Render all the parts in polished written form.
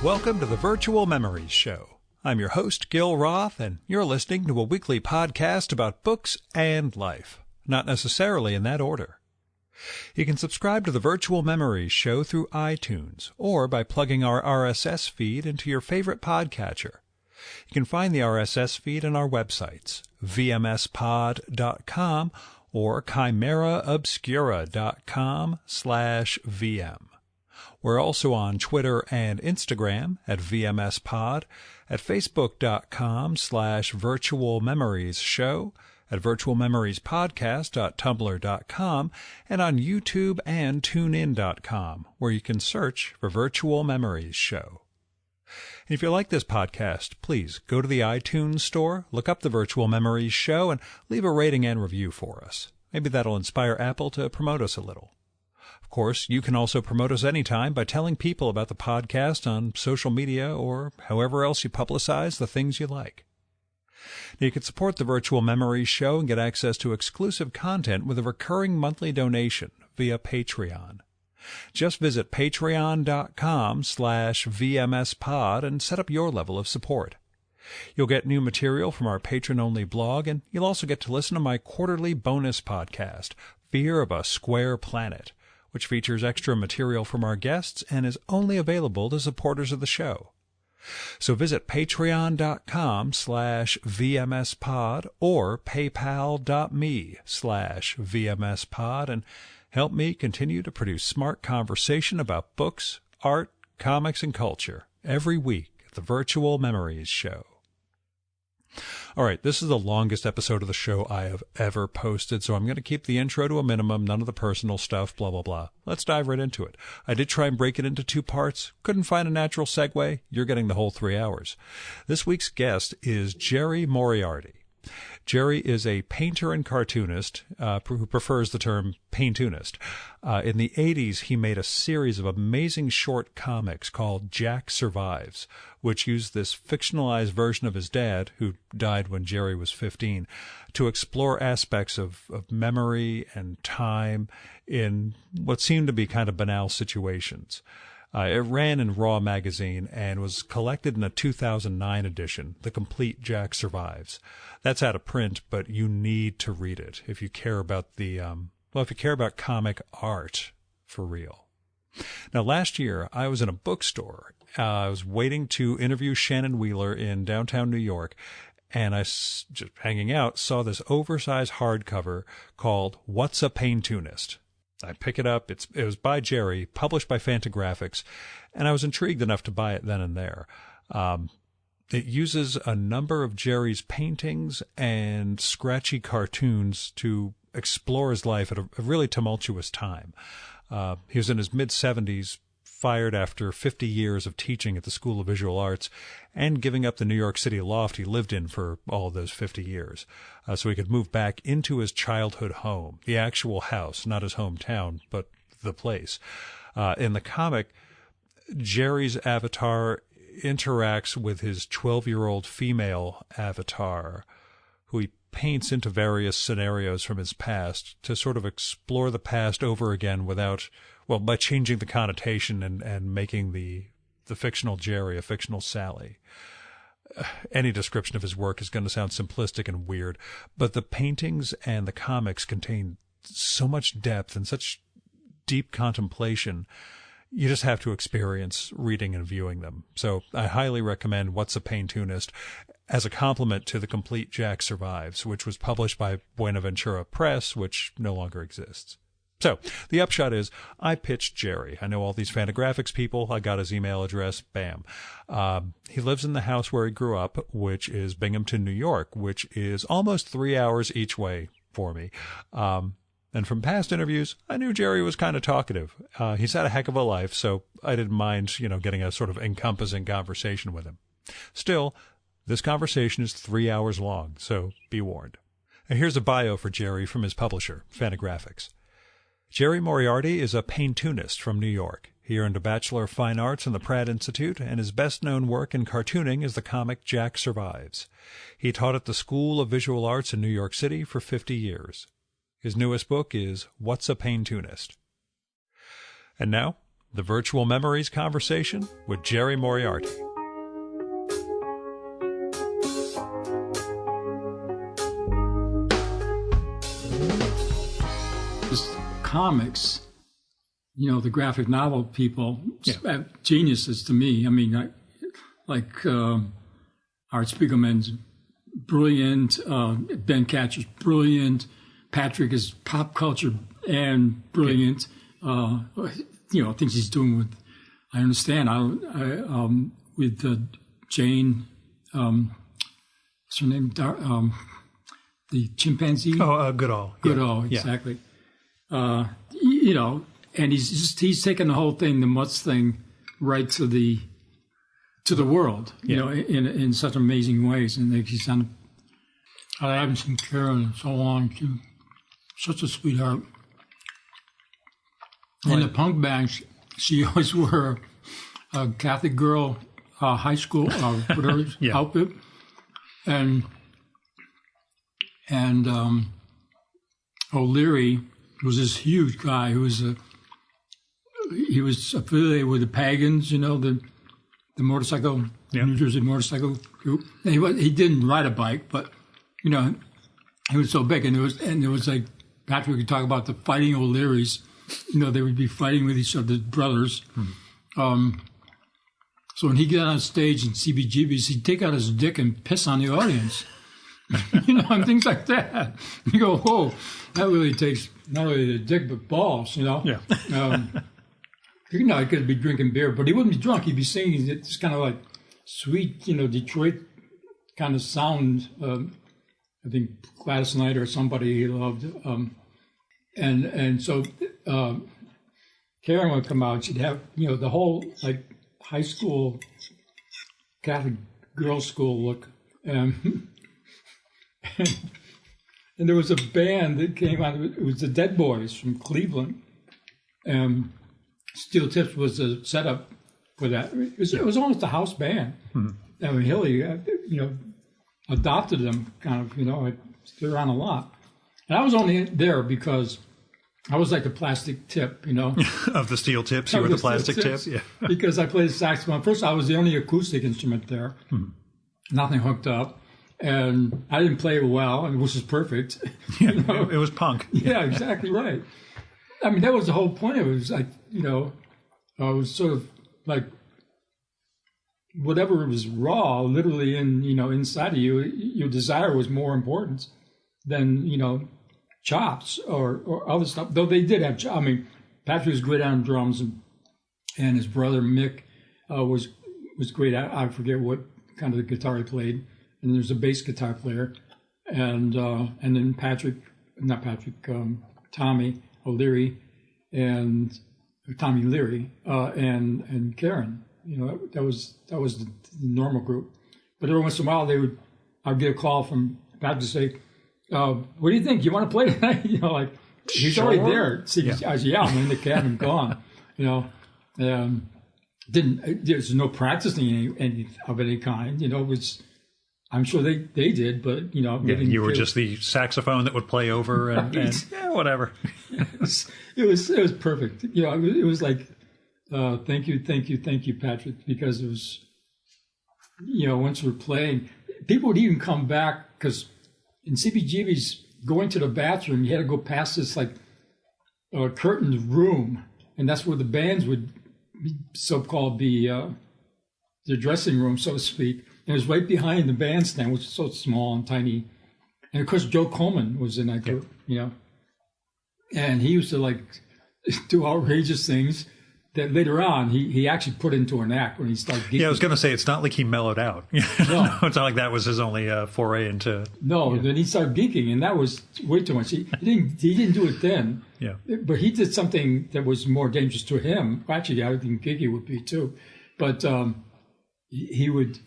Welcome to the Virtual Memories Show. I'm your host, Gil Roth, and you're listening to a weekly podcast about books and life, not necessarily in that order. You can subscribe to the Virtual Memories Show through iTunes or by plugging our RSS feed into your favorite podcatcher. You can find the RSS feed on our websites, vmspod.com or chimeraobscura.com/VM. We're also on Twitter and Instagram at VMSPod, at Facebook.com/virtualmemoriesshow, at virtualmemoriespodcast.tumblr.com, and on YouTube and TuneIn.com, where you can search for Virtual Memories Show. And if you like this podcast, please go to the iTunes store, look up the Virtual Memories Show, and leave a rating and review for us. Maybe that'll inspire Apple to promote us a little. Of course, you can also promote us anytime by telling people about the podcast on social media or however else you publicize the things you like. Now, you can support the Virtual Memories Show and get access to exclusive content with a recurring monthly donation via Patreon. Just visit patreon.com/VMSPod and set up your level of support. You'll get new material from our patron-only blog, and you'll also get to listen to my quarterly bonus podcast, Fear of a Square Planet, which features extra material from our guests and is only available to supporters of the show. So visit patreon.com/VMSPod or paypal.me/VMSPod and help me continue to produce smart conversation about books, art, comics, and culture every week at the Virtual Memories Show. All right, this is the longest episode of the show I have ever posted, so I'm going to keep the intro to a minimum, none of the personal stuff, blah, blah, blah. Let's dive right into it. I did try and break it into 2 parts. Couldn't find a natural segue. You're getting the whole 3 hours. This week's guest is Jerry Moriarty. Jerry is a painter and cartoonist who prefers the term paintoonist. In the 80s, he made a series of amazing short comics called Jack Survives, which used this fictionalized version of his dad, who died when Jerry was 15, to explore aspects of memory and time in what seemed to be kind of banal situations. It ran in Raw magazine and was collected in a 2009 edition, The Complete Jack Survives. That's out of print, but you need to read it if you care about if you care about comic art for real. Now, last year, I was in a bookstore. I was waiting to interview Shannon Wheeler in downtown New York, and I, just hanging out, saw this oversized hardcover called What's a Paintoonist? I pick it up. It was by Jerry, published by Fantagraphics, and I was intrigued enough to buy it then and there. It uses a number of Jerry's paintings and scratchy cartoons to explore his life at a really tumultuous time. He was in his mid-70s, fired after 50 years of teaching at the School of Visual Arts and giving up the New York City loft he lived in for all of those 50 years, so he could move back into his childhood home, the actual house, not his hometown, but the place. In the comic, Jerry's avatar interacts with his 12-year-old female avatar, who he paints into various scenarios from his past to sort of explore the past over again by changing the connotation and making the fictional Jerry a fictional Sally. Any description of his work is going to sound simplistic and weird, but the paintings and the comics contain so much depth and such deep contemplation. You just have to experience reading and viewing them. So I highly recommend What's a Paintoonist as a complement to The Complete Jack Survives, which was published by Buenaventura Press, which no longer exists. So the upshot is I pitched Jerry. I know all these Fantagraphics people. I got his email address. Bam. He lives in the house where he grew up, which is Binghamton, New York, which is almost 3 hours each way for me. And from past interviews, I knew Jerry was kind of talkative. He's had a heck of a life, so I didn't mind, getting a sort of encompassing conversation with him. Still, this conversation is 3 hours long, so be warned. And here's a bio for Jerry from his publisher, Fantagraphics. Jerry Moriarty is a paintoonist from New York. He earned a Bachelor of Fine Arts in the Pratt Institute, and his best-known work in cartooning is the comic Jack Survives. He taught at the School of Visual Arts in New York City for 50 years. His newest book is What's a Paintoonist? And now, the Virtual Memories Conversation with Jerry Moriarty. Comics, the graphic novel people, geniuses to me. I mean, Art Spiegelman's brilliant, Ben Catcher's brilliant, Patrick is pop culture and brilliant. Things he's doing with, I understand. With Jane, what's her name? The chimpanzee. Oh, Goodall. Goodall, exactly. And he's taken the whole thing, the Mutz thing, right to the world, in such amazing ways. And he's done. I haven't seen Karen in so long. She's such a sweetheart. Right. In the punk band, she always wore a Catholic girl high school outfit, and O'Leary was this huge guy who was he was affiliated with the Pagans, the motorcycle, New Jersey motorcycle group. And he didn't ride a bike, but he was so big, and it was like Patrick could talk about the Fighting O'Learys. They would be fighting with each other's brothers. So when he got on stage in CBGB's, he'd take out his dick and piss on the audience, and things like that. You go, whoa, that really takes not only the dick but balls, Yeah. He could be drinking beer, but he wouldn't be drunk. He'd be singing this kind of like sweet, Detroit kind of sound. I think Gladys Knight or somebody he loved. And so Karen would come out. She'd have, the whole like high school Catholic girls' school look. And there was a band that came out. It was the Dead Boys from Cleveland. Steel Tips was a setup for that. It was almost a house band. Mm-hmm. I mean, Hilly, adopted them kind of, they're around a lot. And I was only there because I was like the plastic tip, Of the Steel Tips, you were the plastic tip? Yeah. Because I played saxophone. First, I was the only acoustic instrument there. Nothing hooked up. And I didn't play it well, which is perfect. Yeah, it was punk. Yeah, exactly right. I mean, that was the whole point. It was like, it was sort of like whatever was raw, literally inside of you, your desire was more important than, chops or other stuff. Though they did have chops. I mean, Patrick was great on drums, and his brother Mick was great. I forget what kind of guitar he played. And there's a bass guitar player, and then Tommy O'Leary and Tommy Leary and Karen. That was the normal group. But every once in a while I'd get a call from Patrick to say, "What do you think? You want to play tonight?" Like he's sure. Already there. So I said, "Yeah, I'm in the cabin, gone." There's no practicing any of any kind. It was. I'm sure they did, but you were just the saxophone that would play over and whatever. It was perfect. It was like, thank you, Patrick, because it was, once we're playing, people would even come back because in CBGB's going to the bathroom, you had to go past this like curtained room, and that's where the bands would so-called be their dressing room, so to speak. It was right behind the bandstand, which is so small and tiny. And, of course, Joe Coleman was in that group, And he used to, like, do outrageous things that later on he actually put into an act when he started geeking. Yeah, I was going to say, it's not like he mellowed out. No. It's not like that was his only foray into... No, then he started geeking, and that was way too much. He didn't do it then. Yeah. But he did something that was more dangerous to him. Actually, I think geeky would be, too. But he would...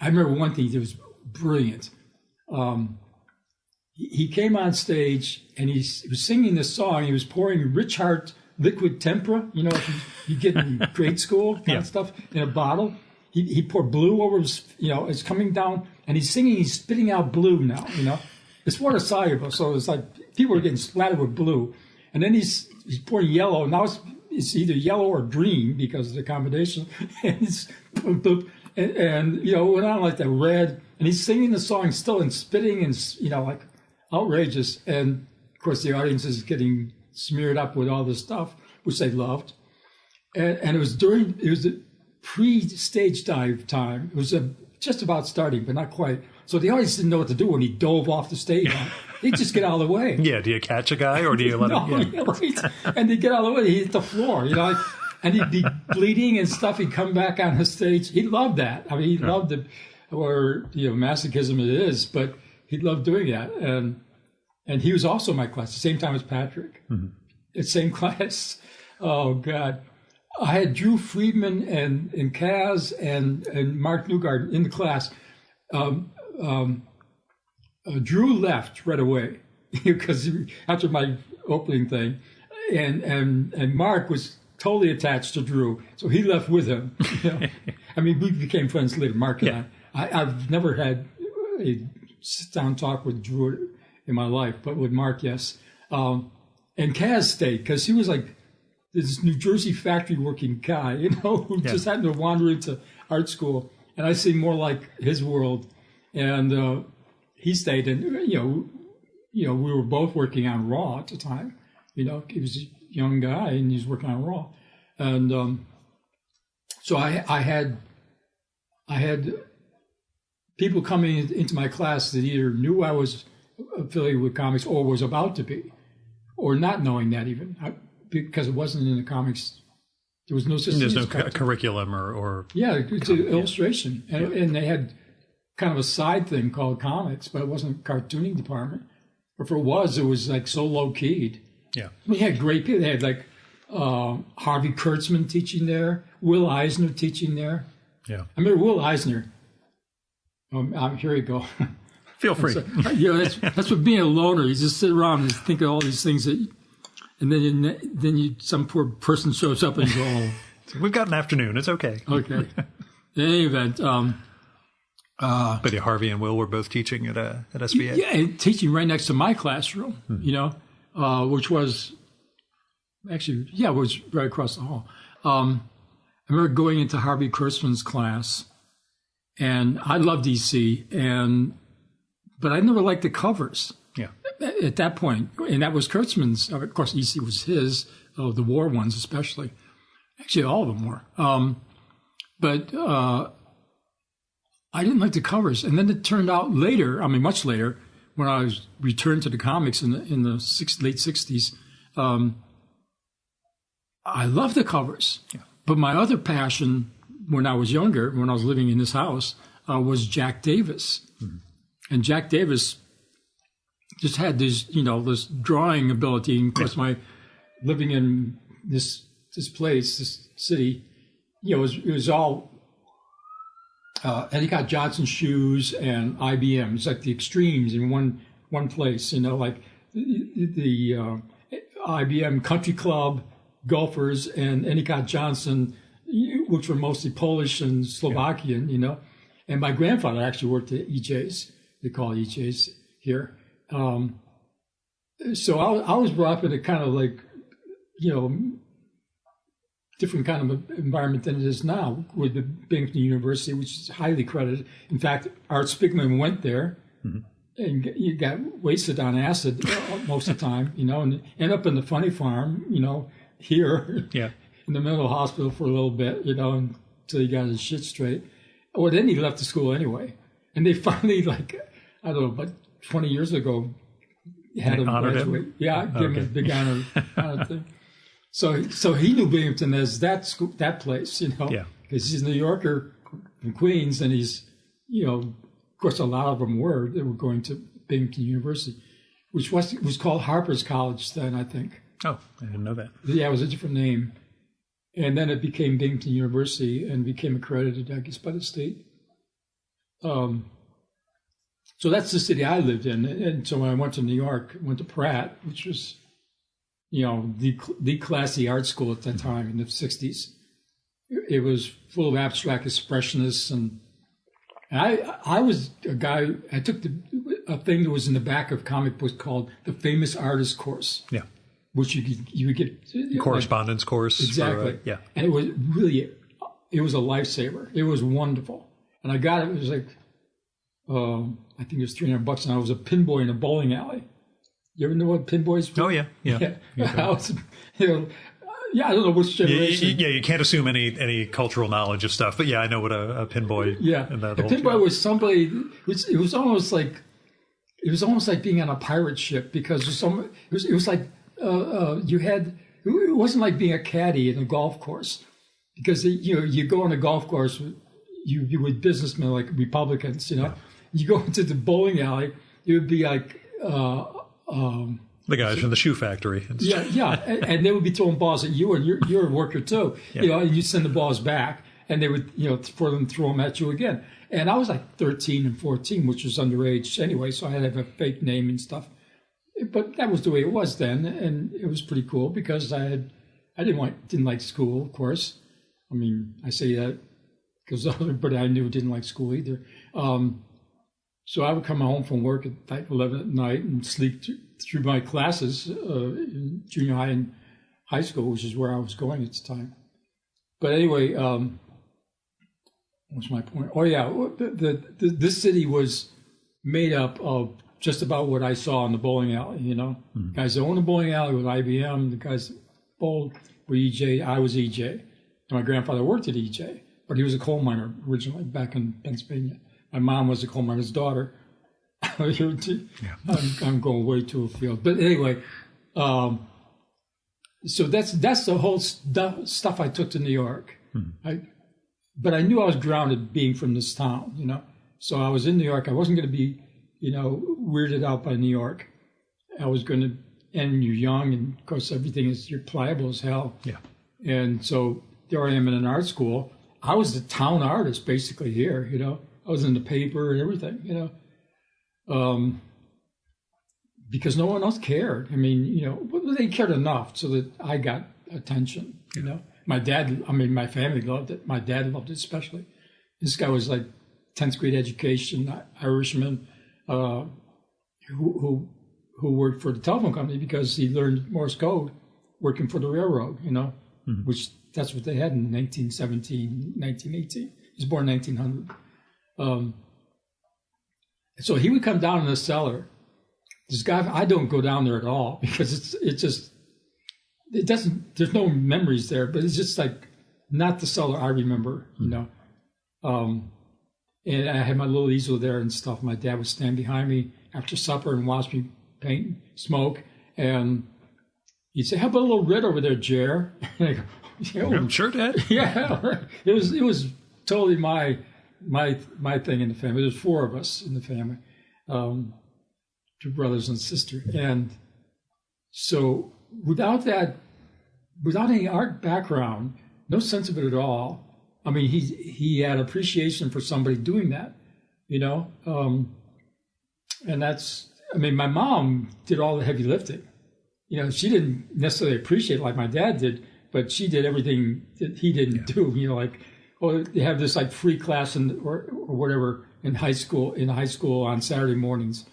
I remember one thing that was brilliant. He came on stage and he was singing this song. He was pouring Rich Hart liquid tempera, you get in grade school kind of stuff, in a bottle. He poured blue over his, it's coming down, and he's singing, he's spitting out blue now, It's water soluble, so it's like people are getting splattered with blue. And then he's pouring yellow. Now it's it's either yellow or green because of the combination. And it's boop, boop, and you know, went on like that red. And he's singing the song still and spitting and, you know, like outrageous. And of course, the audience is getting smeared up with all this stuff, which they loved. And it was a pre-stage dive time. It was just about starting, but not quite. So the audience didn't know what to do when he dove off the stage. He'd just get out of the way. Yeah, do you catch a guy or do you let him? Yeah, right. And he'd get out of the way. He'd hit the floor, you know, and he'd be bleeding and stuff. He'd come back on the stage. He loved that. I mean, he loved it, or, you know, masochism it is, but he loved doing that. And he was also in my class, the same time as Patrick. The same class. Oh, God. I had Drew Friedman and Kaz and Mark Newgard in the class. Drew left right away because after my opening thing, and Mark was totally attached to Drew, so he left with him. You know? I mean, we became friends later, Mark and I've never had a sit-down talk with Drew in my life, but with Mark, yes. And Kaz stayed because he was like this New Jersey factory working guy, you know, who just happened to wander into art school. And I seemed more like his world. And he stayed, and we were both working on Raw at the time. You know, he was a young guy, and he was working on Raw. And so I had people coming into my class that either knew I was affiliated with comics or was about to be, or not knowing that even, because it wasn't in the comics. There was no such thing. There's no curriculum or it's an illustration, and they had kind of a side thing called comics, but it wasn't a cartooning department. Or if it was like so low keyed. Yeah, we had great people. They had like Harvey Kurtzman teaching there, Will Eisner teaching there. Yeah, I remember Will Eisner. Here you go. Feel free. So, that's what being a loner. You just sit around and think of all these things and then some poor person shows up and you go, oh. We've got an afternoon. It's okay. Okay. In any event, but Harvey and Will were both teaching at SVA. Yeah, and teaching right next to my classroom. You know, which was actually was right across the hall. I remember going into Harvey Kurtzman's class, and I loved EC, but I never liked the covers. Yeah. At that point, and that was Kurtzman's. Of course, EC was his. The war ones, especially. Actually, all of them were. But I didn't like the covers, and then it turned out later. I mean, much later, when I was returned to the comics in the late '60s. I loved the covers. Yeah. But my other passion, when I was younger, when I was living in this house, was Jack Davis. Mm-hmm. And Jack Davis just had this drawing ability. And of course, my living in this place, this city, it was all Endicott Johnson shoes and IBM. It's like the extremes in one place. Like the IBM Country Club, Golfers, and Endicott Johnson, which were mostly Polish and Slovakian. Yeah. And my grandfather actually worked at EJ's. They call it EJ's here. So I was brought up in a kind of like, different kind of environment than it is now with the Binghamton University, which is highly credited. In fact, Art Spiegelman went there and you got wasted on acid most of the time, and end up in the funny farm, here in the mental hospital for a little bit, until he got his shit straight. Well, then he left the school anyway. And they finally, I don't know, but 20 years ago, had him graduate. Yeah, give him a big honor thing. So he knew Binghamton as that place, because he's a New Yorker from Queens, and he's, of course, a lot of them were going to Binghamton University, which was called Harper's College then, I think. Oh, I didn't know that. Yeah, it was a different name. And then it became Binghamton University and became accredited, I guess, by the state. So that's the city I lived in. And so when I went to New York, I went to Pratt, which was, the classy art school at that time in the 60s. It was full of abstract expressionists. And I was a guy, I took a thing that was in the back of comic books called the Famous Artist Course. Yeah. which you would get correspondence course. Exactly. Yeah. And it was a lifesaver. It was wonderful. And I got it. It was like, I think it was $300, and I was a pinboy in a bowling alley. You ever know what pinboys were? Oh, yeah. I was, I don't know which generation. You can't assume any cultural knowledge of stuff, but I know what a pinboy. Yeah, a pinboy was somebody. It was almost like being on a pirate ship, because it was like you had. It wasn't like being a caddy in a golf course, because you go on a golf course, you with businessmen like Republicans, You go into the bowling alley, it would be like. The guys from the shoe factory. And they would be throwing balls at you, and you're a worker too. And you send the balls back, and they would, for them to throw them at you again. And I was like 13 and 14, which was underage anyway, so I had to have a fake name and stuff. But that was the way it was then, and it was pretty cool because I didn't like school, of course. I mean, I say that because everybody I knew didn't like school either. So I would come home from work at like 11 at night and sleep through my classes in junior high and high school, which is where I was going at the time. But anyway, what's my point? Oh, yeah, this city was made up of just about what I saw in the bowling alley, Mm-hmm. Guys that owned a bowling alley with IBM, the guys that bowled were EJ, I was EJ. And my grandfather worked at EJ, but he was a coal miner originally back in Pennsylvania. My mom was a coal miner's daughter. I'm going way too afield. But anyway, so that's the whole stuff I took to New York. But I knew I was grounded being from this town, So I was in New York. I wasn't going to be, weirded out by New York. I was going to, and you're young, and of course you're pliable as hell. Yeah. And so there I am in an art school. I was the town artist basically here, I was in the paper and everything, because no one else cared. I mean, they cared enough so that I got attention, My family loved it. My dad loved it especially. This guy was like 10th grade education, Irishman, who worked for the telephone company because he learned Morse code working for the railroad, mm-hmm. which that's what they had in 1917, 1918. He was born in 1900. So he would come down in the cellar. This guy, I don't go down there at all because it doesn't, there's no memories there, but it's just like not the cellar I remember, And I had my little easel there and stuff. My dad would stand behind me after supper and watch me paint, smoke, and he'd say, "How about a little red over there, Jer?" And I go, I'm sure, Dad. Yeah, it was totally my thing in the family. There's 4 of us in the family, 2 brothers and sister. And so without any art background, no sense of it at all. I mean, he had appreciation for somebody doing that, and that's, I mean, my mom did all the heavy lifting. She didn't necessarily appreciate it like my dad did, but she did everything that he didn't do, they have this like free class or whatever in high school on Saturday mornings,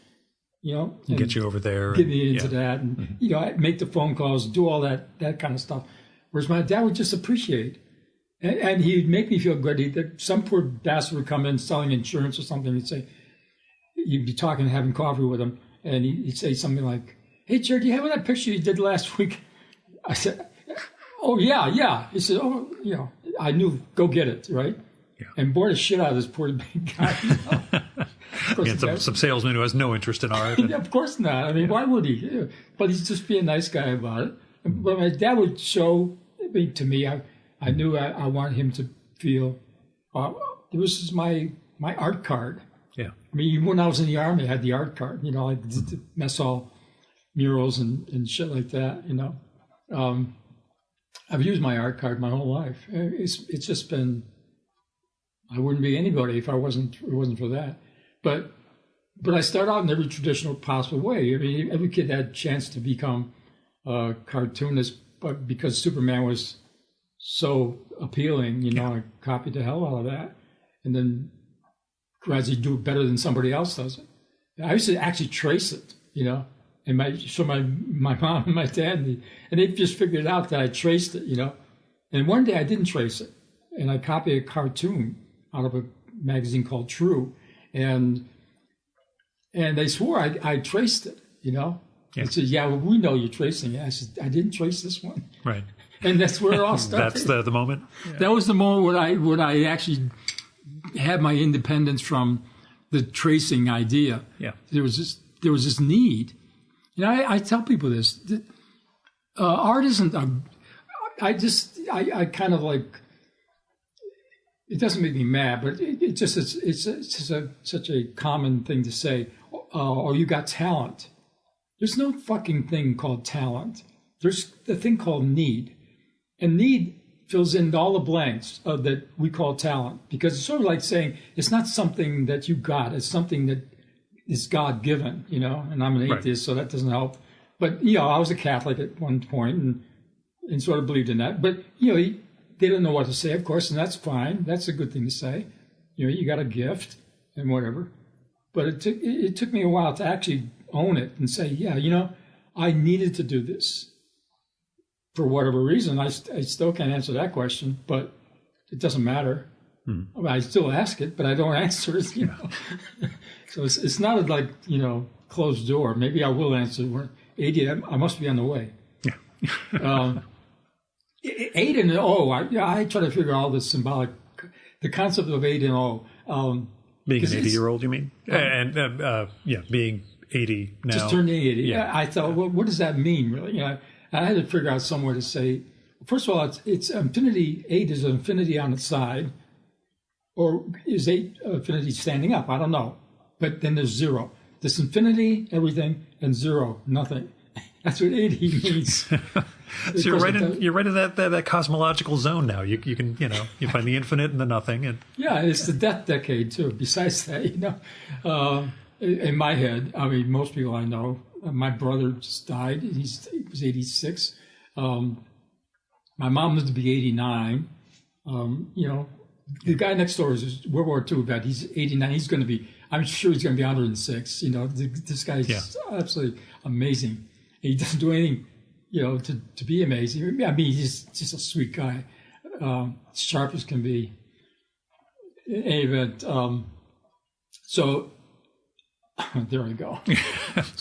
and get you over there, get me into that, and mm-hmm. I'd make the phone calls, do all that kind of stuff. Whereas my dad would just appreciate, and he'd make me feel good. That some poor bastard would come in selling insurance or something. You'd be talking, having coffee with him, and he'd say something like, "Hey, Jared, do you have that picture you did last week?" I said, "Oh yeah." He said, "Oh, I knew, go get it, right?" Yeah. And bored the shit out of this poor big guy. Again, some salesman who has no interest in art. Of course not. I mean, why would he? But he's just being a nice guy about it. But my dad would show to me, I knew I wanted him to feel, this is my art card. Yeah. I mean, when I was in the Army, I had the art card, I did the mess hall murals and shit like that, I've used my art card my whole life. It's just been, I wouldn't be anybody if it wasn't for that. But I started out in every traditional possible way. I mean, every kid had a chance to become a cartoonist, but because Superman was so appealing, I copied the hell out of that. And then gradually do it better than somebody else does it. I used to actually trace it, And my mom and my dad, and they just figured out that I traced it, And one day I didn't trace it, and I copied a cartoon out of a magazine called True, and they swore I traced it, Yeah. They said, yeah, well, we know you're tracing it. I said, I didn't trace this one. Right. And that's where it all started. That's the moment? Yeah. That was the moment when I actually had my independence from the tracing idea. Yeah. There was this need. I tell people this. Art isn't I kind of like, it doesn't make me mad, but it's such a common thing to say. Oh, you got talent. There's no fucking thing called talent. There's a thing called need. And need fills in all the blanks that we call talent. Because it's sort of like saying it's not something that you got. It's something that is God-given, And I'm an atheist, so that doesn't help. But, I was a Catholic at one point and sort of believed in that. But, they don't know what to say, of course, and that's fine. That's a good thing to say. You got a gift and whatever. But it took me a while to actually own it and say, yeah, I needed to do this for whatever reason. I still can't answer that question, but it doesn't matter. I still ask it, but I don't answer it, So it's not like, closed door. Maybe I will answer. 80, I must be on the way. Yeah. 8 and 0, I try to figure out all this symbolic, the concept of 8 and 0. Being an 80-year-old, you mean? Being 80 now. Just turned 80. Yeah. I thought, well, what does that mean, really? I had to figure out somewhere to say, first of all, it's infinity. 8 is an infinity on its side, or is 8 infinity standing up? I don't know. But then there's 0. There's infinity, everything, and 0, nothing. That's what 80 means. So you're right in that cosmological zone now. You can you find the infinite and the nothing. And yeah, it's the death decade too. Besides that, in my head, I mean, most people I know. My brother just died. He was 86. My mom lived to be 89. The guy next door is World War II vet. He's 89. I'm sure he's going to be 106. This guy's absolutely amazing. He doesn't do anything, to be amazing. I mean, he's just a sweet guy, sharp as can be. In any event, so there we go.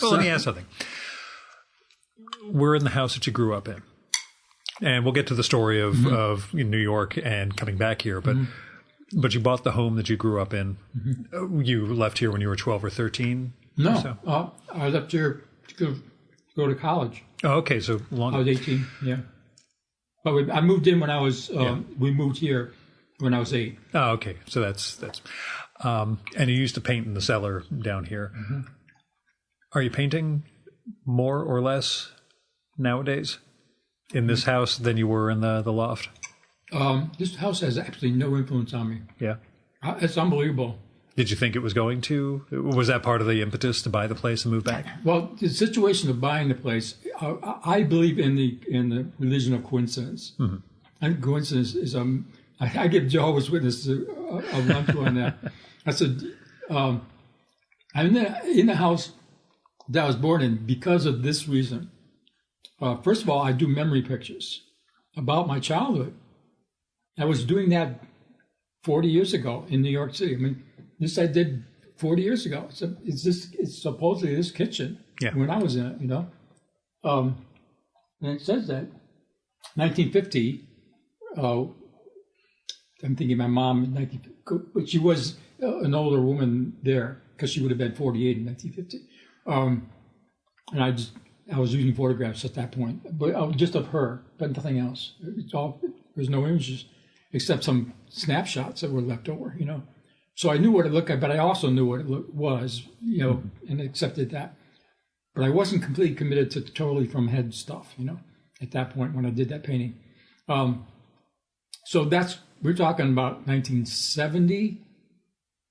Well, let me ask something. We're in the house that you grew up in, and we'll get to the story of New York and coming back here, but you bought the home that you grew up in. You left here when you were 12 or 13? No, or so? I left here to go to college. Oh, okay, so long. I was 18, yeah. But I moved in when I was, we moved here when I was 8. Oh, okay, so that's and you used to paint in the cellar down here. Are you painting more or less nowadays in this house than you were in the loft? This house has absolutely no influence on me. Yeah. It's unbelievable. Did you think it was going to? Was that part of the impetus to buy the place and move back? Well, the situation of buying the place, I believe in the religion of coincidence. I think coincidence is I give Jehovah's Witnesses a run through on that. I said, I'm in the house that I was born in because of this reason. First of all, I do memory pictures about my childhood. I was doing that 40 years ago in New York City. I mean, this I did 40 years ago. So it's supposedly this kitchen when I was in it, And it says that 1950. I'm thinking my mom, but she was an older woman there because she would have been 48 in 1950. And I was using photographs at that point, but just of her, but nothing else. There's no images except some snapshots that were left over, So I knew what it looked like, but I also knew what it was, and accepted that. But I wasn't completely committed to totally from head stuff, at that point when I did that painting. So we're talking about 1970.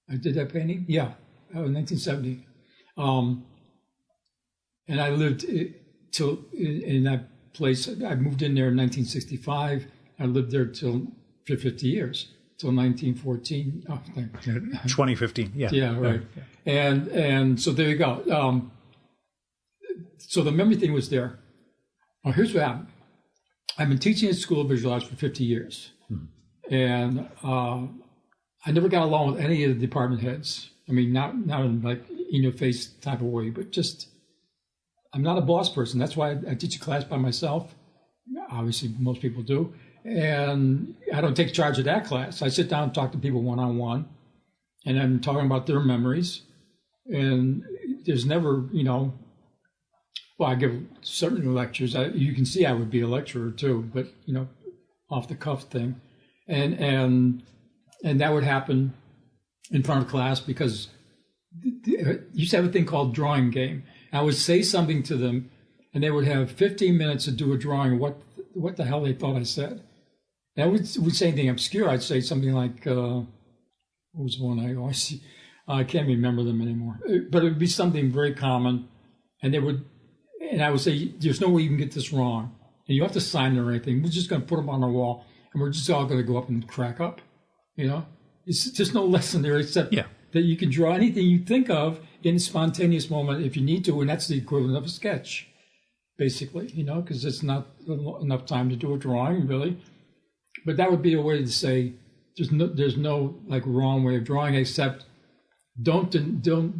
I did that painting? Yeah, 1970. And I lived till in that place. I moved in there in 1965. I lived there till 50 years, till 1914. 2015, yeah. Yeah, right. And so there you go. so the memory thing was there. Well, here's what happened. I've been teaching at School of Visual Arts for 50 years. And I never got along with any of the department heads. I mean, not in like in your face type of way, but just, I'm not a boss person. That's why I teach a class by myself. Obviously, most people do. And I don't take charge of that class. I sit down and talk to people one-on-one, and I'm talking about their memories. And there's never, well, I give certain lectures. You can see I would be a lecturer too, but, off the cuff thing. And that would happen in front of class because you used to have a thing called drawing game. I would say something to them, and they would have 15 minutes to do a drawing of what the hell they thought I said. And I would say anything obscure. I'd say something like, what was one I always see? I can't remember them anymore. But it would be something very common, and I would say, there's no way you can get this wrong. And you don't have to sign it or anything. We're just going to put them on the wall, and we're just all going to go up and crack up. It's just no lesson there except that you can draw anything you think of in a spontaneous moment if you need to, and that's the equivalent of a sketch, basically, because it's not enough time to do a drawing, really. But that would be a way to say there's no like wrong way of drawing, except don't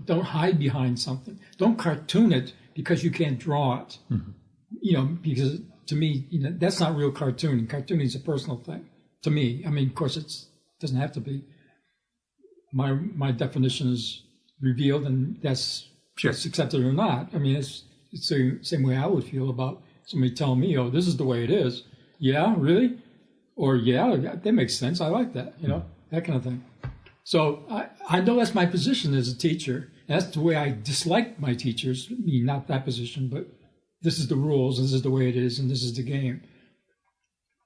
hide behind something. Don't cartoon it because you can't draw it. Mm-hmm. Because to me, that's not real cartooning. Cartooning is a personal thing to me. I mean, of course, it doesn't have to be. My definition is revealed, and that's accepted or not. I mean, it's the same way I would feel about somebody telling me, "Oh, this is the way it is." Yeah, really? Or yeah, that makes sense. I like that. That kind of thing. So I know that's my position as a teacher. That's the way I dislike my teachers. I mean, not that position, but this is the rules, this is the way it is, and this is the game.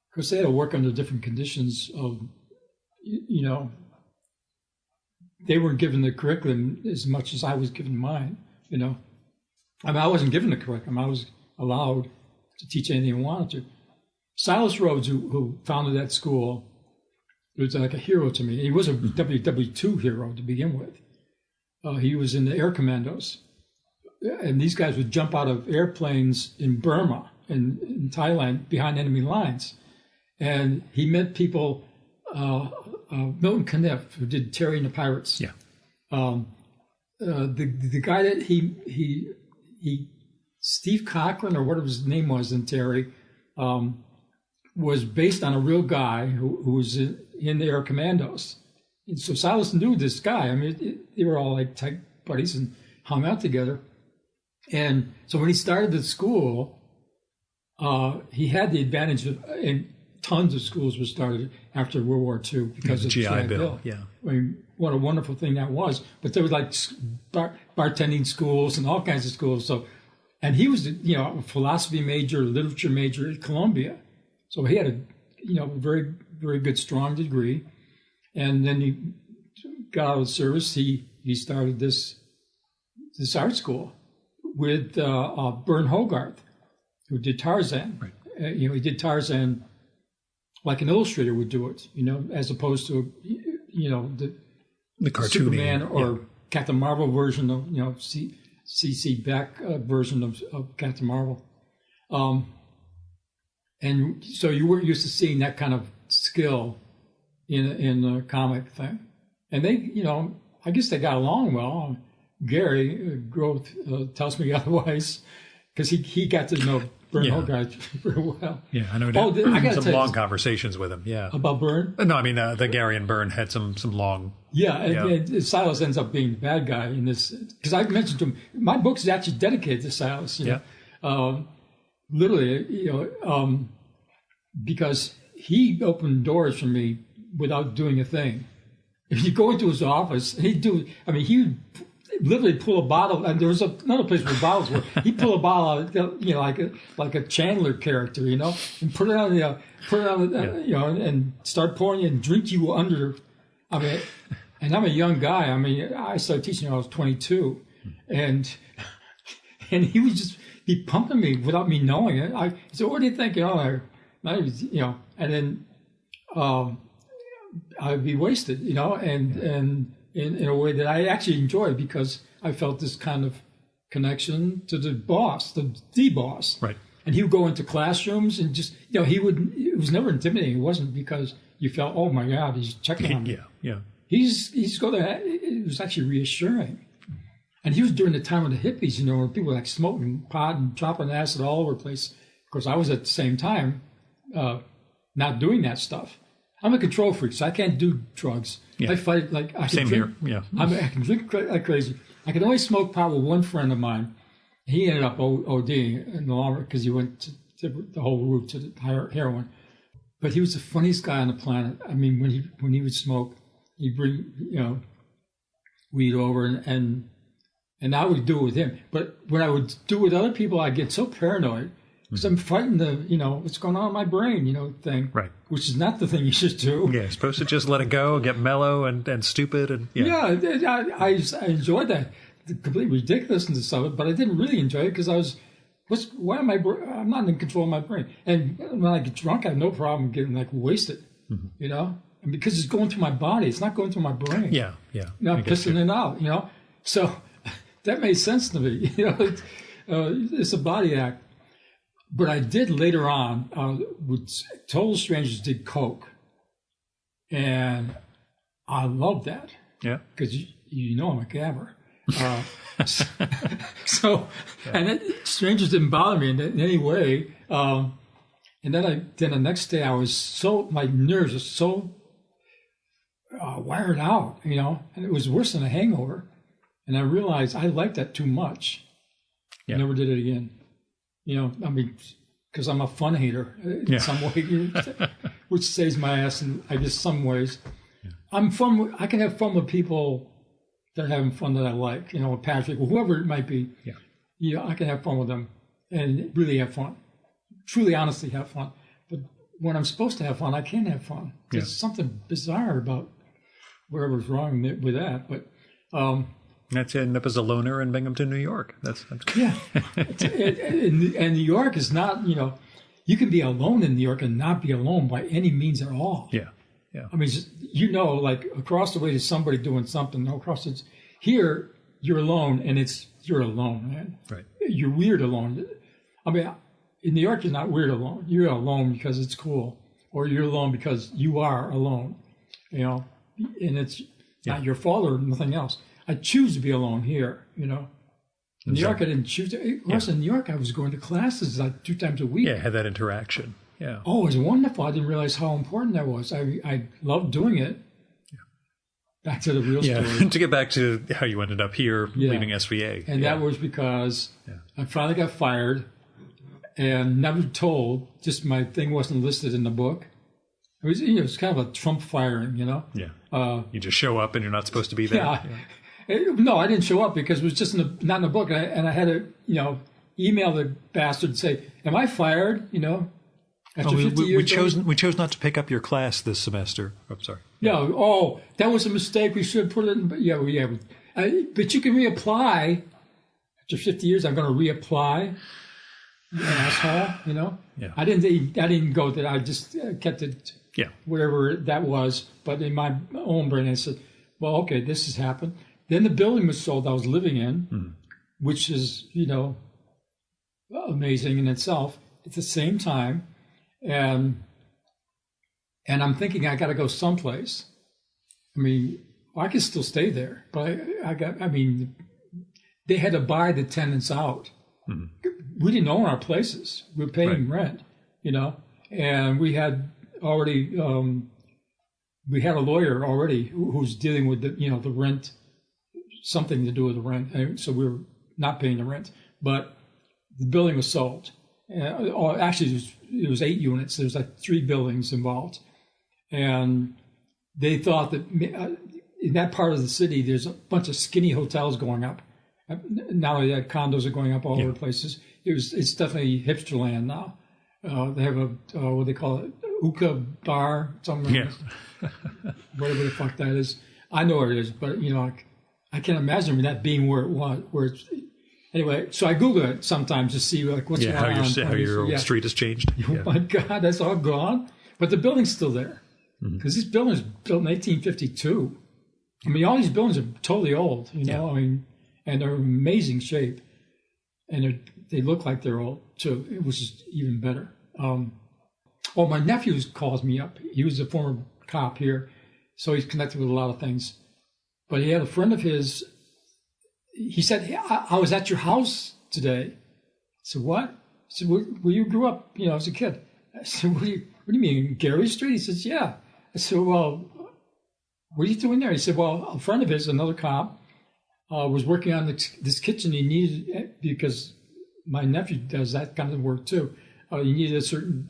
Because they had to work under different conditions of, they weren't given the curriculum as much as I was given mine, I mean, I wasn't given the curriculum. I was allowed to teach anything I wanted to. Silas Rhodes, who founded that school, was like a hero to me. He was a WW2 hero to begin with. He was in the air commandos. And these guys would jump out of airplanes in Burma and in Thailand behind enemy lines. And he met people, Milton Caniff, who did Terry and the Pirates. Yeah. The guy that he Steve Cochran, or whatever his name was in Terry, was based on a real guy who was in the air commandos. And so Silas knew this guy. I mean, they were all like tight buddies and hung out together. And so when he started the school, he had the advantage of, and tons of schools were started after World War II because of the GI Bill. Yeah. I mean, what a wonderful thing that was. But there was like bartending schools and all kinds of schools. So, and he was, a philosophy major, literature major at Columbia. So he had a, very, very good, strong degree. And then he got out of service. He started this art school with Bern Hogarth, who did Tarzan. Right. He did Tarzan like an illustrator would do it, as opposed to, the cartoony Superman or Captain Marvel version of, C.C. Beck version of Captain Marvel. And so you weren't used to seeing that kind of skill in a comic thing. And they, I guess they got along well. Gary Groth tells me otherwise, because he got to know Bern Hogarth very well. Yeah, I know. I got some long conversations with him. Yeah, about Bern. No, I mean that Gary and Bern had some long. Yeah, and Silas ends up being the bad guy in this, because I mentioned to him my book is actually dedicated to Silas. Literally, because he opened doors for me without doing a thing. If you go into his office, he would literally pull a bottle, and there was another place where bottles were. He'd pull a bottle out, like a Chandler character, and put it on, and start pouring it and drink you under. I mean, and I'm a young guy. I mean, I started teaching when I was 22, and he would just be pumping me without me knowing it. He said, "What do you think?" And then I'd be wasted, and in a way that I actually enjoyed, because I felt this kind of connection to the boss, the boss. Right. And he would go into classrooms and just, it was never intimidating. It wasn't because you felt, oh my God, he's checking on me. Yeah. He's going to, it was actually reassuring. And he was during the time of the hippies, where people were like smoking pot and dropping acid all over the place. Of course, I was at the same time not doing that stuff. I'm a control freak, so I can't do drugs. Yeah. I fight like I Same can drink, here. Yeah. I can drink like crazy. I could only smoke pot with one friend of mine. He ended up ODing in the long run because he went to the whole route to the heroin. But he was the funniest guy on the planet. I mean, when he would smoke, he'd bring weed over and I would do it with him. But when I would do it with other people, I'd get so paranoid because I'm fighting the what's going on in my brain thing. Right. Which is not the thing you should do. Yeah, you're supposed to just let it go, get mellow and stupid and I enjoyed that. The complete ridiculousness of it, but I didn't really enjoy it because I'm not in control of my brain. And when I get drunk, I have no problem getting like wasted, and because it's going through my body, it's not going through my brain. Yeah. Not pissing it out, So that made sense to me. It's a body act. But I did later on with total strangers did coke, and I loved that. Yeah, because I'm a gabber. So and strangers didn't bother me in any way. And then the next day my nerves were so wired out, and it was worse than a hangover. And I realized I liked that too much. Yeah. I never did it again. Because I'm a fun hater in some way, which saves my ass in, I guess, some ways. Yeah. I can have fun with people that are having fun that I like, with Patrick or whoever it might be. Yeah. I can have fun with them and really have fun. Truly, honestly have fun. But when I'm supposed to have fun, I can't have fun. There's something bizarre about whatever's wrong with that. But that's ended up as a loner in Binghamton, New York. That's yeah. And New York is not, you can be alone in New York and not be alone by any means at all. Yeah. I mean, like across the way there's somebody doing something. Here, you're alone, and you're alone, man. Right. You're weird alone. I mean, in New York, you're not weird alone. You're alone because it's cool, or you're alone because you are alone. And it's not your fault or nothing else. I choose to be alone here, In New York, I didn't choose to. Of course, in New York, I was going to classes like 2 times a week. Yeah, had that interaction. Yeah. Oh, it was wonderful. I didn't realize how important that was. I loved doing it. Yeah. Back to the real story. To get back to how you ended up here, leaving SVA. And that was because I finally got fired and never told. Just my thing wasn't listed in the book. It was, it was kind of a Trump firing, Yeah. You just show up and you're not supposed to be there. Yeah. No, I didn't show up because it was just not in the book. And I had to, email the bastard and say, am I fired, After 50 years we chose not to pick up your class this semester. I'm sorry. Yeah. Oh, that was a mistake. We should have put it in. But but you can reapply. After 50 years, I'm going to reapply. You asshole, Yeah. I didn't go that. I just kept it. Yeah. Whatever that was. But in my own brain, I said, well, okay, this has happened. Then the building was sold I was living in, which is, amazing in itself. At the same time. And I'm thinking I got to go someplace. I mean, I could still stay there, but they had to buy the tenants out. We didn't own our places. We were paying rent, and we had already, we had a lawyer already who's dealing with the rent, something to do with the rent. And so we were not paying the rent, but the building was sold. Actually, it was 8 units. There's like 3 buildings involved. And they thought that in that part of the city, there's a bunch of skinny hotels going up. Not only that, condos are going up all over places. It's definitely hipster land now. They have what they call it, hookah bar, something. Yeah. Whatever the fuck that is. I know where it is, but I can't imagine that being where it was. Anyway, so I Google it sometimes to see what's going on. How your street has changed. Oh my God, that's all gone. But the building's still there because this building was built in 1852. I mean, all these buildings are totally old, and they're in amazing shape. and they look like they're old too. It was just even better. My nephew calls me up. He was a former cop here, so he's connected with a lot of things. But he had a friend of his. He said, hey, I was at your house today. I said, what? I said, where you grew up, as a kid. I said, what do you mean, Gary Street? He says, yeah. I said, well, what are you doing there? He said, well, a friend of his, another cop, was working on this kitchen. He needed it because my nephew does that kind of work too. He needed a certain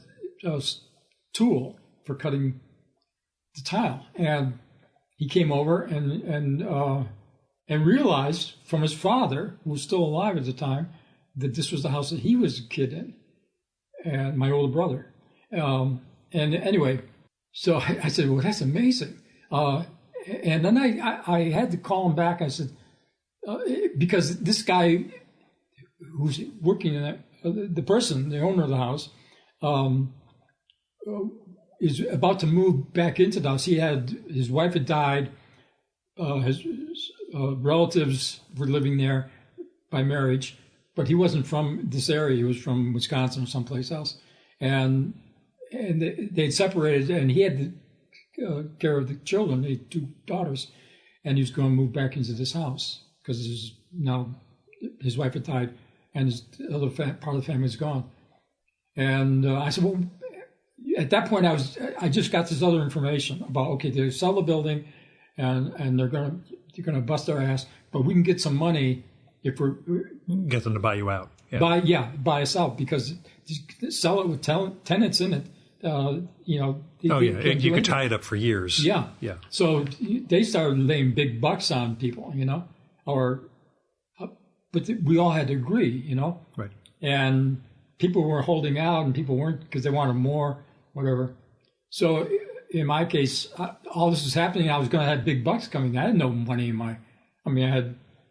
tool for cutting the tile, and he came over and realized from his father, who was still alive at the time, that this was the house that he was a kid in, and my older brother. And anyway, so I said, well, that's amazing. And then I had to call him back. I said, because this guy who's working in the person, the owner of the house, is about to move back into the house. His wife had died. His relatives were living there by marriage, but he wasn't from this area. He was from Wisconsin or someplace else. And they'd separated, and he had the care of the children, the 2 daughters, and he was going to move back into this house because his wife had died and his other part of the family is gone. And I said, well, at that point I just got this other information about, okay, they sell the building and they're gonna bust our ass, but we can get some money if we get them to buy you out. Buy us out, because sell it with tenants in it. You could tie it up for years. Yeah. Yeah. So they started laying big bucks on people, but we all had to agree, Right. And people were holding out and people weren't because they wanted more, whatever. So in my case, all this was happening. I was going to have big bucks coming. I had no money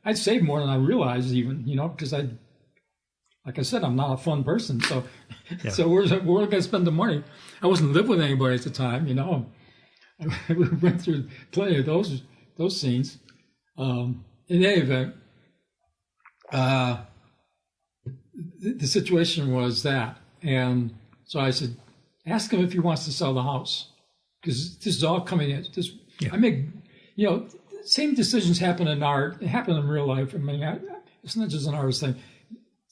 I'd saved more than I realized even, because like I said, I'm not a fun person. So, so we're going to spend the money. I wasn't living with anybody at the time, We went through plenty of those scenes. In any event, the situation was that. And so I said, ask him if he wants to sell the house, because this is all coming in. I make, same decisions happen in art. They happen in real life. It's not just an artist thing.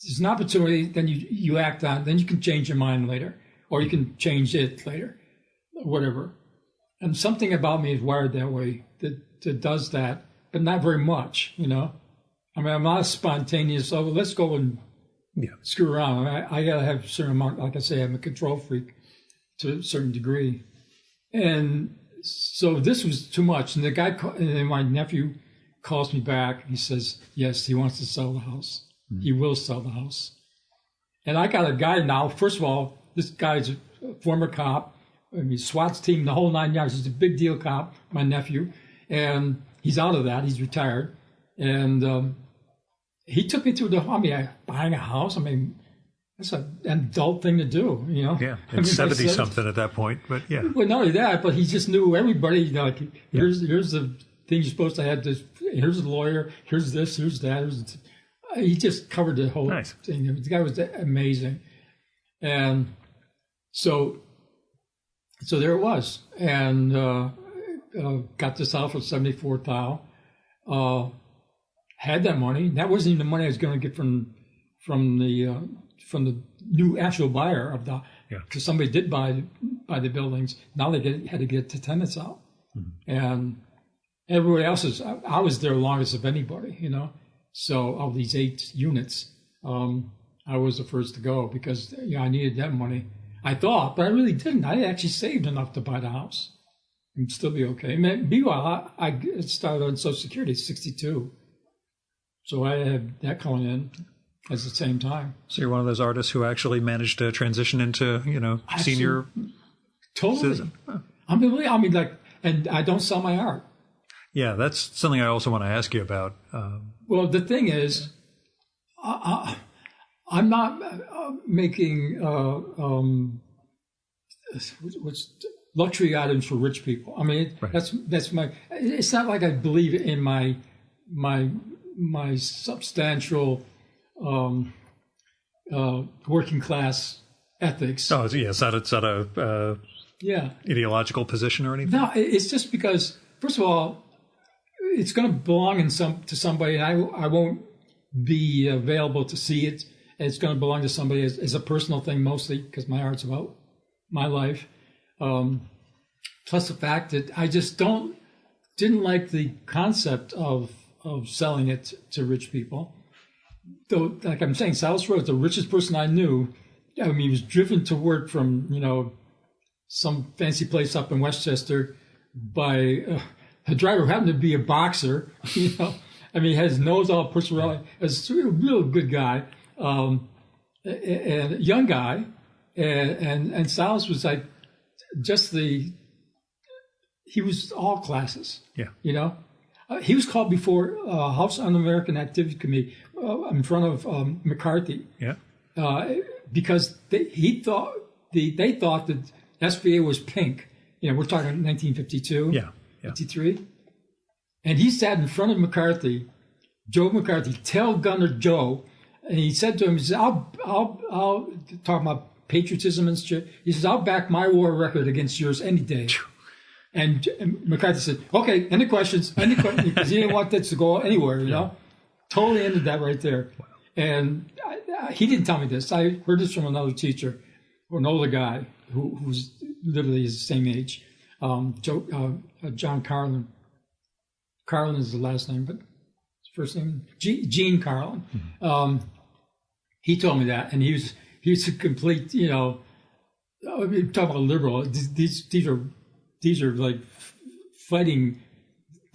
There's an opportunity, then you act on, then you can change your mind later, or you can change it later, whatever. And something about me is wired that way, that does that, but not very much, I'm not spontaneous, so let's go and screw around. I got to have a certain amount, like I say, I'm a control freak to a certain degree. And so this was too much. And and my nephew calls me back. He says, yes, he wants to sell the house. Mm-hmm. He will sell the house. And I got a guy now. First of all, this guy's a former cop. SWAT's team, the whole 9 yards. He's a big deal cop, my nephew. And he's out of that. He's retired. And he took me through buying a house. That's an adult thing to do, Yeah, and 70-something at that point, but yeah. Well, not only that, but he just knew everybody. Here's the thing you're supposed to have. Here's the lawyer. Here's this. Here's that. He just covered the whole thing. The guy was amazing, and so there it was, and got this out for 74 thou. Had that money. That wasn't even the money I was going to get from the new actual buyer of because somebody did buy the buildings. Now they had to get the tenants out, and everybody else I was there longest of anybody, So of these 8 units, I was the first to go because I needed that money. I thought, but I really didn't. I actually saved enough to buy the house and still be okay. Meanwhile, I started on Social Security at 62, so I had that coming in at the same time. So you're one of those artists who actually managed to transition into, senior citizen. Huh. And I don't sell my art. Yeah, that's something I also want to ask you about. Well, the thing is, I'm not making what's luxury items for rich people. That's my. It's not like I believe in my substantial working class ethics. Oh, yeah. It's not a Yeah. ideological position or anything. No, it's just because, first of all, it's going to belong to somebody, and I won't be available to see it. It's going to belong to somebody as a personal thing mostly, because my art's about my life. Plus the fact that I just didn't like the concept of selling it to rich people. Though, like I'm saying, Silas Rhodes, the richest person I knew, I mean, he was driven to work from, some fancy place up in Westchester by a driver who happened to be a boxer, I mean, he had his nose all pushed around. He was a real good guy, and a young guy. And Silas was like he was all classes. Yeah. He was called before House Un-American Activity Committee in front of McCarthy. Yeah. Because they thought that SVA was pink. We're talking 1952. Yeah. 53. And he sat in front of McCarthy, Joe McCarthy, tail gunner Joe, and he said to him, he said, I'll talk about patriotism and shit. He says, I'll back my war record against yours any day. And McCarthy said, okay, any questions? Because he didn't want that to go anywhere, Totally ended that right there. Wow. And he didn't tell me this. I heard this from another teacher, or an older guy who's literally his same age, John Carlin. Carlin is the last name, but his first name, Gene Carlin. Mm-hmm. He told me that, and he was a complete, talk about liberal. These are like fighting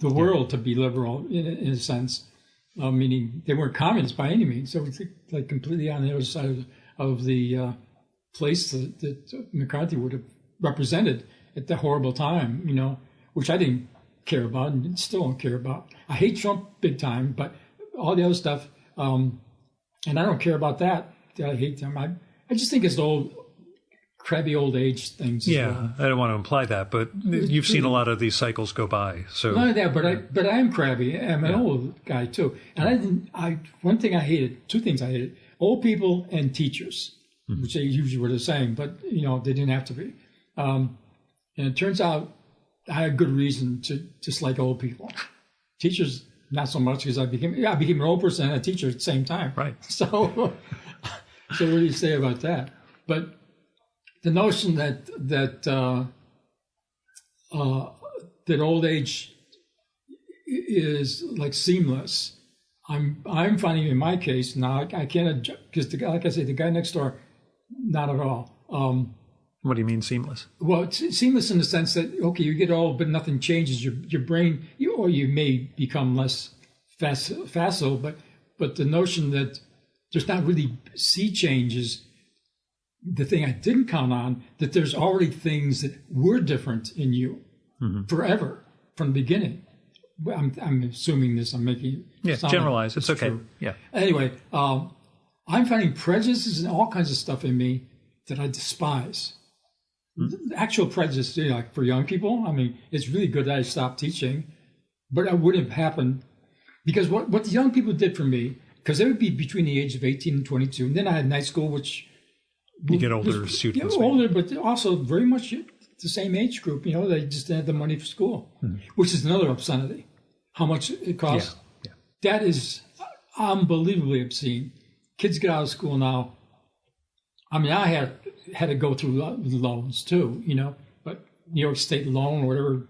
the world to be liberal in a sense, meaning they weren't communists by any means. So it's like completely on the other side of the place that McCarthy would have represented at the horrible time, which I didn't care about and still don't care about. I hate Trump big time, but all the other stuff, and I don't care about that. I hate them. I just think it's crabby old age things. Yeah, well. I don't want to imply that, but you've seen a lot of these cycles go by. So not only that, but I am crabby. I'm an old guy too, and two things I hated: old people and teachers, which they usually were the same, but they didn't have to be. And it turns out I had good reason to dislike old people. Teachers, not so much, because I became an old person and a teacher at the same time. Right. So what do you say about that? But the notion that old age is like seamless, I'm finding in my case now. I can't, because like I say, the guy next door, not at all. What do you mean seamless? Well, it's seamless in the sense that, okay, you get old, but nothing changes. Your brain, or you may become less facile, but the notion that there's not really sea changes, the thing I didn't count on, that there's already things that were different in you forever, from the beginning. I'm assuming this, I'm making it sound generalize. like it's okay. True. Yeah. Anyway, I'm finding prejudices and all kinds of stuff in me that I despise. Actual prejudice, like for young people. I mean, it's really good that I stopped teaching, but it wouldn't have happened because what the young people did for me, because they would be between the age of 18 and 22, and then I had night school, which you get older students, older, but also very much the same age group. They just didn't have the money for school, which is another obscenity. How much it costs? Yeah. That is unbelievably obscene. Kids get out of school now. I mean, I had to go through loans too, but New York State loan or whatever.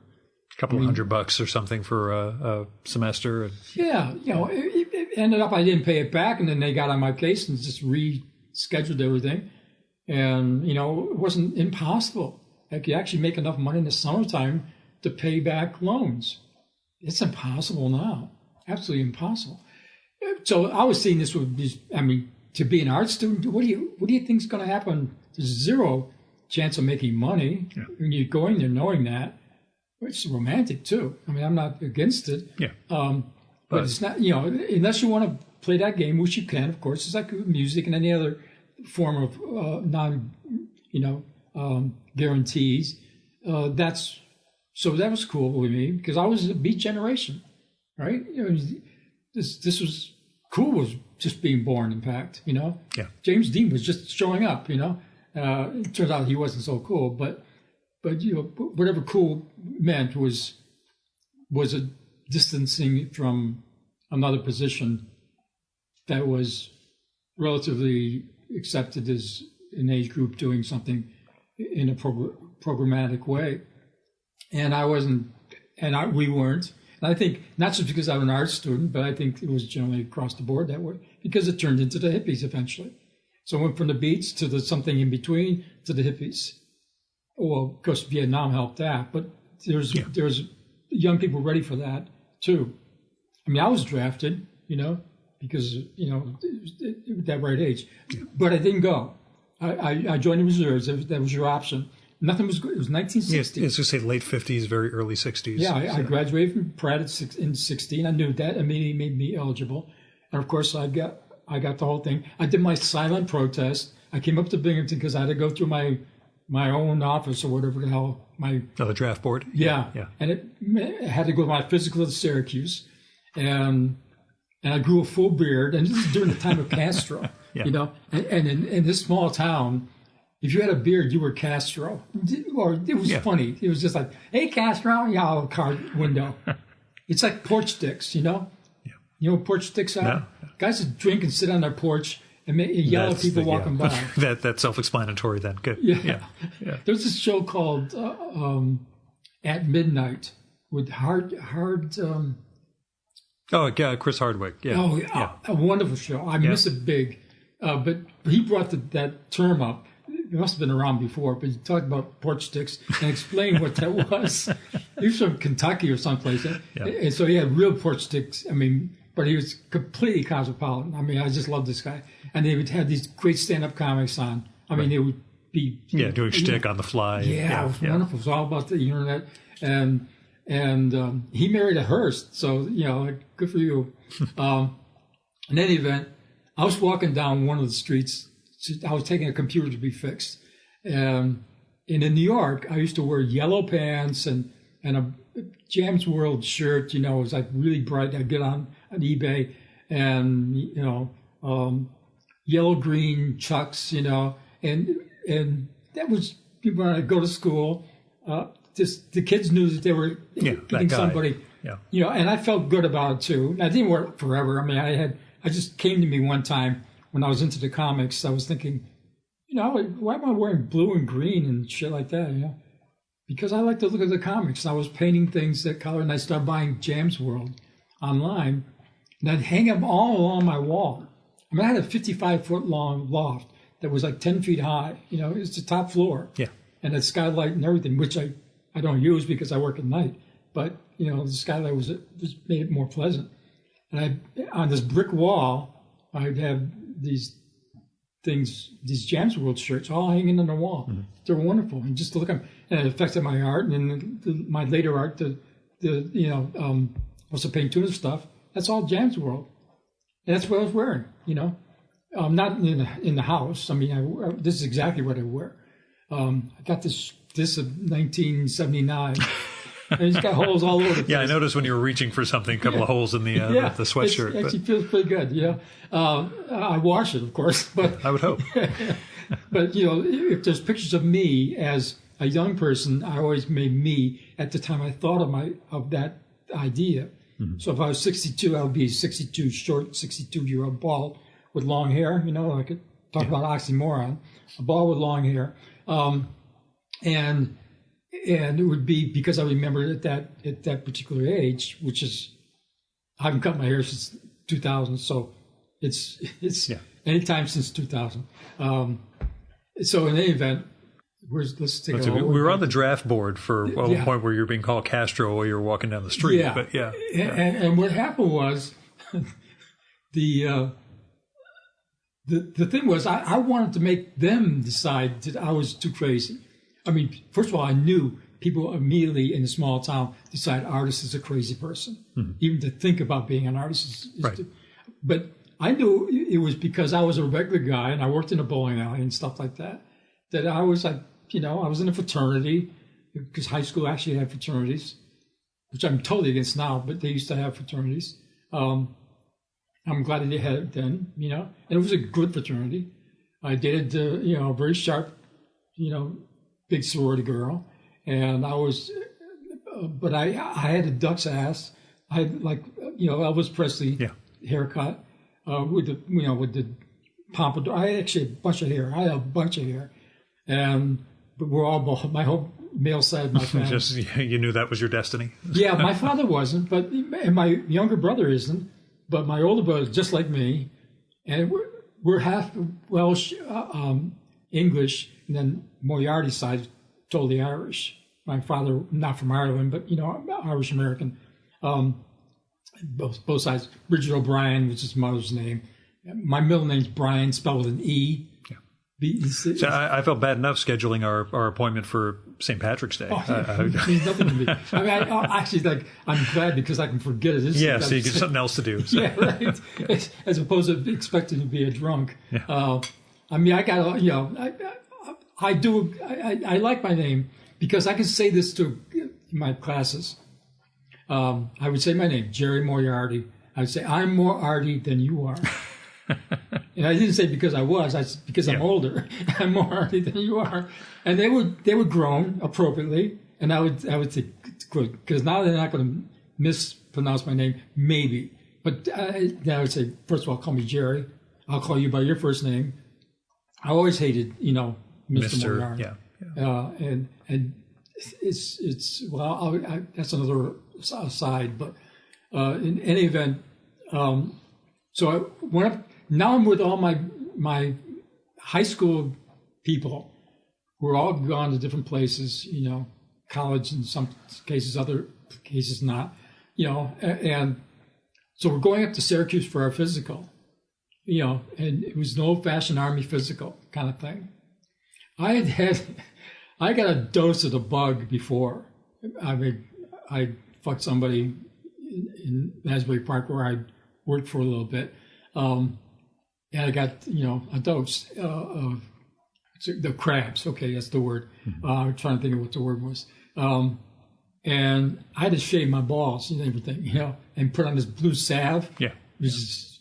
A couple of $100 or something for a semester. Yeah, it ended up I didn't pay it back, and then they got on my case and just rescheduled everything. And, it wasn't impossible. I could actually make enough money in the summertime to pay back loans. It's impossible now. Absolutely impossible. So I was seeing this with these, to be an art student, what do you think is going to happen? There's zero chance of making money when you're going there knowing that. It's romantic too. I'm not against it. Yeah. But it's not, unless you want to play that game, which you can, of course. It's like music and any other form of guarantees. So that was cool with me because I was a beat generation, right? This was cool was just being born, in fact, you know. Yeah. James Dean was just showing up, you know. It turns out he wasn't so cool, but you know, whatever cool meant was a distancing from another position that was relatively accepted as an age group doing something in a programmatic way. And I wasn't, and we weren't. And I think not just because I'm an art student, but I think it was generally across the board that way, because it turned into the hippies eventually. So I went from the Beats to the something in between to the hippies. Well, of course, Vietnam helped that, but there's young people ready for that too. I mean, I was drafted, you know, because, you know, that right age, but I didn't go. I joined the reserves. That was your option. Nothing was good. It was 1960. Yes, to say late 50s, very early 60s. Yeah, I graduated from Pratt in 16. I knew that immediately made me eligible, and of course, I got the whole thing. I did my silent protest. I came up to Binghamton because I had to go through my own office or whatever the hell the draft board. Yeah. And I had to go to my physical at Syracuse, and I grew a full beard, and this is during the time of Castro. You know, and in this small town, if you had a beard, you were Castro. Or it was funny. It was just like, hey, Castro, yeah, car window. It's like porch sticks, you know? Yeah. You know what porch sticks are? No. Guys that drink and sit on their porch and yell at people walking by. That's self-explanatory then. Good. Yeah. There's this show called At Midnight with Chris Hardwick. Yeah. Oh, yeah. A wonderful show. I miss it big. But he brought that term up. It must have been around before, but he talked about porch sticks and explained what that was. He was from Kentucky or someplace. And so he had real porch sticks. I mean, but he was completely cosmopolitan. I mean, I just love this guy. And they would have these great stand-up comics on. I mean, they would be... doing shtick on the fly. Yeah, it was wonderful. It was all about the internet. And he married a Hearst, so, you know, like, good for you. In any event, I was walking down one of the streets. I was taking a computer to be fixed. And in New York, I used to wear yellow pants and a Jam's World shirt, you know, it was like really bright. I'd get on eBay and, you know, yellow-green Chucks, you know, and that was when I go to school. Just the kids knew that they were getting somebody, you know, and I felt good about it too. I didn't wear it forever. I mean, I just came to me one time when I was into the comics. I was thinking, you know, why am I wearing blue and green and shit like that? You know, because I like to look at the comics. And I was painting things that color, and I started buying Jam's World online, and I'd hang them all along my wall. I mean, I had a 55-foot long loft that was like 10 feet high. You know, it's the top floor. Yeah. And a skylight and everything, which I don't use because I work at night. But, you know, the skylight was made it more pleasant. And on this brick wall, I'd have these things, these Jam's World shirts, all hanging on the wall. Mm-hmm. They were wonderful. And just to look at them, and it affected my art. And then my later art, also paint tuna stuff, that's all Jam's World. And that's what I was wearing, you know. Not in the house. I mean, this is exactly what I wear. I got this of 1979. And it's got holes all over the place. Yeah, I noticed when you were reaching for something, a couple of holes in the sweatshirt. It actually feels pretty good, yeah. I wash it, of course. But I would hope. But, you know, if there's pictures of me as a young person, I always made me at the time I thought of that idea. Mm-hmm. So if I was 62, I would be 62 short, 62-year-old bald with long hair. You know, I could talk about oxymoron. A bald with long hair. And it would be because I remembered at that particular age, which is, I haven't cut my hair since 2000, so it's any time since 2000. So in any event, let's take we were on the draft board for one point where you were being called Castro while you were walking down the street. Yeah. But And what happened was the thing was I wanted to make them decide that I was too crazy. I mean, first of all, I knew people immediately in a small town decide artist is a crazy person. Mm-hmm. Even to think about being an artist is right. But I knew it was because I was a regular guy and I worked in a bowling alley and stuff like that, that I was like, you know, I was in a fraternity because high school actually had fraternities, which I'm totally against now, but they used to have fraternities. I'm glad they had it then, you know. And it was a good fraternity. I dated, you know, a very sharp, you know, big sorority girl. And I was, but I had a duck's ass. I had, like, you know, Elvis Presley haircut with the, you know, with the pompadour. I had actually a bunch of hair. I had a bunch of hair. And but we're all, my whole male side of my family. Just, you knew that was your destiny? Yeah, my father wasn't, but, and my younger brother isn't. But my older brother is just like me, and we're half Welsh, English, and then Moriarty side totally Irish. My father, not from Ireland, but, you know, Irish American. Both sides. Bridget O'Brien, which is his mother's name. My middle name's Brian, spelled with an E. So I felt bad enough scheduling our appointment for St. Patrick's Day. It means nothing to me. I mean, I actually, like, I'm glad because I can forget it. So you get something else to do. So. Yeah, right. As opposed to expecting to be a drunk. Yeah. I mean, I got, you know, I like my name because I can say this to my classes. I would say my name, Jerry Moriarty. I would say, I'm more arty than you are. And I didn't say because I was, because I'm older. I'm more arty than you are. And they were grown appropriately. And I would say, good, because now they're not going to mispronounce my name, maybe. But then I would say, first of all, call me Jerry. I'll call you by your first name. I always hated, you know, Mr. Moriarty. And it's well, that's another aside. But in any event, so now I'm with all my high school people who are all gone to different places, you know, college in some cases, other cases not, you know, and so we're going up to Syracuse for our physical, you know, and it was an old-fashioned Army physical kind of thing. I got a dose of the bug before. I mean, I fucked somebody in Asbury Park where I worked for a little bit. And I got, you know, a dose of the crabs. Okay, that's the word. I'm trying to think of what the word was. And I had to shave my balls and everything, you know, and put on this blue salve. Yeah. Which is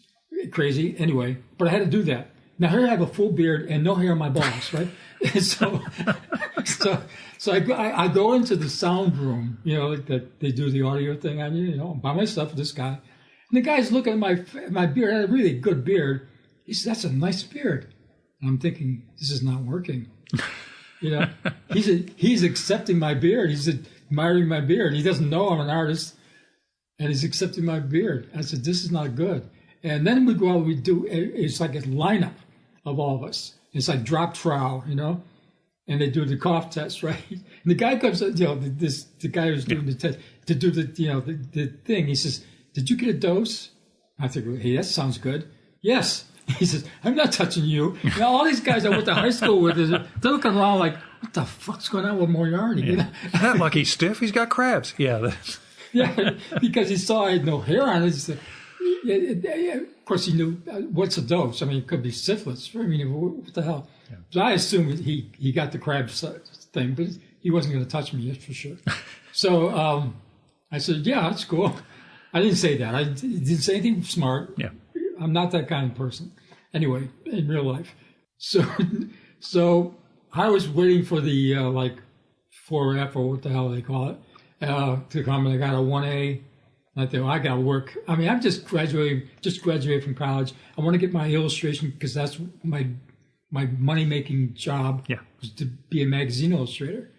crazy. Anyway, but I had to do that. Now here I have a full beard and no hair on my balls, right? so I go into the sound room, you know, like that they do the audio thing on you know, by myself with this guy. And the guy's looking at my beard. I had a really good beard. He said, "That's a nice beard." And I'm thinking, this is not working. You know, he's accepting my beard. He's admiring my beard. He doesn't know I'm an artist, and he's accepting my beard. I said, this is not good. And then we go out. It's like a lineup of all of us. It's like drop trowel, you know, and they do the cough test, right? And the guy comes, you know, the guy who's doing the test to do the, you know, the thing. He says, "Did you get a dose?" I think, hey, that sounds good. Yes. He says, "I'm not touching you." Now, all these guys I went to high school with, they're looking around like, what the fuck's going on with Moriarty? Yeah. You know? That lucky stiff, he's got crabs. Yeah. Yeah, because he saw I had no hair on it. He said, of course, he knew, what's a dose? I mean, it could be syphilis. I mean, what the hell? Yeah. So I assumed he got the crabs thing, but he wasn't going to touch me, that's for sure. So I said, yeah, that's cool. I didn't say that. I didn't say anything smart. Yeah. I'm not that kind of person. Anyway, in real life. So I was waiting for the, like, 4F or what the hell they call it, to come, and I got a 1A. And I thought, well, I got to work. I mean, I've just graduated from college. I want to get my illustration because that's my money-making job was to be a magazine illustrator.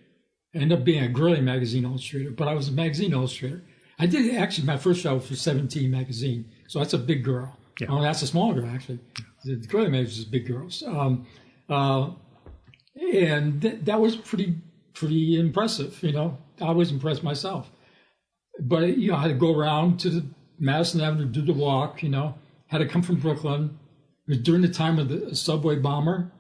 I ended up being a girly magazine illustrator, but I was a magazine illustrator. I did, actually, my first job was for 17 magazine, so that's a big girl. Yeah. Oh, that's a small girl, actually. The girly magazine is big girls. And that was pretty impressive, you know. I was impressed myself. But, you know, I had to go around to the Madison Avenue, do the walk, you know. Had to come from Brooklyn. It was during the time of the subway bomber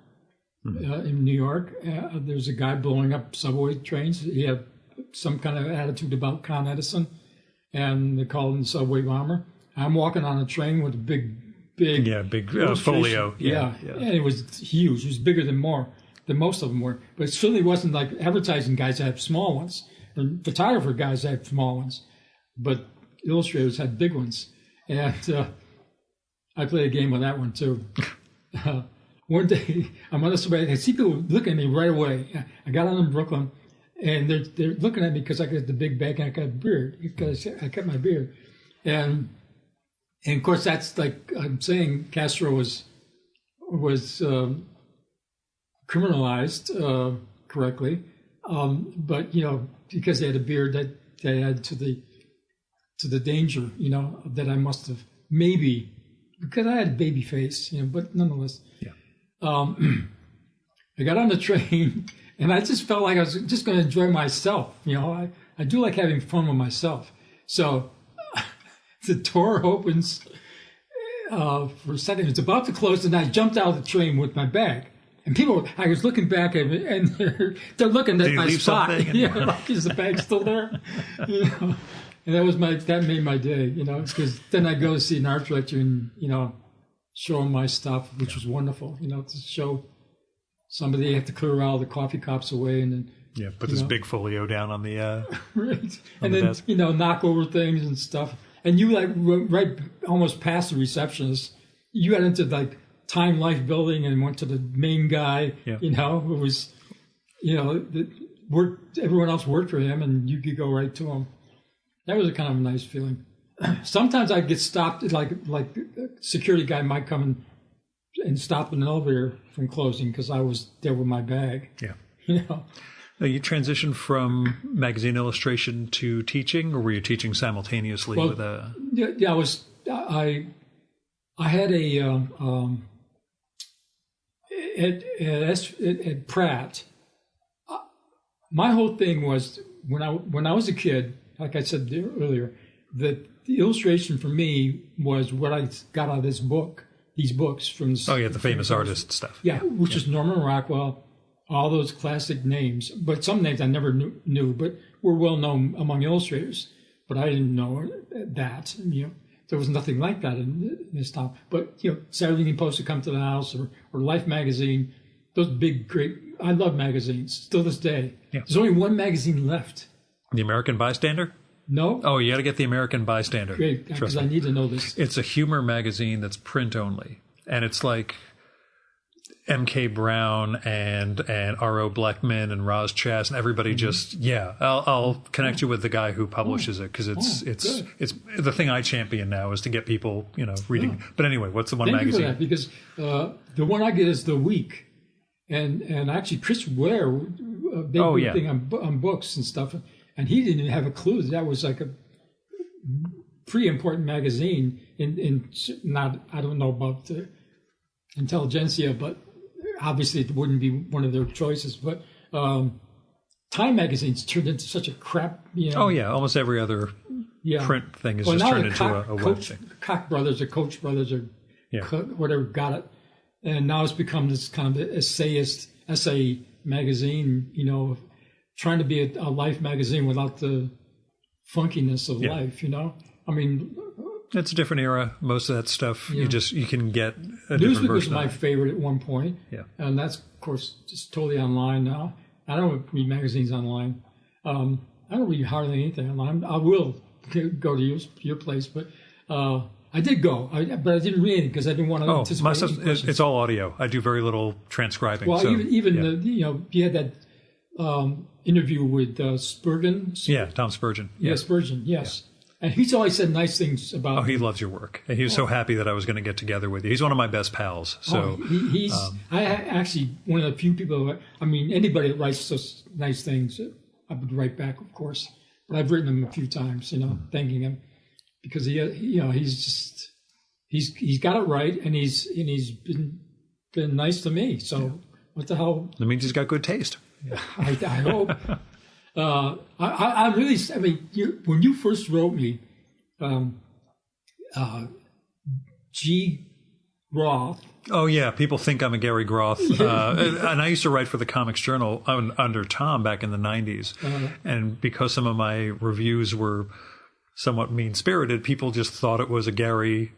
in New York. There was a guy blowing up subway trains. He had some kind of attitude about Con Edison, and they called him the subway bomber. I'm walking on a train with a big folio. Yeah. And it was huge. It was bigger than most of them were. But it certainly wasn't like advertising guys that have small ones. And photographer guys had small ones. But illustrators had big ones. And I played a game with that one too. One day, I'm on the subway. I see people looking at me right away. I got on in Brooklyn, and they're looking at me because I got the big bag and I got a beard. Because I kept my beard, and of course that's like I'm saying, Castro was criminalized correctly, but because they had a beard, that they had to the danger, that I must have maybe, because I had a baby face, but nonetheless. Yeah. I got on the train and I just felt like I was just going to enjoy myself. I do like having fun with myself. So the door opens for a second. It's about to close and I jumped out of the train with my bag. And I was looking back at it and they're looking at my spot. Like, is the bag still there? And that made my day, because then I go see an art director and, show them my stuff, which was wonderful, to show somebody. They have to clear all the coffee cups away and then put this big folio down on the right, on and the then desk. Knock over things and stuff. And you right almost past the receptionist, you got into like Time Life building and went to the main guy. Who was everyone else worked for him, and you could go right to him. That was a kind of a nice feeling. Sometimes I'd get stopped, like a security guy might come and stop an elevator from closing because I was there with my bag. Yeah. Now, you transitioned from magazine illustration to teaching, or were you teaching simultaneously with a? Yeah, I had a at Pratt. My whole thing was when I was a kid, like I said earlier, that the illustration for me was what I got out of these books from. The famous artist stuff. Yeah, which is Norman Rockwell, all those classic names. But some names I never knew, but were well known among illustrators. But I didn't know that. There was nothing like that in this time. But Saturday Evening Post would come to the house, or Life magazine. Those big, great. I love magazines still this day. Yeah. There's only one magazine left. The American Bystander? No. Oh, you got to get the American Bystander. Great, because I need to know this. It's a humor magazine that's print only, and it's like M.K. Brown and R.O. Blackman and Roz Chast and everybody. Just I'll connect you with the guy who publishes it, because it's the thing I champion now is to get people reading. But anyway, what's the one Thank magazine? You for that, because the one I get is The Week, and actually Chris Ware, a big thing on books and stuff. And he didn't have a clue that was like a pretty important magazine in not, I don't know about the intelligentsia, but obviously it wouldn't be one of their choices. But Time magazine's turned into such a crap, Oh yeah, almost every other print thing is just turned into a web thing. Koch brothers or Coach brothers or whatever got it, and now it's become this kind of essay magazine, trying to be a life magazine without the funkiness of life, I mean, it's a different era. Most of that stuff, you can get a different Newsweek was version my favorite at one point. Yeah. And that's, of course, just totally online now. I don't read magazines online. I don't read hardly anything online. I will go to your place, but I did go, but I didn't read anything because I didn't want to anticipate. My stuff, it's all audio. I do very little transcribing. Well, even you had that interview with Spurgeon. Tom Spurgeon. Yeah, Spurgeon, yes. And he's always said nice things about. Oh, he loves your work. And he was so happy that I was going to get together with you. He's one of my best pals. So he's I actually one of the few people. I mean, anybody that writes such nice things, I would write back, of course. But I've written him a few times, thanking him because he's got it right, and he's been nice to me. So what the hell? That means he's got good taste. I hope. I really. I mean, when you first wrote me, G. Roth. Oh yeah, people think I'm a Gary Groth, and I used to write for the Comics Journal under Tom back in the '90s, and because some of my reviews were somewhat mean-spirited, people just thought it was a Gary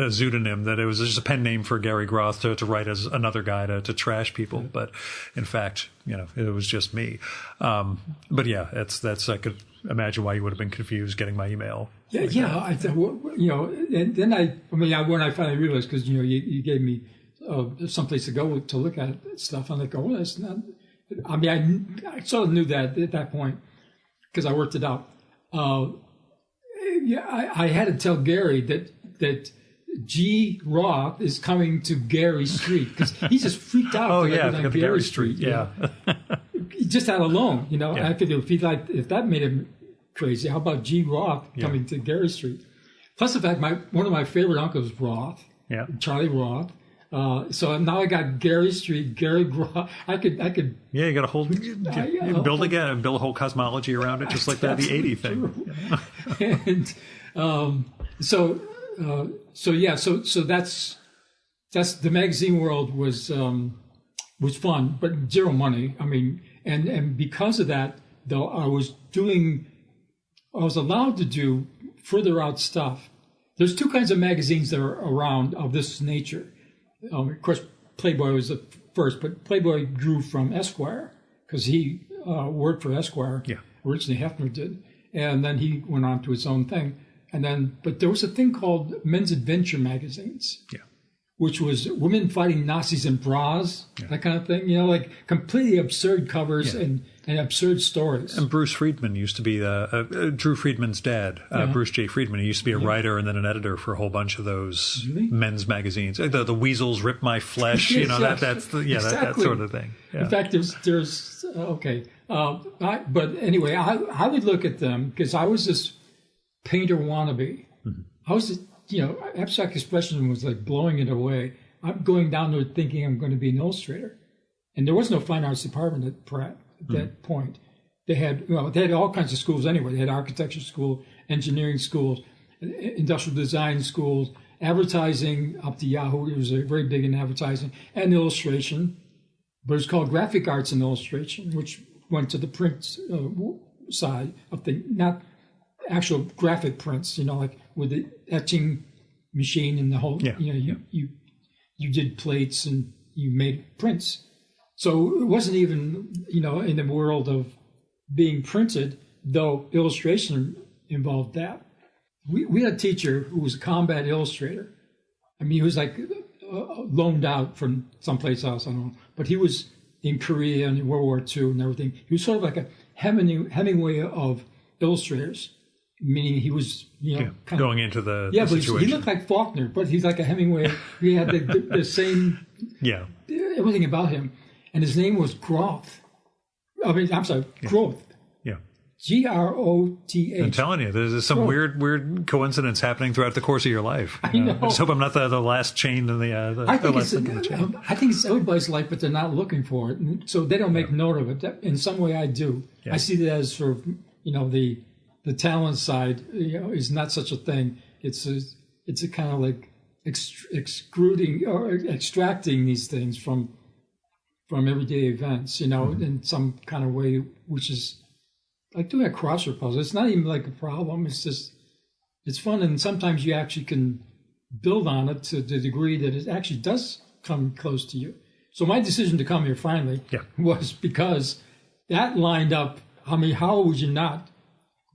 pseudonym, that it was just a pen name for Gary Groth to write as another guy to trash people. But in fact, it was just me. But yeah, that's like imagine why you would have been confused getting my email. Yeah. I thought, and then when I finally realized, because you gave me someplace to go to look at stuff, I'm like, oh, that's not. I mean, I sort of knew that at that point because I worked it out. I had to tell Gary that G. Roth is coming to Gary Street because he's just freaked out. Oh yeah, I forgot the Gary Street. Yeah, just out alone, Yeah. I figured if that made him crazy, how about G. Roth coming to Gary Street? Plus the fact one of my favorite uncles, Roth, Charlie Roth. So now I got Gary Street, Gary Roth. I could. Yeah, you got to build a whole cosmology around it, just like that the 80 thing. And so that's the magazine world was fun, but zero money. I mean, and because of that, though, I was allowed to do further out stuff. There's two kinds of magazines that are around of this nature. Of course, Playboy was the first, but Playboy grew from Esquire because he worked for Esquire. Yeah. Originally, Hefner did, and then he went on to his own thing. But there was a thing called Men's Adventure magazines, which was women fighting Nazis in bras, that kind of thing. Like completely absurd covers and absurd stories. And Bruce Friedman used to be Drew Friedman's dad, Bruce J. Friedman. He used to be a writer and then an editor for a whole bunch of those men's magazines. The Weasels Rip My Flesh, that's that sort of thing. Yeah. In fact, there's okay. But anyway, I would look at them because I was this painter wannabe. Mm-hmm. I was, abstract expressionism was like blowing it away. I'm going down there thinking I'm going to be an illustrator. And there was no fine arts department at Pratt at that point. They had all kinds of schools anyway. They had architecture school, engineering schools, industrial design schools, advertising up to Yahoo. It was very big in advertising and illustration. But it's called graphic arts and illustration, which went to the print side of the, not actual graphic prints, like with the etching machine and the whole, you did plates and you made prints. So it wasn't even, in the world of being printed, though illustration involved that. We had a teacher who was a combat illustrator. I mean, he was like loaned out from someplace else, I don't know. But he was in Korea and in World War II and everything. He was sort of like a Hemingway of illustrators. Meaning he was, going into the but situation. He looked like Faulkner, but he's like a Hemingway. He had the same, everything about him. And his name was Groth. Groth. Yeah. Groth. I'm telling you, there's some weird coincidence happening throughout the course of your life. I know. I just hope I'm not the last chain in the last link in the chain. I think it's everybody's life, but they're not looking for it. And so they don't make note of it. In some way, I do. Yeah. I see that as sort of, the talent side, is not such a thing. It's a kind of like extruding or extracting these things from everyday events, in some kind of way, which is like doing a crossword puzzle. It's not even like a problem. It's just, it's fun. And sometimes you actually can build on it to the degree that it actually does come close to you. So my decision to come here finally was because that lined up. I mean, how would you not?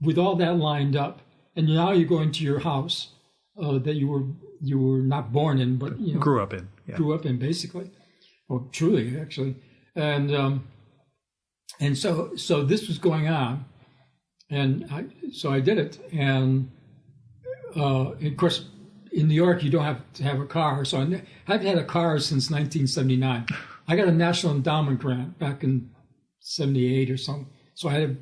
With all that lined up, and now you're going to your house that you were not born in, but grew up in basically, or truly actually, and so this was going on, and I did it, and of course in New York you don't have to have a car, so I've had a car since 1979. I got a National Endowment grant back in '78 or something, so I had to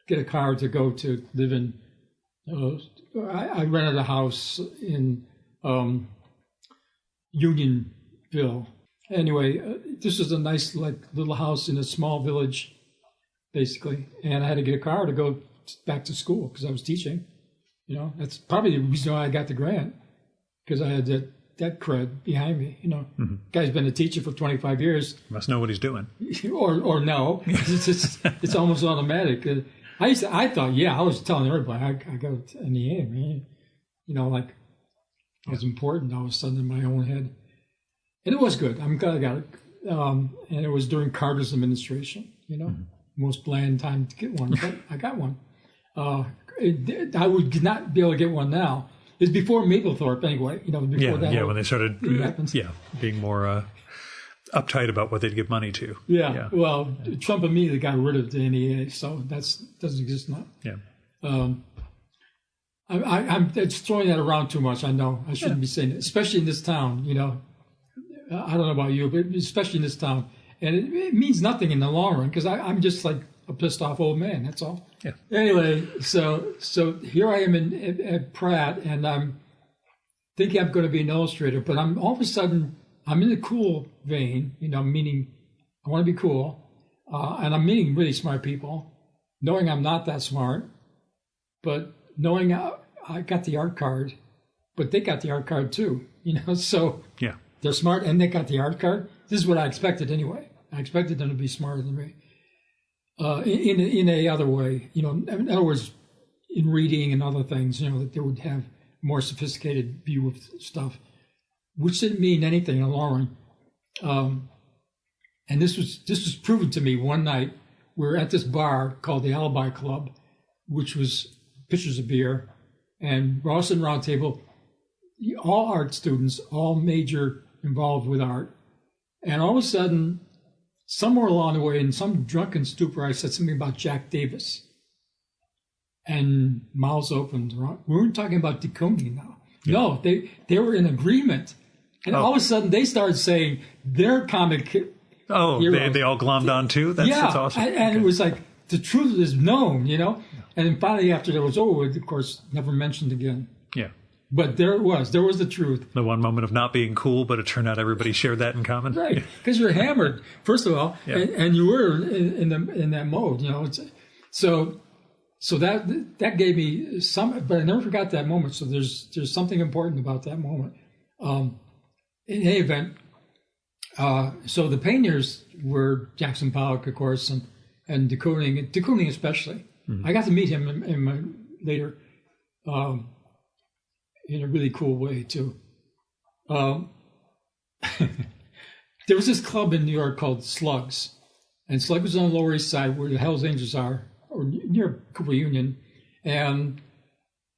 get a car to go to live in. I rented a house in Unionville. Anyway, this was a nice little house in a small village, basically. And I had to get a car to go back to school because I was teaching. That's probably the reason why I got the grant, because I had that cred behind me. Guy's been a teacher for 25 years. Must know what he's doing. or no, it's almost automatic. I thought, I was telling everybody, I got an NEA, man. I was important all of a sudden in my own head. And it was good. I'm glad I got it. And it was during Carter's administration, most bland time to get one, but I got one. I would not be able to get one now. It's before Maplethorpe anyway. Before that. When they started, being more uptight about what they'd give money to. Yeah. Well, Trump immediately got rid of the NEA, so that doesn't exist now. Yeah. I'm it's throwing that around too much. I know I shouldn't be saying it, especially in this town. I don't know about you, but especially in this town, and it means nothing in the long run because I'm just like a pissed off old man. That's all. Yeah. Anyway, so here I am at Pratt, and I'm thinking I'm going to be an illustrator, but I'm all of a sudden I'm in the cool vein. Meaning I want to be cool, and I'm meeting really smart people, knowing I'm not that smart, but knowing I got the art card, but they got the art card too, so they're smart and they got the art card. This is what I expected anyway. I expected them to be smarter than me in a other way, in other words, in reading and other things, that they would have more sophisticated view of stuff, which didn't mean anything in the long run. And this was proven to me one night. We're at this bar called the Alibi Club, which was pitchers of beer, and we're all sitting around the table, all art students, all major involved with art. And all of a sudden, somewhere along the way, in some drunken stupor, I said something about Jack Davis. And mouths opened. We weren't talking about de Kooning now. Yeah. No, they were in agreement. And all of a sudden, they started saying their comic they all glommed on too? That's awesome. And it was like, the truth is known, And then finally, after that was over, of course, never mentioned again. Yeah. But there it was. There was the truth. The one moment of not being cool, but it turned out everybody shared that in common. Right. Because you're hammered, first of all, and you were in that mode, So that gave me some, but I never forgot that moment. So there's something important about that moment. In any event, so the painters were Jackson Pollock, of course, and de Kooning especially. Mm-hmm. I got to meet him later in a really cool way, too. There was this club in New York called Slugs. And Slugs was on the Lower East Side where the Hells Angels are, or near Cooper Union. And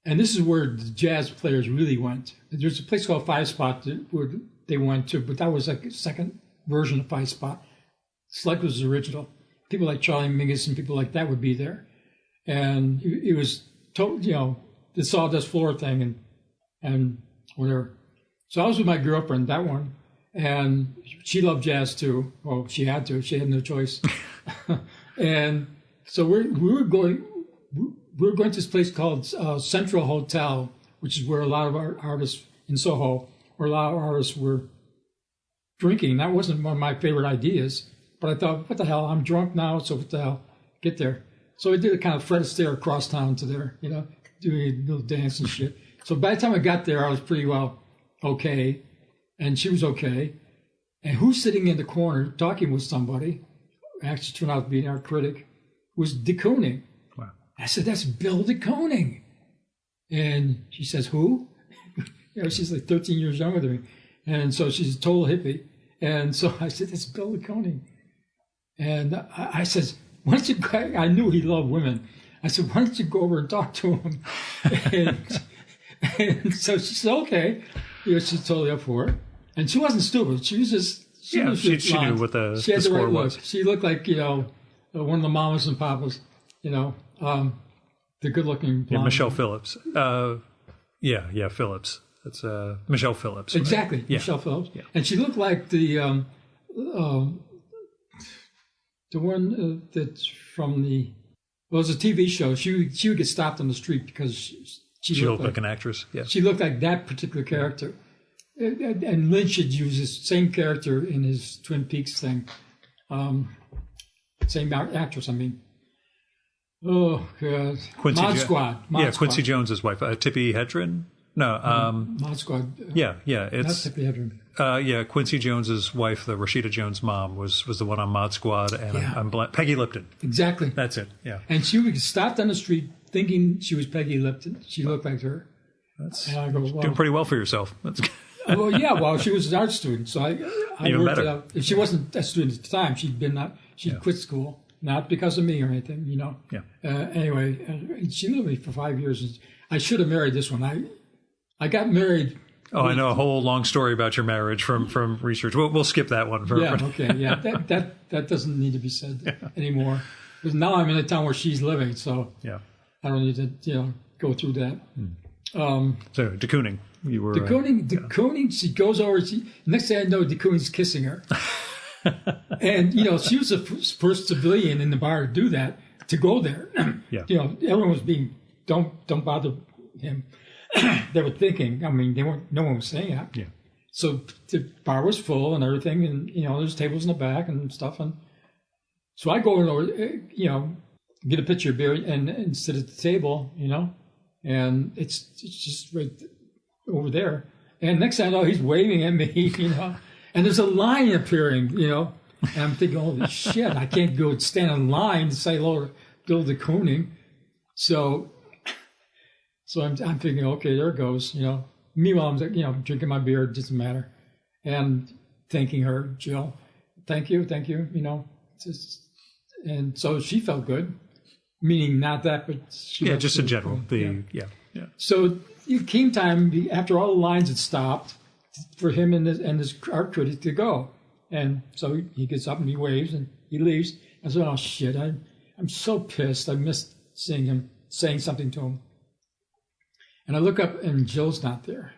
this is where the jazz players really went. There's a place called Five Spot where they went to, but that was like a second version of Five Spot. Slugs was the original. People like Charlie Mingus and people like that would be there. And it was the sawdust floor thing and whatever. So I was with my girlfriend, that one, and she loved jazz too. Well, she had to. She had no choice. And so we were going to this place called Central Hotel, which is where a lot of our artists in Soho, where a lot of artists were drinking. That wasn't one of my favorite ideas, but I thought, what the hell? I'm drunk now, so what the hell? Get there. So I did a kind of Fred Astaire across town to there, doing a little dance and shit. So by the time I got there, I was pretty well okay, and she was okay. And who's sitting in the corner talking with somebody, actually turned out to be an art critic, was de Kooning. Wow. I said, that's Bill de Kooning. And she says, who? She's like 13 years younger than me. And so she's a total hippie. And so I said, that's Bill de Kooning. And I said, why don't you go? I knew he loved women. I said, why don't you go over and talk to him? and so she said, okay. She's totally up for it. And she wasn't stupid. She was just, she knew what the score right was. Look. She looked like, one of the mamas and papas, the good-looking blonde. Yeah, Michelle Phillips. Phillips. That's Michelle Phillips. Right? Exactly, yeah. Michelle Phillips. Yeah. And she looked like the one that's from the, well, it was a TV show. She would get stopped on the street because she looked like an actress. Yeah. She looked like that particular character. And Lynch had used the same character in his Twin Peaks thing. Same actress, I mean. Oh, God. Mod Squad. Quincy Jones's wife. Tippi Hedren? No. Mod Squad. Yeah. It's not Tippi Hedren. Quincy Jones's wife, the Rashida Jones' mom, was the one on Mod Squad. And Peggy Lipton. Exactly. That's it, yeah. And she was stopped on the street thinking she was Peggy Lipton. She looked like her. And I go, well, doing pretty well for yourself. That's good. Well, yeah. Well, she was an art student, so I Even worked better. it out. If she wasn't a student at the time, she'd quit school. not because of me or anything, you know. Yeah. Anyway, she lived with me for 5 years. I should have married this one. I got married. Oh, I know a whole long story about your marriage from research. We'll skip that one for. Yeah. Okay. Yeah. That doesn't need to be said anymore, because now I'm in a town where she's living, so Yeah. I don't need to go through that. So de Kooning, you were De Kooning. She goes over. Next thing I know, De Kooning's kissing her, and she was the first civilian in the bar to do that, to go there. Yeah. Everyone was being don't bother him. They were thinking. I mean, no one was saying that. Yeah. So the bar was full and everything, and there's tables in the back and stuff, and so I go over, get a pitcher of beer and sit at the table, and it's just right over there. And next thing I know, he's waving at me, and there's a line appearing, and I'm thinking, holy shit, I can't go stand in line to say hello to Bill de Kooning. So I'm thinking, okay, there it goes, Meanwhile, I'm drinking my beer, it doesn't matter, and thanking her, Jill, thank you, and so she felt good. Meaning not that, but just in general. Yeah. So it came time after all the lines had stopped for him and his art critic to go, and so he gets up and he waves and he leaves. I said, "Oh shit! I'm so pissed. I missed seeing him, saying something to him." And I look up and Jill's not there,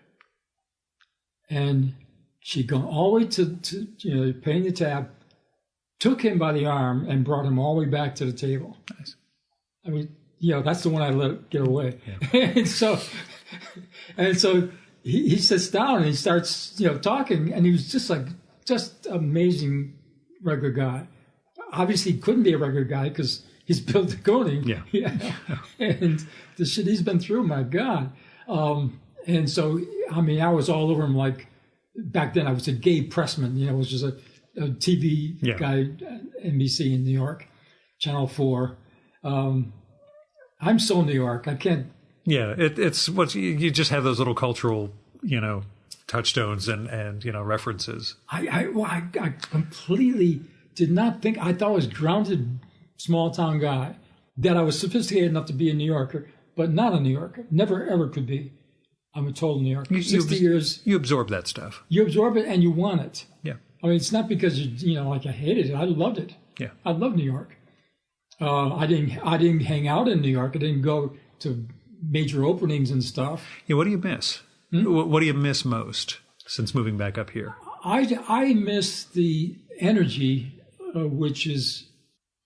and she'd gone all the way to paying the tab, took him by the arm and brought him all the way back to the table. Nice. I mean, that's the one I let get away. Yeah. and so he sits down and he starts, talking, and he was just amazing regular guy. Obviously, he couldn't be a regular guy because he's Bill de Kooning. Yeah. And the shit he's been through, my God. And so, I mean, I was all over him. Like back then, I was a Gabe Pressman. Was just a TV guy, NBC in New York, Channel 4. I'm so New York. I can't. Yeah, it's what you just have those little cultural, touchstones and references. I completely did not think. I thought I was grounded, small town guy. That I was sophisticated enough to be a New Yorker, but not a New Yorker. Never ever could be. I'm a total New Yorker. 60 years. You absorb that stuff. You absorb it and you want it. Yeah. I mean, it's not because I hated it. I loved it. Yeah. I love New York. I didn't hang out in New York. I didn't go to major openings and stuff. Yeah, what do you miss? What do you miss most since moving back up here? I miss the energy, which is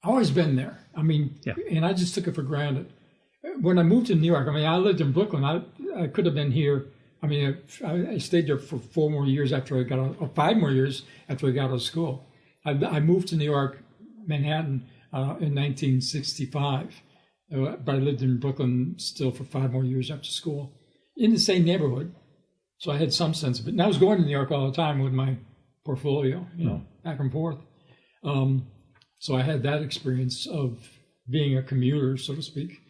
always been there. I mean, and I just took it for granted. When I moved to New York, I mean, I lived in Brooklyn. I could have been here. I mean, I stayed there for 4 more years after I got out, or 5 more years after I got out of school. I moved to New York, Manhattan, in 1965, but I lived in Brooklyn still for 5 more years after school, in the same neighborhood. So I had some sense of it. And I was going to New York all the time with my portfolio, back and forth. So I had that experience of being a commuter, so to speak.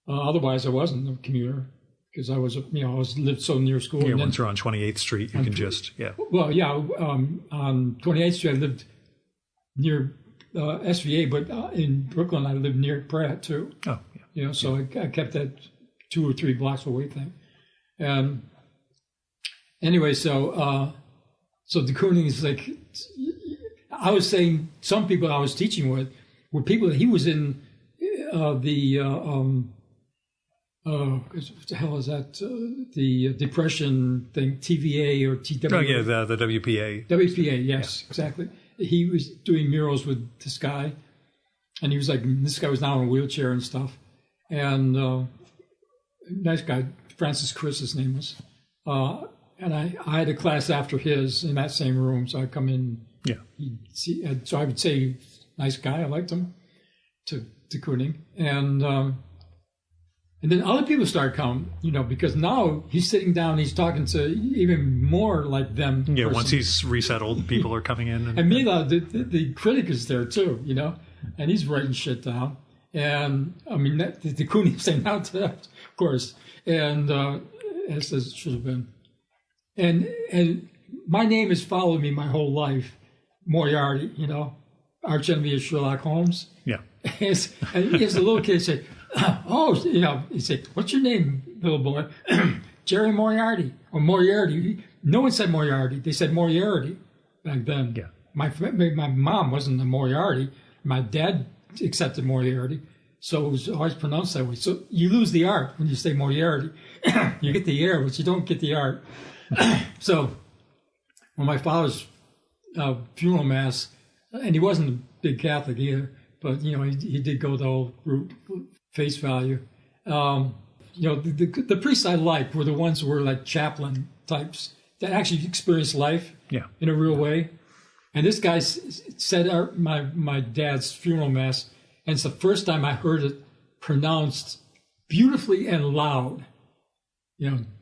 Otherwise, I wasn't a commuter because I lived so near school. Yeah, once you're on 28th Street, you can Well, on 28th Street, I lived near SVA, but in Brooklyn, I lived near Pratt too. Oh, yeah. So I kept that 2 or 3 blocks away thing. Anyway, so de Kooning is like, I was saying some people I was teaching with were people that he was in what the hell is that? The Depression thing, TVA or TW. Oh, yeah, the WPA. WPA, yes, exactly. He was doing murals with this guy, and he was like, this guy was now in a wheelchair and stuff. And nice guy, Francis Chris, his name was. And I had a class after his in that same room, so I come in. Yeah. So I would say, nice guy, I liked him, to Kooning. And then other people started coming, because now he's sitting down, he's talking to even more like them. Yeah, once he's resettled, people are coming in. And meanwhile, the critic is there too, and he's writing shit down. And I mean, the Kooning saying out to that, of course, and as it should have been. And my name has followed me my whole life, Moriarty, arch enemy of Sherlock Holmes. Yeah. And as a little kid, say, "Oh, he said, what's your name, little boy?" Jerry Moriarty or Moriarty. No one said Moriarty. They said Moriarty back then. Yeah. My mom wasn't a Moriarty. My dad accepted Moriarty, so it was always pronounced that way. So you lose the art when you say Moriarty. You get the air, but you don't get the art. So when my father's funeral mass, and he wasn't a big Catholic either, but he did go the whole route, face value. The priests I liked were the ones who were like chaplain types that actually experienced life in a real way. And this guy said my dad's funeral mass, and it's the first time I heard it pronounced beautifully and loud.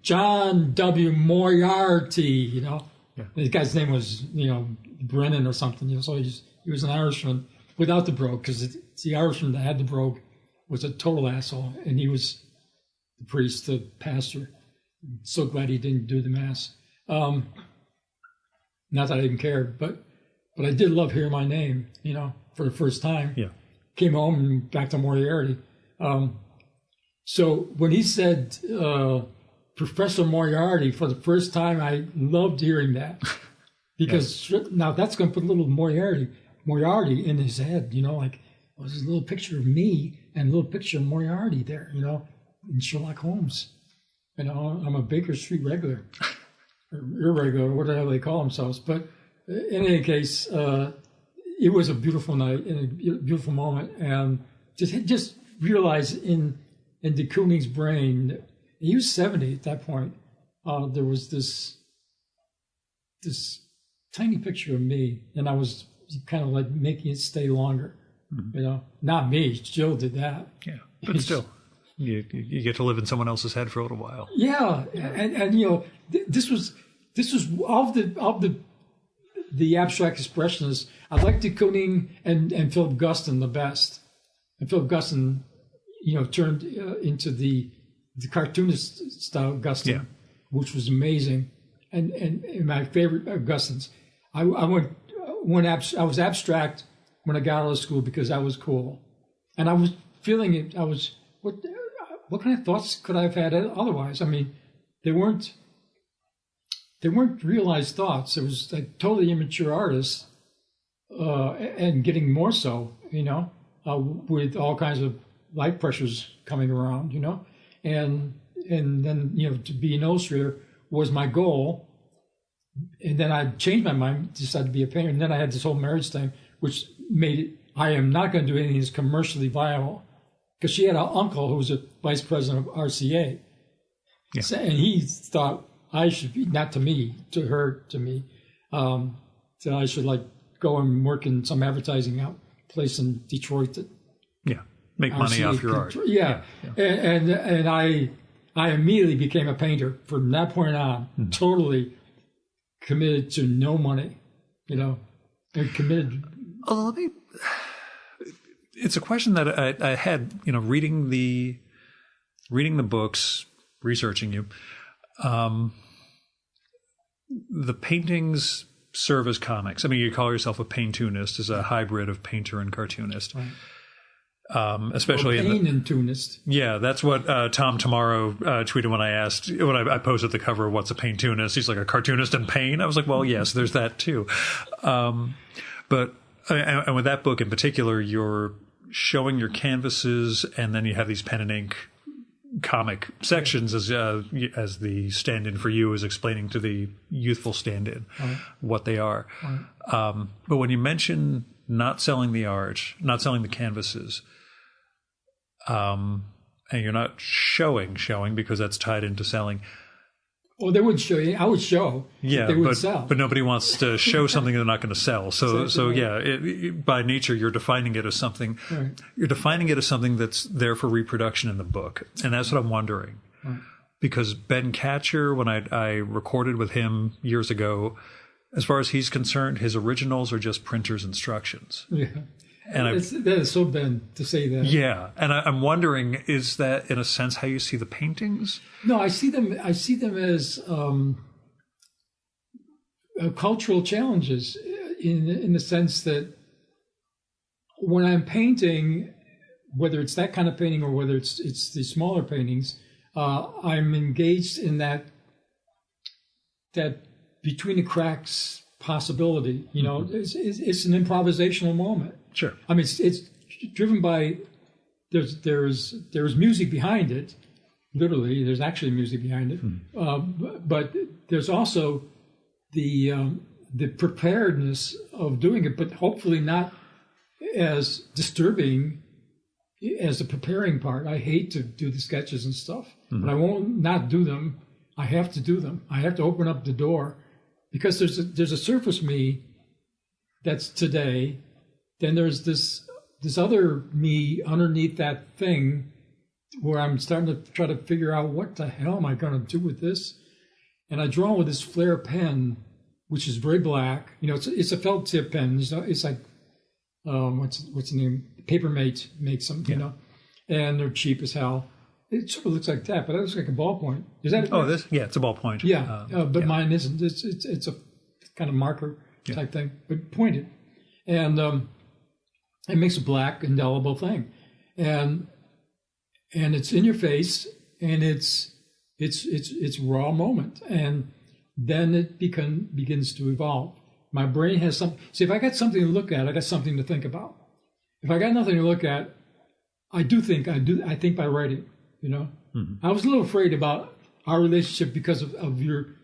John W. Moriarty. The guy's name was Brennan or something. So he was an Irishman without the brogue, because it's the Irishman that had the brogue was a total asshole, and he was the priest, the pastor. I'm so glad he didn't do the mass. Not that I even cared, but I did love hearing my name, for the first time. Yeah. Came home and back to Moriarty. So when he said Professor Moriarty for the first time, I loved hearing that. Because now that's going to put a little Moriarty in his head, like, there's a little picture of me and a little picture of Moriarty there, in Sherlock Holmes. I'm a Baker Street regular, or irregular, whatever they call themselves. But in any case, it was a beautiful night and a beautiful moment. And just realize in de Kooning's brain, he was 70 at that point, there was this tiny picture of me, and I was kind of like making it stay longer. Not me. Jill did that. Yeah, but still, you get to live in someone else's head for a little while. Yeah, and this was of the abstract expressionists. I liked de Kooning and Philip Guston the best. And Philip Guston, turned into the cartoonist style Guston, which was amazing. And my favorite Gustons. I was abstract when I got out of school because I was cool, and I was feeling it. What kind of thoughts could I have had otherwise? I mean, they weren't realized thoughts. It was like totally immature artists, and getting more so, with all kinds of light pressures coming around, and then to be an illustrator was my goal. And then I changed my mind, decided to be a painter. And then I had this whole marriage thing, which made it, I am not going to do anything that's commercially viable. Because she had an uncle who was a vice president of RCA. Yeah. So, and he thought I should be, not to me, to her, to me, that I should go and work in some advertising place in Detroit. Make money RCA off your art. Yeah. And I immediately became a painter from that point on, totally committed to no money, and committed. It's a question that I had, reading the books, researching you. The paintings serve as comics. I mean, you call yourself a paintoonist, as a hybrid of painter and cartoonist. Right. Especially and tunist. Yeah, that's what Tom Tomorrow tweeted when I posted the cover of what's a paintoonist. He's like, a cartoonist and paint. I was like, well, yes, there's that too. But and with that book in particular, you're showing your canvases, and then you have these pen and ink comic sections as the stand-in for you is explaining to the youthful stand-in what they are. Right. But when you mention not selling the art, not selling the canvases, and you're not showing because that's tied into selling. Well, they would show you. I would show. Yeah, they would sell. But nobody wants to show something they're not going to sell. So by nature, you're defining it as something. Right. You're defining it as something that's there for reproduction in the book, and that's what I'm wondering. Right. Because Ben Catcher, when I recorded with him years ago, as far as he's concerned, his originals are just printer's instructions. Yeah. And that is so Ben to say that. Yeah, and I'm wondering, is that in a sense how you see the paintings? No, I see them as cultural challenges in the sense that when I'm painting, whether it's that kind of painting or whether it's the smaller paintings, I'm engaged in that between the cracks possibility. You know, it's an improvisational moment. Sure. I mean, it's driven by there's music behind it. Literally, there's actually music behind it. But there's also the preparedness of doing it, but hopefully not as disturbing as the preparing part. I hate to do the sketches and stuff, but I won't not do them. I have to do them. I have to open up the door, because there's a surface me that's today. Then there's this other me underneath that thing, where I'm starting to try to figure out what the hell am I going to do with this. And I draw with this flare pen, which is very black. You know, it's a felt tip pen. It's like what's the name? Papermate makes them, you know, and they're cheap as hell. It sort of looks like that, but it looks like a ballpoint. Is that? Oh, this? Yeah, it's a ballpoint. Yeah, but mine isn't. It's a kind of marker type thing, but pointed, and it makes a black indelible thing, and it's in your face, and it's raw moment, and then it begins to evolve. My brain has some. See, if I got something to look at, I got something to think about. If I got nothing to look at, I think by writing. You know, I was a little afraid about our relationship because of your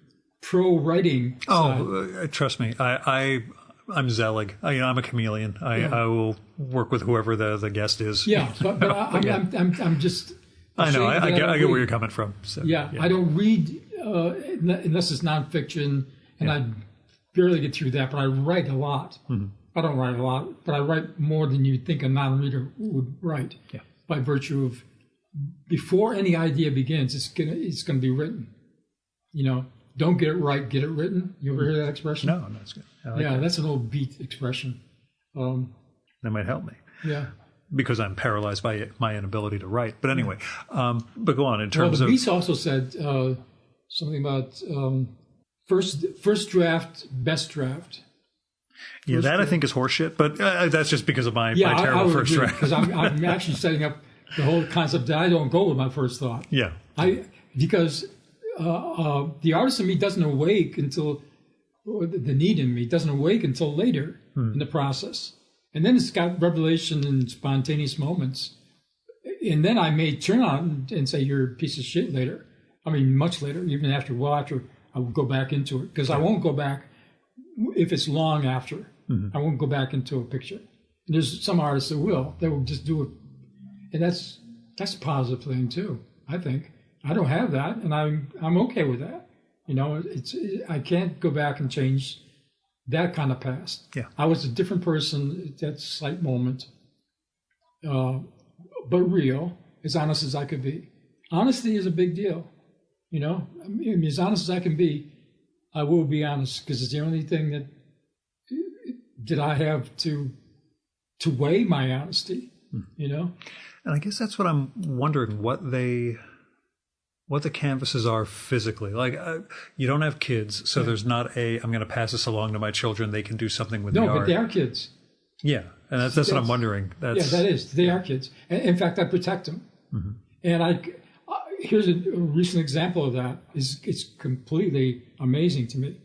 pro writing. Trust me, I'm Zelig. I'm a chameleon. I will work with whoever the guest is. Yeah, but I'm just. I know. I get where you're coming from. So, yeah, I don't read unless it's nonfiction, and I barely get through that. But I write a lot. I don't write a lot, but I write more than you'd think a non-reader would write. Yeah. By virtue of, before any idea begins, it's gonna be written. You know, don't get it right, get it written. You ever hear that expression? No, that's good. That's an old beat expression. That might help me. Yeah. Because I'm paralyzed by my inability to write. But anyway, but go on in terms of. The Beats also said something about first draft, best draft. Yeah, that I think is horseshit, but that's just because of my terrible first draft. Because I'm actually setting up the whole concept that I don't go with my first thought. Yeah. Because the artist in me doesn't awake until, or the need in me doesn't awake until later in the process. And then it's got revelation and spontaneous moments. And then I may turn on and say, you're a piece of shit later. I mean, much later, even after I will go back into it. Because I won't go back if it's long after. I won't go back into a picture. And there's some artists that will just do it. And that's a positive thing too, I think. I don't have that, and I'm okay with that. You know, I can't go back and change that kind of past. Yeah. I was a different person at that slight moment, but real, as honest as I could be. Honesty is a big deal. You know, I mean, as honest as I can be, I will be honest, because it's the only thing that I have to weigh my honesty. You know, and I guess that's what I'm wondering, what the canvases are physically. Like, you don't have kids, so there's not I'm going to pass this along to my children. They can do something with the art. No, but they are kids. Yeah, and that's what I'm wondering. They are kids. And in fact, I protect them. And here's a recent example of that. It's completely amazing to me.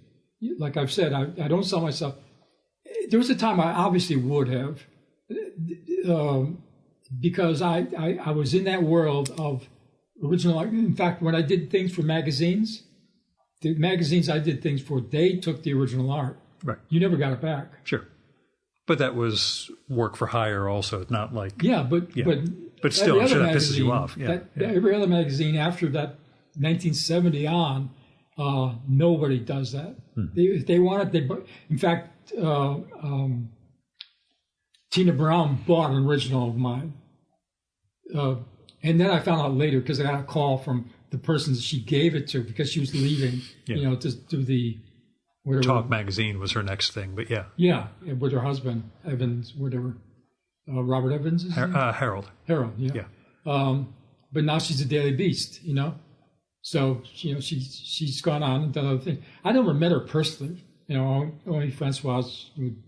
Like I've said, I don't sell myself. There was a time I obviously would have, because I was in that world of original art. In fact, when I did things for magazines, the magazines I did things for, they took the original art. Right. You never got it back. Sure. But that was work for hire also, not like... But still, I'm sure that pisses you off. Every other magazine after that 1970 on, nobody does that. They want it. In fact, Tina Brown bought an original of mine. And then I found out later, because I got a call from the person that she gave it to, because she was leaving, to do the... whatever. Talk magazine was her next thing, but yeah. Yeah, with her husband, Evans, whatever. Robert Evans? Is Harold. Harold, yeah. But now she's a Daily Beast, So, she's gone on and done other things. I never met her personally. Only Francoise would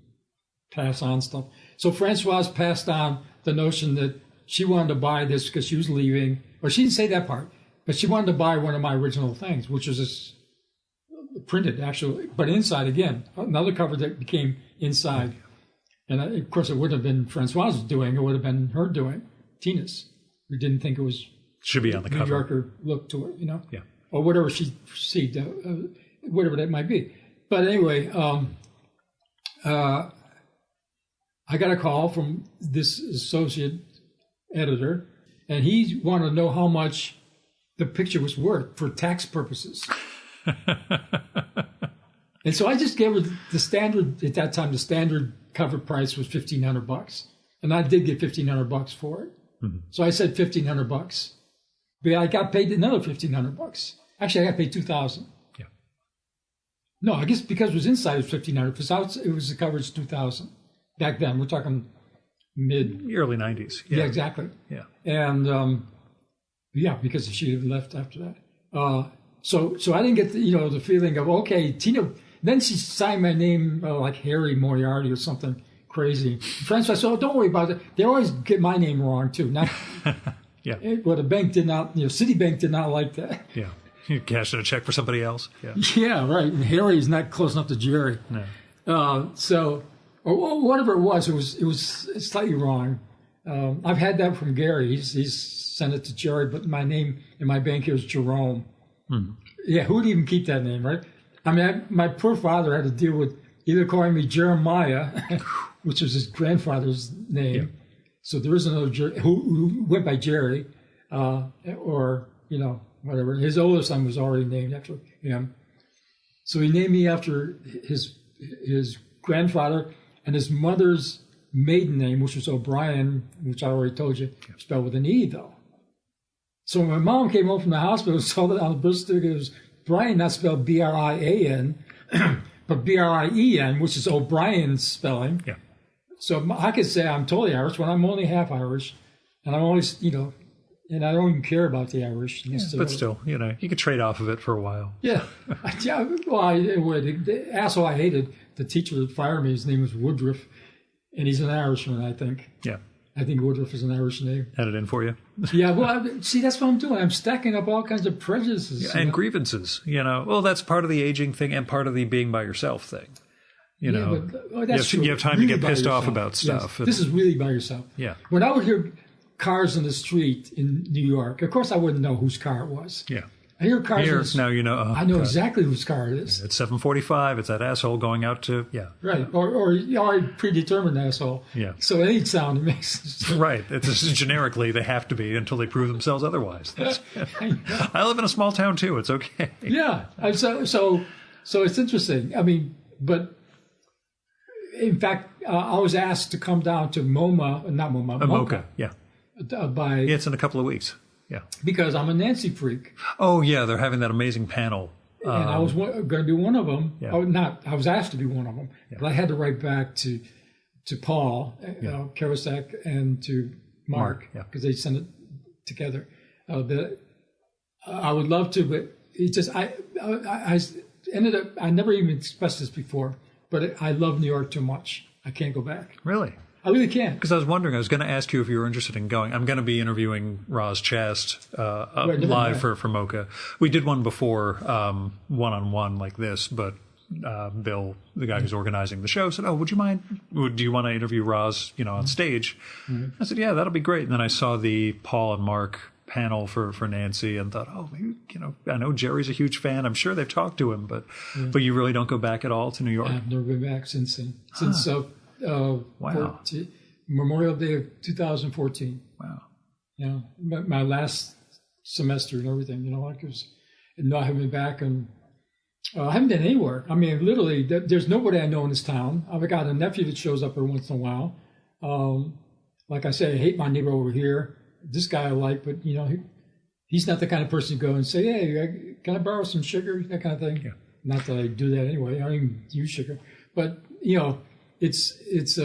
pass on stuff. So Francoise passed on the notion that she wanted to buy this because she was leaving, or she didn't say that part, but she wanted to buy one of my original things, which was this printed actually, but inside again, another cover that became inside. And of course, it wouldn't have been Francoise's doing; it would have been her doing, Tina's. We didn't think it was should be on the New cover. Yorker look to it, Yeah, or whatever she perceived, whatever that might be. But anyway, I got a call from this associate editor, and he wanted to know how much the picture was worth for tax purposes. And so I just gave her the standard at that time. The standard cover price was $1,500, and I did get $1,500 for it. Mm-hmm. So I said $1,500, but I got paid another $1,500. Actually, I got paid $2,000. Yeah. No, I guess because it was inside, it was $1,500. Because it was the coverage $2,000 back then. We're talking early 90s. Yeah, exactly. Yeah. And because she had left after that. So I didn't get the feeling of, okay, Tina. Then she signed my name like Harry Moriarty or something crazy. Friends, I said, "Oh, don't worry about it. They always get my name wrong too." Not, yeah. Well, the bank did not. Citibank did not like that. Yeah. You cashed in a check for somebody else. Yeah. Yeah, right. And Harry is not close enough to Jerry. No. Or whatever it was slightly wrong. I've had that from Gary. He's sent it to Jerry, but my name in my bank here is Jerome. Hmm. Yeah, who would even keep that name, right? I mean, my poor father had to deal with either calling me Jeremiah, which was his grandfather's name. Yeah. So there is another Jerry who went by Jerry, or whatever. His oldest son was already named after him. So he named me after his grandfather and his mother's maiden name, which was O'Brien, which I already told you, spelled with an E, though. So when my mom came home from the hospital, saw that on the birth certificate, it was Brian, not spelled B-R-I-A-N, but B-R-I-E-N, which is O'Brien's spelling. Yeah. So I could say I'm totally Irish when I'm only half Irish. And I'm always, and I don't even care about the Irish. Yeah, but still, you could trade off of it for a while. Yeah. Well, I would. The asshole I hated, the teacher that fired me, his name was Woodruff, and he's an Irishman, I think. Yeah. I think Woodruff is an Irish name. Had it in for you? Yeah, well, see, that's what I'm doing. I'm stacking up all kinds of prejudices. Yeah, and grievances, Well, that's part of the aging thing and part of the being by yourself thing. That's you have time really to get pissed off about stuff. Yes. This is really by yourself. Yeah. When I would hear cars in the street in New York, of course I wouldn't know whose car it was. Yeah. I hear cars in the street. Now you know. I know exactly whose car it is. It's 7:45. It's that asshole going out to, Right. Or a predetermined asshole. Yeah. So any sound it makes. Right. It's just generically, they have to be until they prove themselves otherwise. I live in a small town too. It's okay. Yeah. So it's interesting. I mean, but in fact, I was asked to come down to MoCA. Yeah. It's in a couple of weeks. Yeah. Because I'm a Nancy freak. Oh, yeah. They're having that amazing panel. And I was going to be one of them. Yeah. I was asked to be one of them. Yeah. But I had to write back to Paul, Karasak, and to Mark, because they sent it together. I would love to, but it just, I ended up, I never even expressed this before, but I love New York too much. I can't go back. Really? I really can't. Because I was wondering, I was going to ask you if you were interested in going. I'm going to be interviewing Roz Chast live for MoCA. We did one before, one-on-one like this, but Bill, the guy who's organizing the show, said, "Oh, do you want to interview Roz, on stage?" Mm-hmm. I said, "Yeah, that'll be great." And then I saw the Paul and Mark panel for Nancy and thought, "Oh, maybe, I know Jerry's a huge fan. I'm sure they've talked to him, but you really don't go back at all to New York?" I've never been back since wow. Memorial Day of 2014. Wow. My last semester and everything, I haven't been back, and I haven't been anywhere. I mean, literally, there's nobody I know in this town. I've got a nephew that shows up every once in a while. Like I say, I hate my neighbor over here. This guy I like, but, he's not the kind of person to go and say, "Hey, can I borrow some sugar?" That kind of thing. Yeah. Not that I do that anyway. I don't even use sugar. But, it's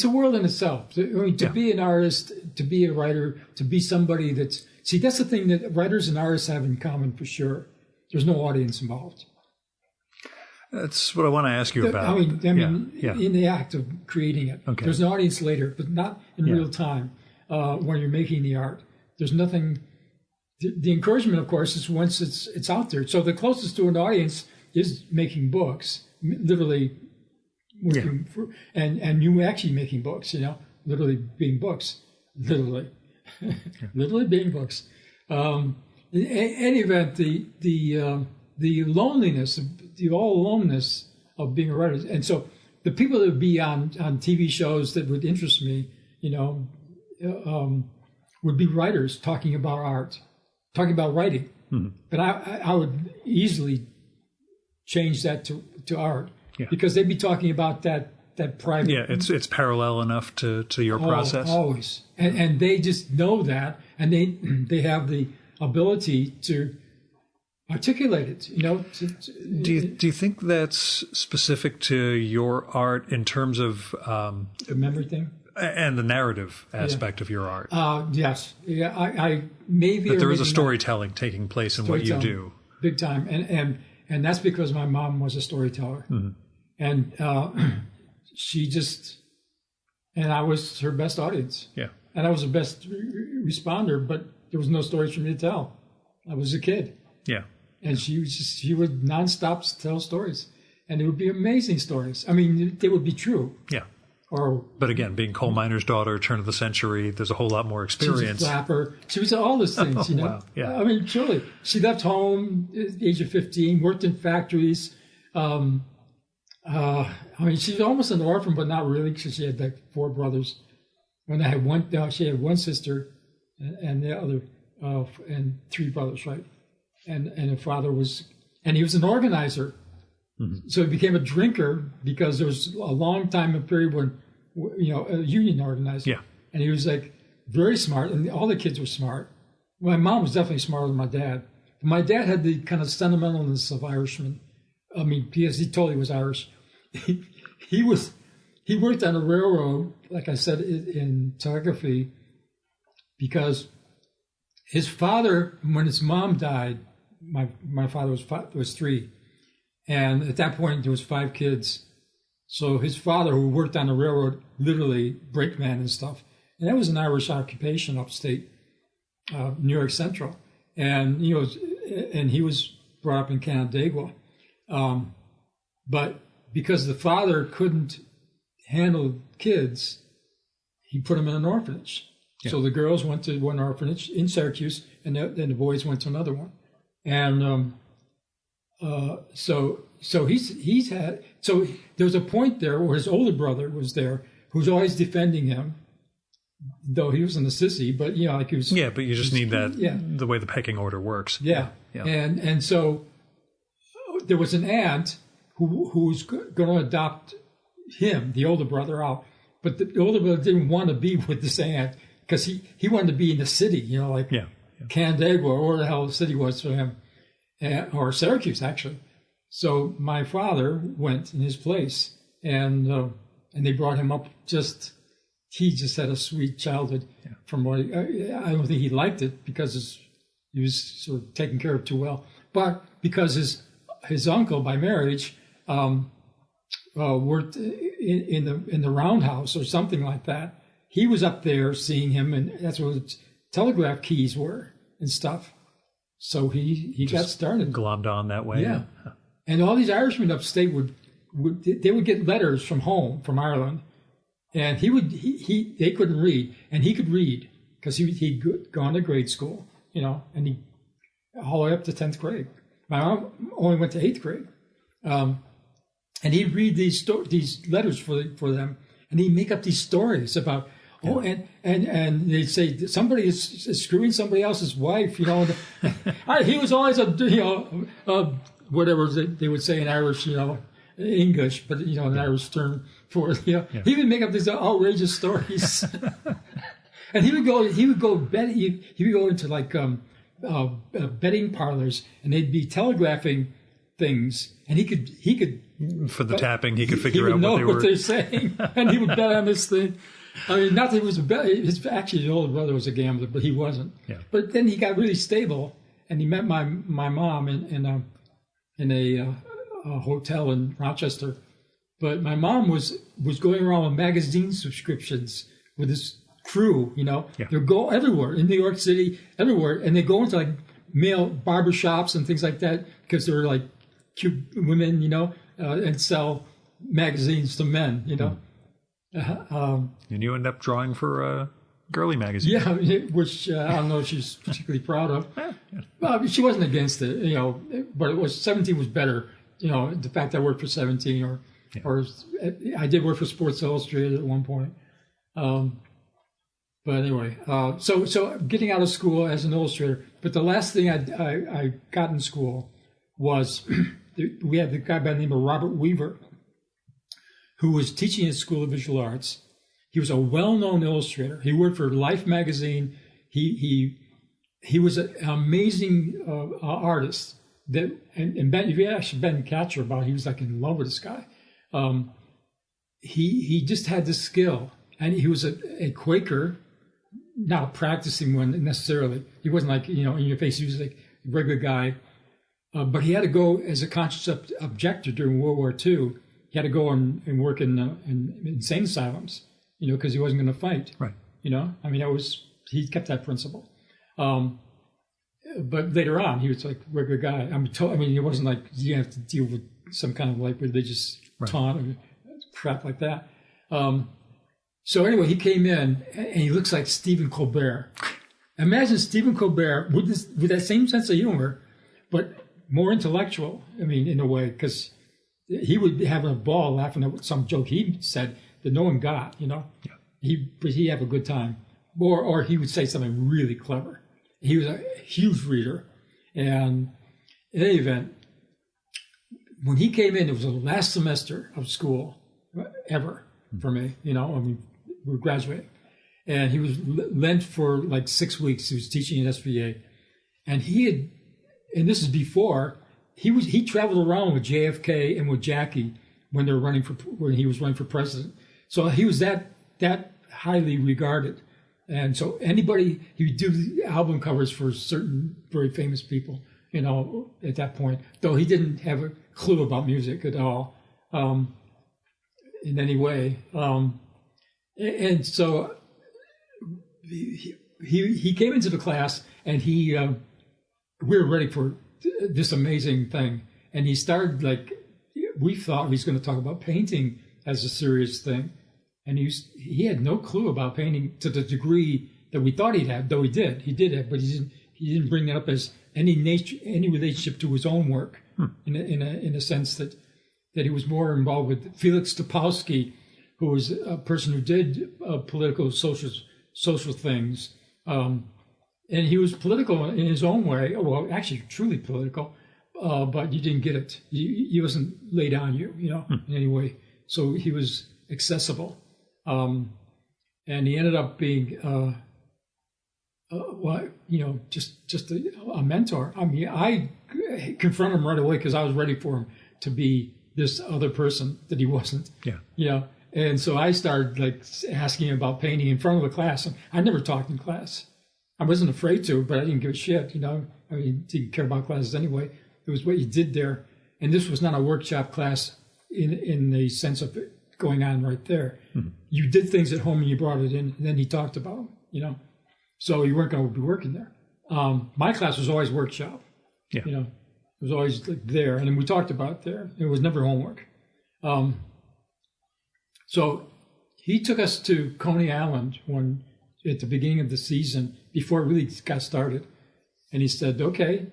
a world in itself. I mean, to be an artist, to be a writer, to be somebody that's the thing that writers and artists have in common for sure. There's no audience involved. That's what I want to ask you about. I mean, in the act of creating it, there's an audience later, but not in real time when you're making the art. There's nothing. The encouragement, of course, is once it's out there. So the closest to an audience is making books, literally working for, and you actually making books, literally being books, literally being books. In any event, the loneliness, the all aloneness of being a writer, and so the people that would be on TV shows that would interest me, would be writers talking about art, talking about writing. Mm-hmm. But I would easily change that to art because they'd be talking about that private. Yeah, it's parallel enough to your process. Always, and they just know that, and they have the ability to articulate it. Do you think that's specific to your art in terms of the memory thing and the narrative aspect of your art? Yes, yeah. I maybe that there is a storytelling taking place in what you do, big time, and that's because my mom was a storyteller, mm-hmm. and she just, and I was her best audience. Yeah, and I was the best responder, but there was no stories for me to tell. I was a kid. Yeah. And she would nonstop tell stories, and it would be amazing stories. I mean, they would be true. Yeah. But again, being coal miner's daughter, turn of the century, there's a whole lot more experience. She was a flapper. She was all those things, Wow. Yeah. I mean, truly. She left home at the age of 15, worked in factories. I mean, she was almost an orphan, but not really, because she had like 4 brothers. When I had she had 1 sister, and the other, and 3 brothers, right? And her father he was an organizer. Mm-hmm. So he became a drinker because there was a long time, a period when, a union organizer. Yeah. And he was like very smart, and all the kids were smart. My mom was definitely smarter than my dad. My dad had the kind of sentimentalness of Irishman. I mean, because he totally was Irish. He worked on a railroad, like I said, in telegraphy, because his father, when his mom died, my father was 3, and at that point there was 5 kids. So his father, who worked on the railroad, literally brakeman and stuff, and that was an Irish occupation upstate, New York Central, and and he was brought up in Canandaigua, but because the father couldn't handle kids, he put them in an orphanage. Yeah. So the girls went to one orphanage in Syracuse, and then the boys went to another one. And so there was a point there where his older brother was there, who was always defending him, though he wasn't a sissy, but he was. Yeah, but you just need that. Yeah. The way the pecking order works. Yeah. And so there was an aunt who was going to adopt him, the older brother, out, but the older brother didn't want to be with this aunt because he wanted to be in the city, Canandaigua, or where the hell the city was for him, or Syracuse, actually. So my father went in his place, and they brought him up. He just had a sweet childhood. Yeah. From what I don't think he liked it because he was sort of taken care of too well, but because his uncle by marriage worked in the roundhouse or something like that. He was up there seeing him, and that's where the telegraph keys were and stuff. So he got started. Glommed on that way. Yeah. And all these Irishmen upstate would get letters from home, from Ireland, and they couldn't read, and he could read because he'd gone to grade school, and he all the way up to 10th grade. My mom only went to 8th grade, and he'd read these letters for them, and he'd make up these stories about. Oh, and they say somebody is screwing somebody else's wife, He was always whatever they would say in Irish, English, but an Irish term for it. He would make up these outrageous stories, and he would go into like betting parlors, and they'd be telegraphing things, and he could for the tapping he could figure out what they're saying, and he would bet on this thing. I mean, not that he was actually his older brother was a gambler, but he wasn't. Yeah. But then he got really stable, and he met my mom in a a hotel in Rochester. But my mom was going around with magazine subscriptions with this crew, you know. Yeah. They go everywhere, in New York City, everywhere. And they go into like male barbershops and things like that because they were like cute women, you know, and sell magazines to men, you know. And you end up drawing for a girly magazine. Yeah, which I don't know if she's particularly proud of. Well, she wasn't against it, you know, but it was 17 was better, you know, the fact that I worked for 17 or I did work for Sports Illustrated at one point. But anyway, so getting out of school as an illustrator. But the last thing I got in school was we had the guy by the name of Robert Weaver, who was teaching at School of Visual Arts. He was a well-known illustrator. He worked for Life magazine. He was an amazing artist. That and Ben, if you ask Ben Catcher about, he was like in love with this guy. He just had the skill, and he was a Quaker, not a practicing one necessarily. He wasn't like, you know, in your face. He was like a regular guy, but he had to go as a conscious objector during World War II. He had to go and work in insane asylums, you know, because he wasn't going to fight. Right. You know, I mean, he kept that principle. But later on, he was like a regular guy. I mean, he wasn't like you have to deal with some kind of like religious taunt or crap like that. So anyway, he came in and he looks like Stephen Colbert. Imagine Stephen Colbert with that same sense of humor, but more intellectual. I mean, in a way, because he would be having a ball laughing at some joke he said that no one got. You know, he'd have a good time, or he would say something really clever. He was a huge reader, and in any event, when he came in, it was the last semester of school ever for me. You know, I mean, we were graduating, and he was lent for like 6 weeks. He was teaching at SVA, and and this is before he traveled around with JFK and with Jackie when he was running for president. So he was that highly regarded. And so he would do the album covers for certain very famous people, you know, at that point, though he didn't have a clue about music at all, in any way. And so he came into the class, and we were ready for this amazing thing. And he started we thought he was going to talk about painting as a serious thing. And he had no clue about painting to the degree that we thought he'd have, though he did have, but he didn't bring that up as any relationship to his own work, in a sense that he was more involved with Felix Topolsky, who was a person who did political social things, and he was political in his own way. Well, actually, truly political, but you didn't get it. He wasn't laid on you, you know, in any way. So he was accessible. And he ended up being, just a mentor. I mean, I confronted him right away because I was ready for him to be this other person that he wasn't. Yeah. You know, and so I started asking him about painting in front of the class. And I never talked in class. I wasn't afraid to, but I didn't give a shit. You know, I mean, didn't care about classes anyway. It was what you did there, and this was not a workshop class in the sense of it going on right there. You did things at home and you brought it in, and then he talked about them, you know. So you weren't going to be working there. My class was always workshop. Yeah. You know, it was always there, and then we talked about it there. It was never homework. So he took us to Coney Island at the beginning of the season before it really got started, and he said, "Okay,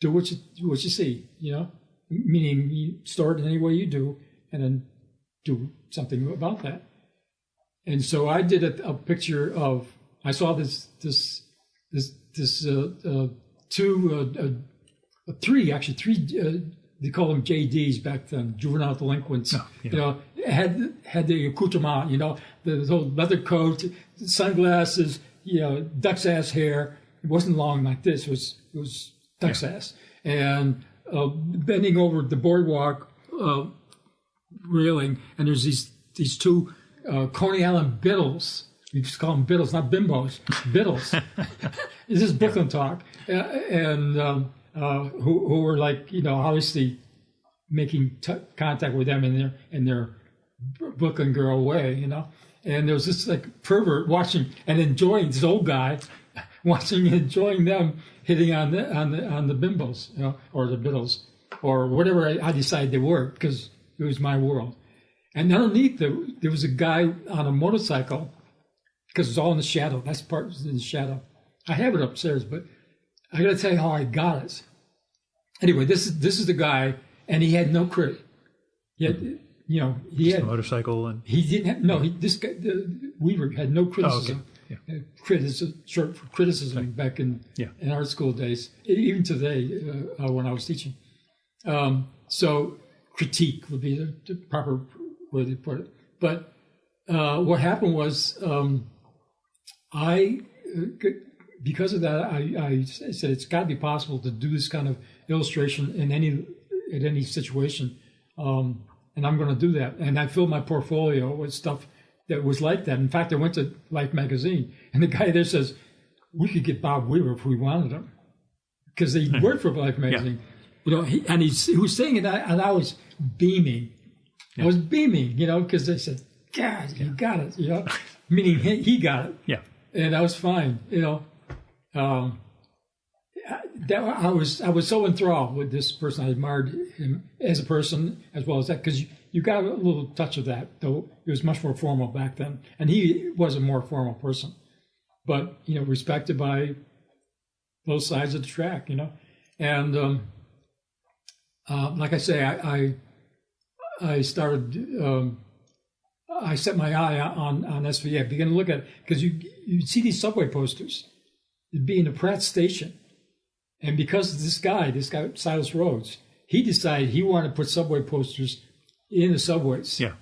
do what you see, you know, meaning you start in any way you do, and then do something about that." And so I did a picture of. I saw three. They call them JDs back then, juvenile delinquents. Oh, yeah. You know, had the accoutrement. You know, the whole leather coat, sunglasses. You know, duck's ass hair. It wasn't long like this. It was duck's ass, and bending over the boardwalk railing. And there's these two Coney Island biddles. We just call them biddles, not bimbos. Biddles. This is Brooklyn talk, and who were obviously making contact with them in their Brooklyn girl way, you know. And there was this like pervert watching and enjoying this old guy, watching and enjoying them hitting on the bimbos, you know, or the biddles, or whatever I decided they were, because it was my world. And underneath there was a guy on a motorcycle, because it's all in the shadow. That part was in the shadow. I have it upstairs, but I got to tell you how I got it. Anyway, this is the guy, and he had no credit. He had, you know, he had a motorcycle, and he didn't have no. This guy, Weaver, had no criticism. Oh, okay. Yeah. Criticism, short for criticism, right. Back in art school days, even today when I was teaching. So critique would be the proper way to put it. But what happened was, because of that, I said it's got to be possible to do this kind of illustration in any situation, and I'm going to do that. And I filled my portfolio with stuff that was like that. In fact, I went to Life magazine, and the guy there says we could get Bob Weaver if we wanted him, because he worked for Life magazine. You know, he was saying it, and I was beaming. I was beaming, you know, because they said, "God, you got it," you know, meaning he got it. Yeah, and I was fine, you know. I was so enthralled with this person. I admired him as a person as well as that, because you got a little touch of that, though it was much more formal back then, and he was a more formal person, but you know, respected by both sides of the track, you know. And like I say, I started. I set my eye on SVA. I began to look at it, because you see these subway posters. It'd be in the Pratt station. And because of this guy, Silas Rhodes, he decided he wanted to put subway posters in the subways. Yeah.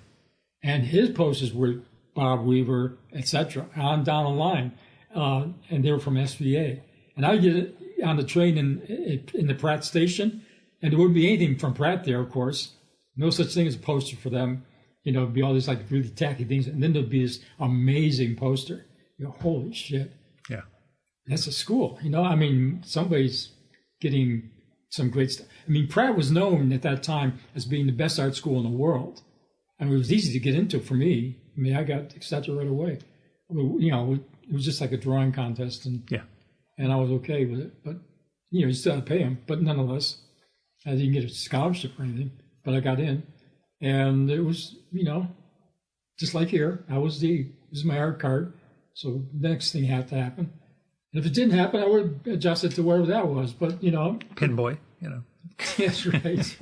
And his posters were Bob Weaver, etc., on down the line. And they were from SVA. And I did it on the train in the Pratt station. And there wouldn't be anything from Pratt there, of course. No such thing as a poster for them. You know, it'd be all these like really tacky things. And then there'd be this amazing poster. You know, holy shit. Yeah. That's a school, you know. I mean, somebody's getting some great stuff. I mean, Pratt was known at that time as being the best art school in the world, and it was easy to get into for me. I mean, I got accepted right away. You know, it was just like a drawing contest, and I was okay with it. But you know, you still had to pay them. But nonetheless, I didn't get a scholarship or anything, but I got in, and it was, you know, just like here. This is my art card. So the next thing had to happen. And if it didn't happen, I would adjust it to whatever that was. But, you know. Pin boy, you know. That's right.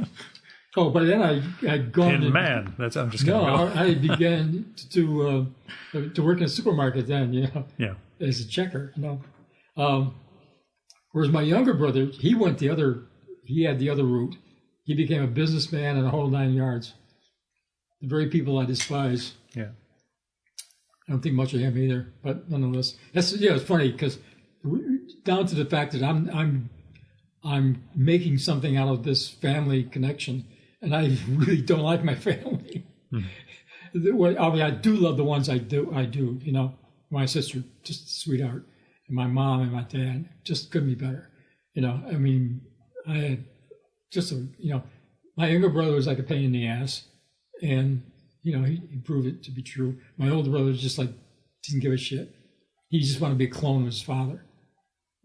Oh, but then I'd gone. Pin man. I'm just kidding. No, I began to work in a supermarket then, you know. Yeah. As a checker, you know. Whereas my younger brother, he had the other route. He became a businessman and a whole 9 yards. The very people I despise. Yeah. I don't think much of him either, but nonetheless, it's funny, because down to the fact that I'm making something out of this family connection, and I really don't like my family. I mean, I do love the ones I do. You know, my sister, just a sweetheart, and my mom and my dad just couldn't be better. You know, I mean, I had just my younger brother was like a pain in the ass, and you know, he proved it to be true. My older brother was just like, didn't give a shit. He just wanted to be a clone of his father,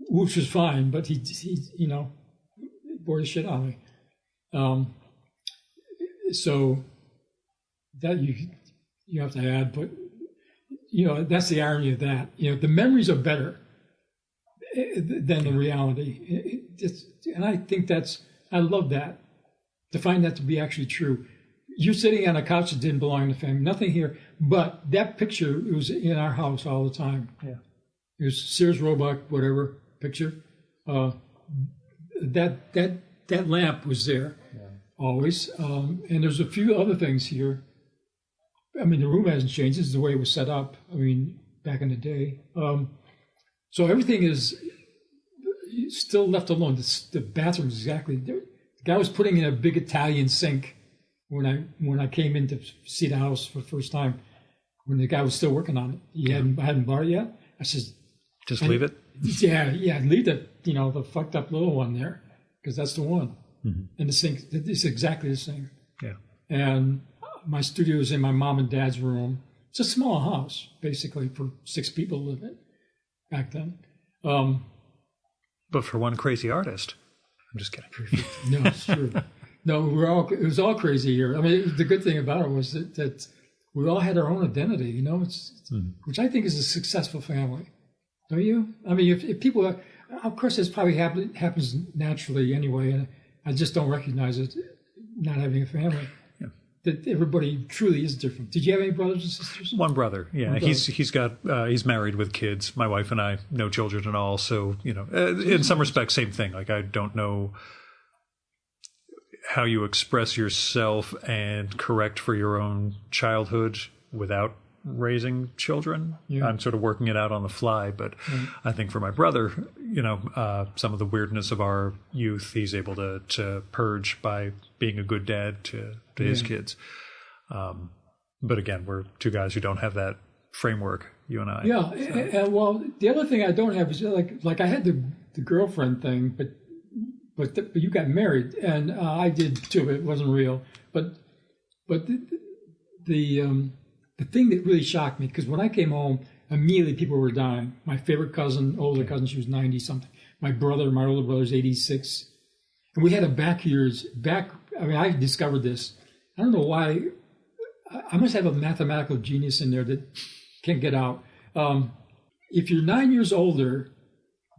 which was fine, but he you know, bored the shit out of me. So that you have to add, but you know, that's the irony of that. You know, the memories are better than the reality. And I think I love that, to find that to be actually true. You're sitting on a couch that didn't belong to the family, nothing here, but that picture, it was in our house all the time. Yeah. It was Sears Roebuck, whatever picture. That lamp was there always. And there's a few other things here. I mean, the room hasn't changed. This is the way it was set up. I mean, back in the day. So everything is still left alone. The bathroom is exactly there. The guy was putting in a big Italian sink when I came in to see the house for the first time, when the guy was still working on it. I hadn't bought it yet. I said, just leave it? Yeah, leave the fucked up little one there, because that's the one. And the sink is exactly the same. Yeah. And my studio is in my mom and dad's room. It's a small house, basically, for 6 people to live in back then. But for one crazy artist, I'm just kidding. No, it's true. No, it was all crazy here. I mean, the good thing about it was that we all had our own identity, you know, which I think is a successful family. Don't you? I mean, if people are, of course, this probably happens naturally anyway, and I just don't recognize it, not having a family. Yeah. That everybody truly is different. Did you have any brothers and sisters? One brother, yeah. One brother. He's married with kids. My wife and I, no children at all. So, you know, in some respects, same thing. Like, I don't know how you express yourself and correct for your own childhood without raising children. Yeah. I'm sort of working it out on the fly, but I think for my brother, you know, some of the weirdness of our youth, he's able to purge by being a good dad to his kids. But again, we're 2 guys who don't have that framework, you and I. Yeah, so. And well, the other thing I don't have is like I had the girlfriend thing, but you got married, and I did too. It wasn't real, but the thing that really shocked me, because when I came home, immediately people were dying. My favorite cousin, older cousin, she was 90 something. My older brother's 86, and we had I mean, I discovered this. I don't know why. I must have a mathematical genius in there that can't get out. If you're 9 years older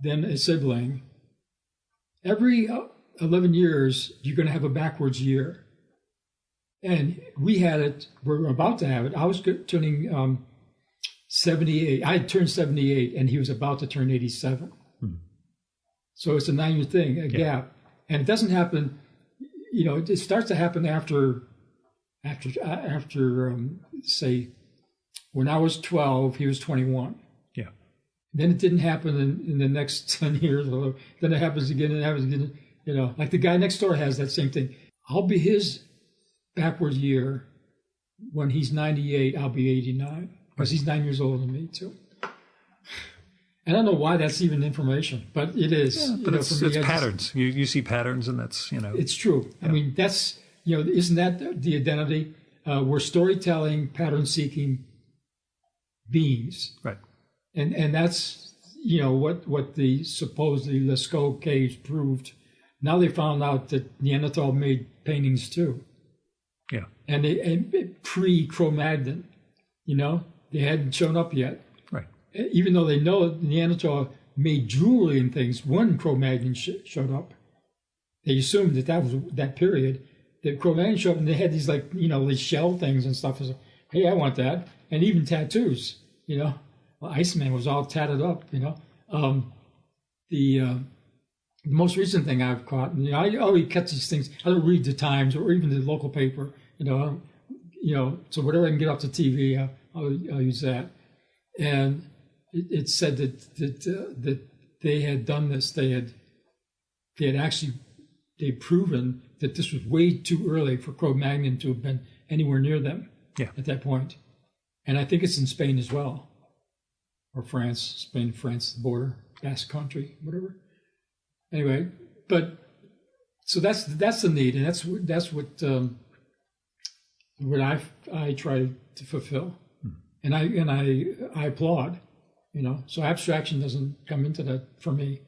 than a sibling, every 11 years, you're going to have a backwards year. And we had it, we're about to have it. I was turning 78. I had turned 78, and he was about to turn 87. So it's a 9-year thing, a gap. And it doesn't happen, you know, it starts to happen after say, when I was 12, he was 21. Yeah. Then it didn't happen in the next 10 years. Then it happens again and it happens again. You know, like the guy next door has that same thing. I'll be his backwards year. When he's 98, I'll be 89. Because he's 9 years older than me, too. I don't know why that's even information, but it is. Yeah, but it's patterns. You see patterns, and that's, you know. It's true. Yeah. I mean, that's, you know, isn't that the identity? We're storytelling, pattern-seeking beings. Right. And that's, you know, what the supposedly Lascaux caves proved. Now they found out that Neanderthal made paintings, too. Yeah. And pre-Cro-Magnon, you know, they hadn't shown up yet. Right. Even though they know Neanderthal made jewelry and things when Cro-Magnon showed up, they assumed that was that period. That Cro-Magnon showed up and they had these, like, you know, these shell things and stuff. Like, hey, I want that. And even tattoos, you know. Well, Iceman was all tatted up, you know. The most recent thing I've caught, you know, I always catch these things. I don't read the Times or even the local paper, you know. So whatever I can get off the TV, I'll use that. And it said that they had done this. They had proven that this was way too early for Cro-Magnon to have been anywhere near them at that point. And I think it's in Spain as well, or France, Spain, France, the border, Basque Country, whatever. Anyway, but so that's the need, and that's what I try to fulfill, and I applaud, you know. So abstraction doesn't come into that for me,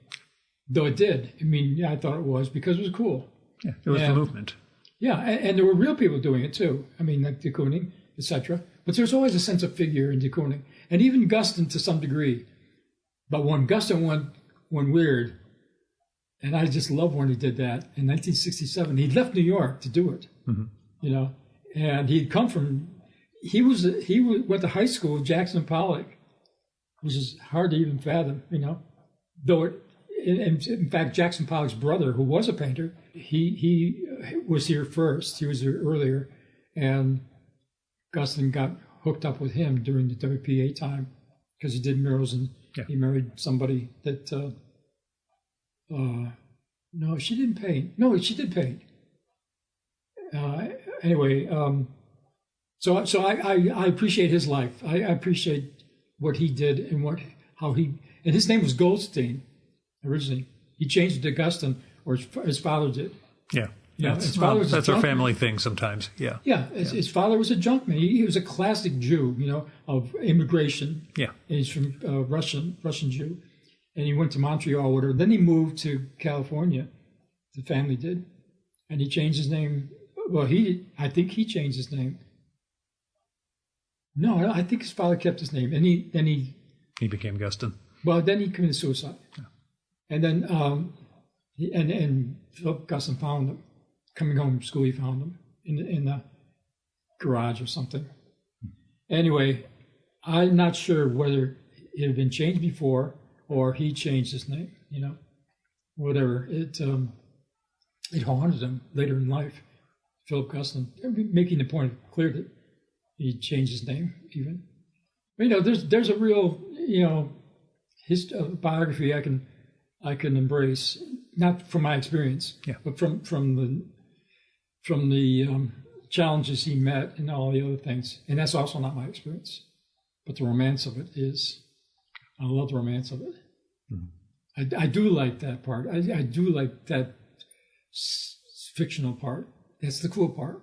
though it did. I mean, I thought it was because it was cool. Yeah, it was the movement. Yeah, and there were real people doing it too. I mean, like de Kooning, etc. But there's always a sense of figure in de Kooning, and even Guston to some degree. But when Guston went weird, and I just love when he did that in 1967. He left New York to do it, you know, and he'd come from. He went to high school with Jackson Pollock, which is hard to even fathom, you know. Though in fact, Jackson Pollock's brother, who was a painter, he was here first. He was here earlier, and Guston got hooked up with him during the WPA time because he did murals, and he married somebody that. No, she didn't paint. No, she did paint. Anyway, so I appreciate his life. I appreciate what he did and and his name was Goldstein originally. He changed it to Guston, or his father did. Yeah. His father was that's our family thing sometimes. Yeah. Yeah. His father was a junkman. He was a classic Jew, of immigration. Yeah. And he's from Russian Jew. And he went to Montreal, whatever. Then he moved to California. The family did. And he changed his name. Well, I think he changed his name. No, I think his father kept his name. And he became Guston. Well, then he committed suicide. Yeah. And then and Philip Guston found him. Coming home from school, he found him in the garage or something. Anyway, I'm not sure whether it had been changed before or he changed his name, whatever. It haunted him later in life, Philip Guston, making the point clear that he changed his name even. There's a real, biography I can embrace, not from my experience, but from the challenges he met and all the other things. And that's also not my experience. But the romance of it is. I love the romance of it. Mm-hmm. I do like that part. I do like that fictional part. That's the cool part.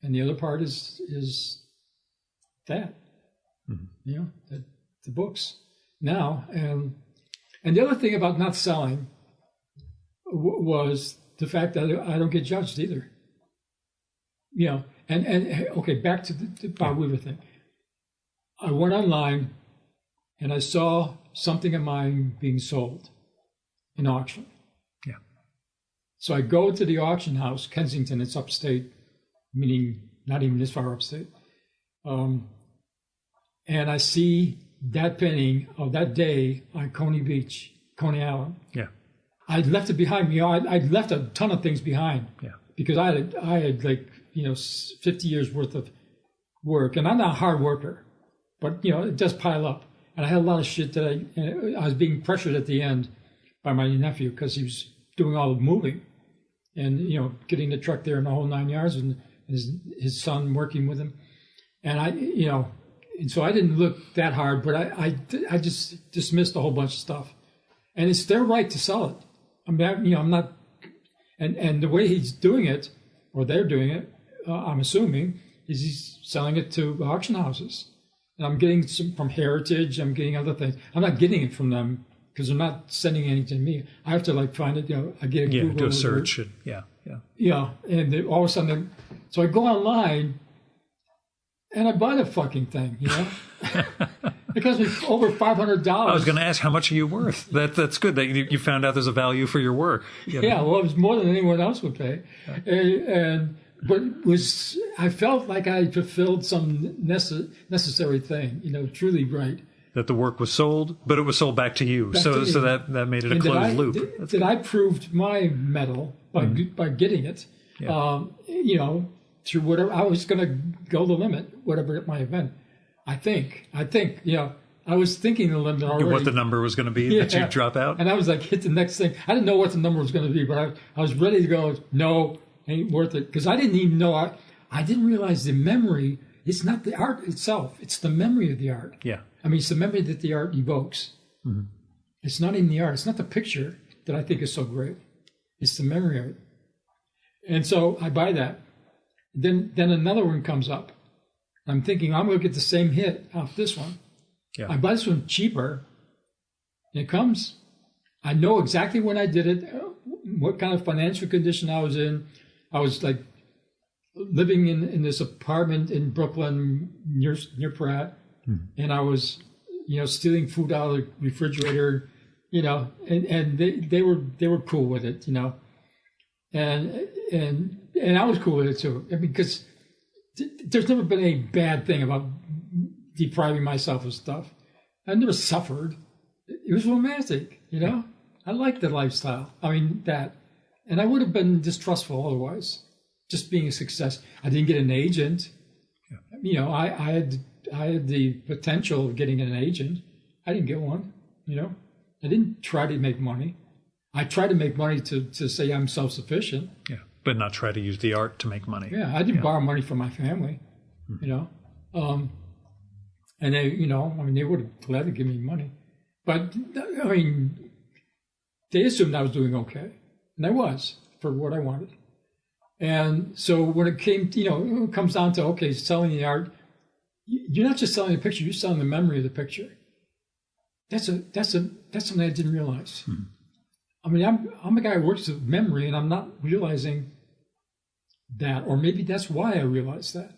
And the other part is that, the books. Now, and the other thing about not selling was the fact that I don't get judged either. And okay, back to the Bob Weaver thing. I went online and I saw something of mine being sold in auction. Yeah. So I go to the auction house, Kensington, it's upstate, meaning not even this far upstate. And I see that painting of that day on Coney Beach, Coney Island. Yeah. I left it behind me. I left a ton of things behind. Yeah. Because I had 50 years worth of work, and I'm not a hard worker, but it does pile up. And I had a lot of shit that I was being pressured at the end by my nephew because he was doing all the moving, and getting the truck there in the whole 9 yards, and his son working with him, and and so I didn't look that hard, but I just dismissed a whole bunch of stuff, and it's their right to sell it. I mean, I'm not, and the way he's doing it, or they're doing it, I'm assuming, is he's selling it to auction houses. And I'm getting some from Heritage. I'm getting other things. I'm not getting it from them because they're not sending anything to me. I have to find it. I get a Google. Do a search. And all of a sudden, so I go online and I buy the fucking thing. It cost me over $500. I was going to ask, how much are you worth? That's good that you found out there's a value for your work. Yeah, well, it was more than anyone else would pay, but I felt like I fulfilled some necessary thing, truly right. That the work was sold, but it was sold back to you. So that made it a closed loop. That I proved my mettle by getting it, through whatever. I was going to go the limit, whatever it might have been. I think, I was thinking the limit already. What the number was going to be that you'd drop out? And I was like, hit the next thing. I didn't know what the number was going to be, but I was ready to go, no, ain't worth it. Because I didn't even know, I didn't realize the memory, it's not the art itself, it's the memory of the art. Yeah. I mean, it's the memory that the art evokes. Mm-hmm. It's not even the art, it's not the picture that I think is so great. It's the memory of it. And so I buy that. Then another one comes up. I'm thinking I'm going to get the same hit off this one. Yeah. I buy this one cheaper. And it comes. I know exactly when I did it, what kind of financial condition I was in. I was living in this apartment in Brooklyn near Pratt, and I was, stealing food out of the refrigerator, and they were cool with it, and I was cool with it too, because there's never been any bad thing about depriving myself of stuff. I never suffered. It was romantic, I liked the lifestyle. I mean, that. And I would have been distrustful otherwise, just being a success. I didn't get an agent. Yeah. I had the potential of getting an agent. I didn't get one, I didn't try to make money. I tried to make money to say I'm self-sufficient. Yeah. But not try to use the art to make money. Yeah, I didn't borrow money from my family, and they, they would have gladly give me money, but they assumed I was doing okay, and I was. for what I wanted. And so when it came, it comes down to, okay, selling the art, you're not just selling the picture, you're selling the memory of the picture. That's something I didn't realize. I mean, I'm a guy who works with memory, and I'm not realizing that, or maybe that's why I realized that,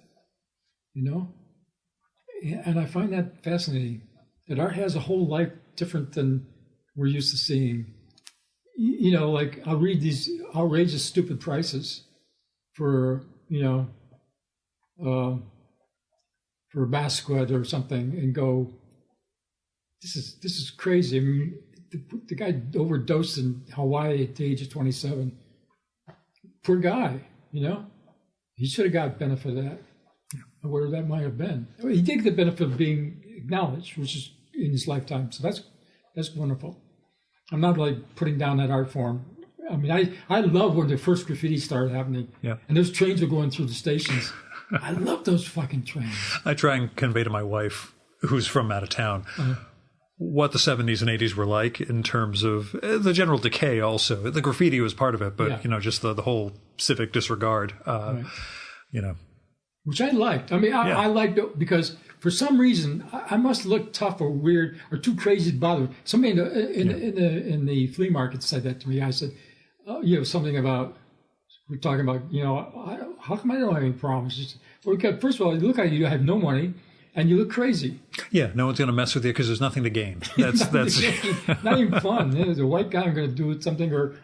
And I find that fascinating, that art has a whole life different than we're used to seeing. Like I'll read these outrageous, stupid prices for, for a basket or something, and go, this is crazy. I mean, the guy overdosed in Hawaii at the age of 27. Poor guy, He should have got benefit of that, whatever that might have been. I mean, he did get the benefit of being acknowledged, which is in his lifetime. So that's wonderful. I'm not like putting down that art form. I mean, I love when the first graffiti started happening. Yeah. And those trains were going through the stations. I love those fucking trains. I try and convey to my wife, who's from out of town, what the 70s and 80s were like in terms of the general decay also. The graffiti was part of it, but, just the whole civic disregard, right. Which I liked. I mean, I liked it because for some reason I must look tough or weird or too crazy to bother me. Somebody in the flea market said that to me. I said, something about, we're talking about, how come I don't have any problems? She said, well, because first of all, you look like you have no money. And you look crazy. Yeah, no one's going to mess with you because there's nothing to gain. That's not even fun. There's a white guy going to do something, or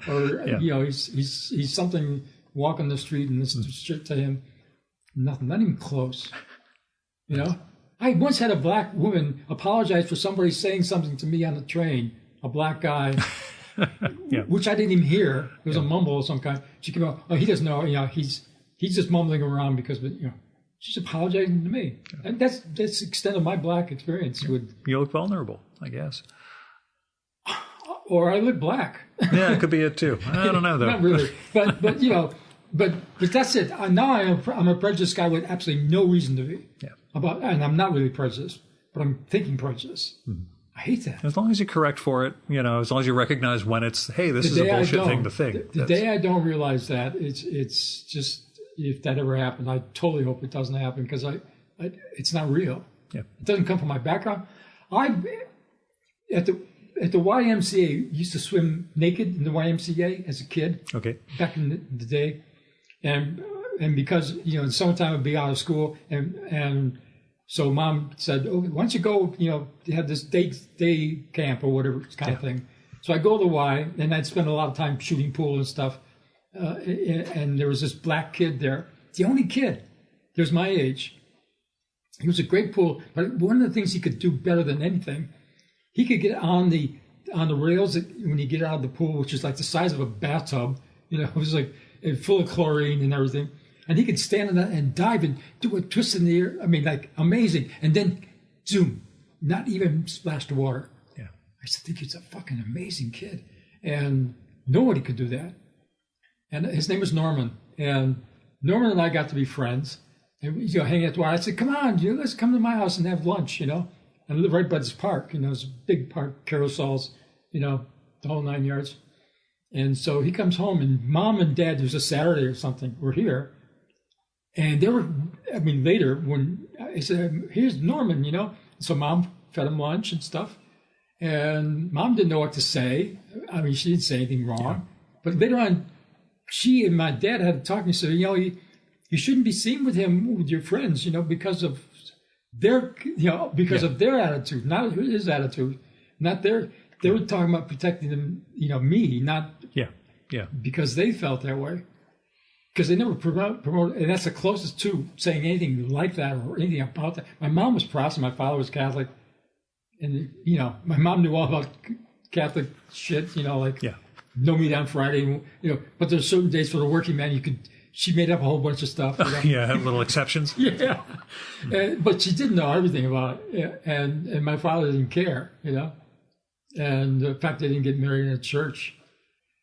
he's something walking the street and this shit to him. Nothing, not even close. I once had a black woman apologize for somebody saying something to me on the train. A black guy, which I didn't even hear. It was a mumble of some kind. She came out. Oh, he doesn't know. He's just mumbling around because she's apologizing to me. And that's the extent of my black experience. You look vulnerable, I guess. Or I look black. Yeah, it could be it too. I don't know though. Not really. But that's it. Now I'm a prejudiced guy with absolutely no reason to be. Yeah. And I'm not really prejudiced, but I'm thinking prejudice. Mm-hmm. I hate that. As long as you correct for it, as long as you recognize when it's, hey, this is a bullshit thing to think. The day I don't realize that, it's just, if that ever happened, I totally hope it doesn't happen because it's not real. Yeah. It doesn't come from my background. At the YMCA, used to swim naked in the YMCA as a kid. Okay. Back in the day, and because in the summertime I'd be out of school, and so Mom said, "Oh, why don't you go? They have this day camp or whatever kind of thing." So I go to the Y, and I'd spend a lot of time shooting pool and stuff. And there was this black kid there, the only kid. He was my age. He was a great pool, but one of the things he could do better than anything, he could get on the rails when you get out of the pool, which is like the size of a bathtub. It was like full of chlorine and everything. And he could stand in that and dive and do a twist in the air. I mean, like amazing. And then zoom, not even splash the water. Yeah. I think he's a fucking amazing kid, and nobody could do that. And his name was Norman. And Norman and I got to be friends. And we hanging at the water. I said, come on, let's come to my house and have lunch, And I live right by this park. It's a big park, carousels, the whole 9 yards. And so he comes home, and Mom and Dad, there's a Saturday or something, were here. And they were, later, when I said, here's Norman, So Mom fed him lunch and stuff. And Mom didn't know what to say. She didn't say anything wrong. Yeah. But later on, she and my dad had to talk to me. Said, you shouldn't be seen with him with your friends, because of their, of their attitude, not his attitude, not their. They were talking about protecting them, me, not because they felt that way, because they never promote, and that's the closest to saying anything like that or anything about that. My mom was Protestant, my father was Catholic, and my mom knew all about Catholic shit, no meat on Friday, but there's certain days for the working man she made up a whole bunch of stuff. Yeah, little exceptions. Yeah. But she didn't know everything about it. And my father didn't care, And the fact they didn't get married in a church.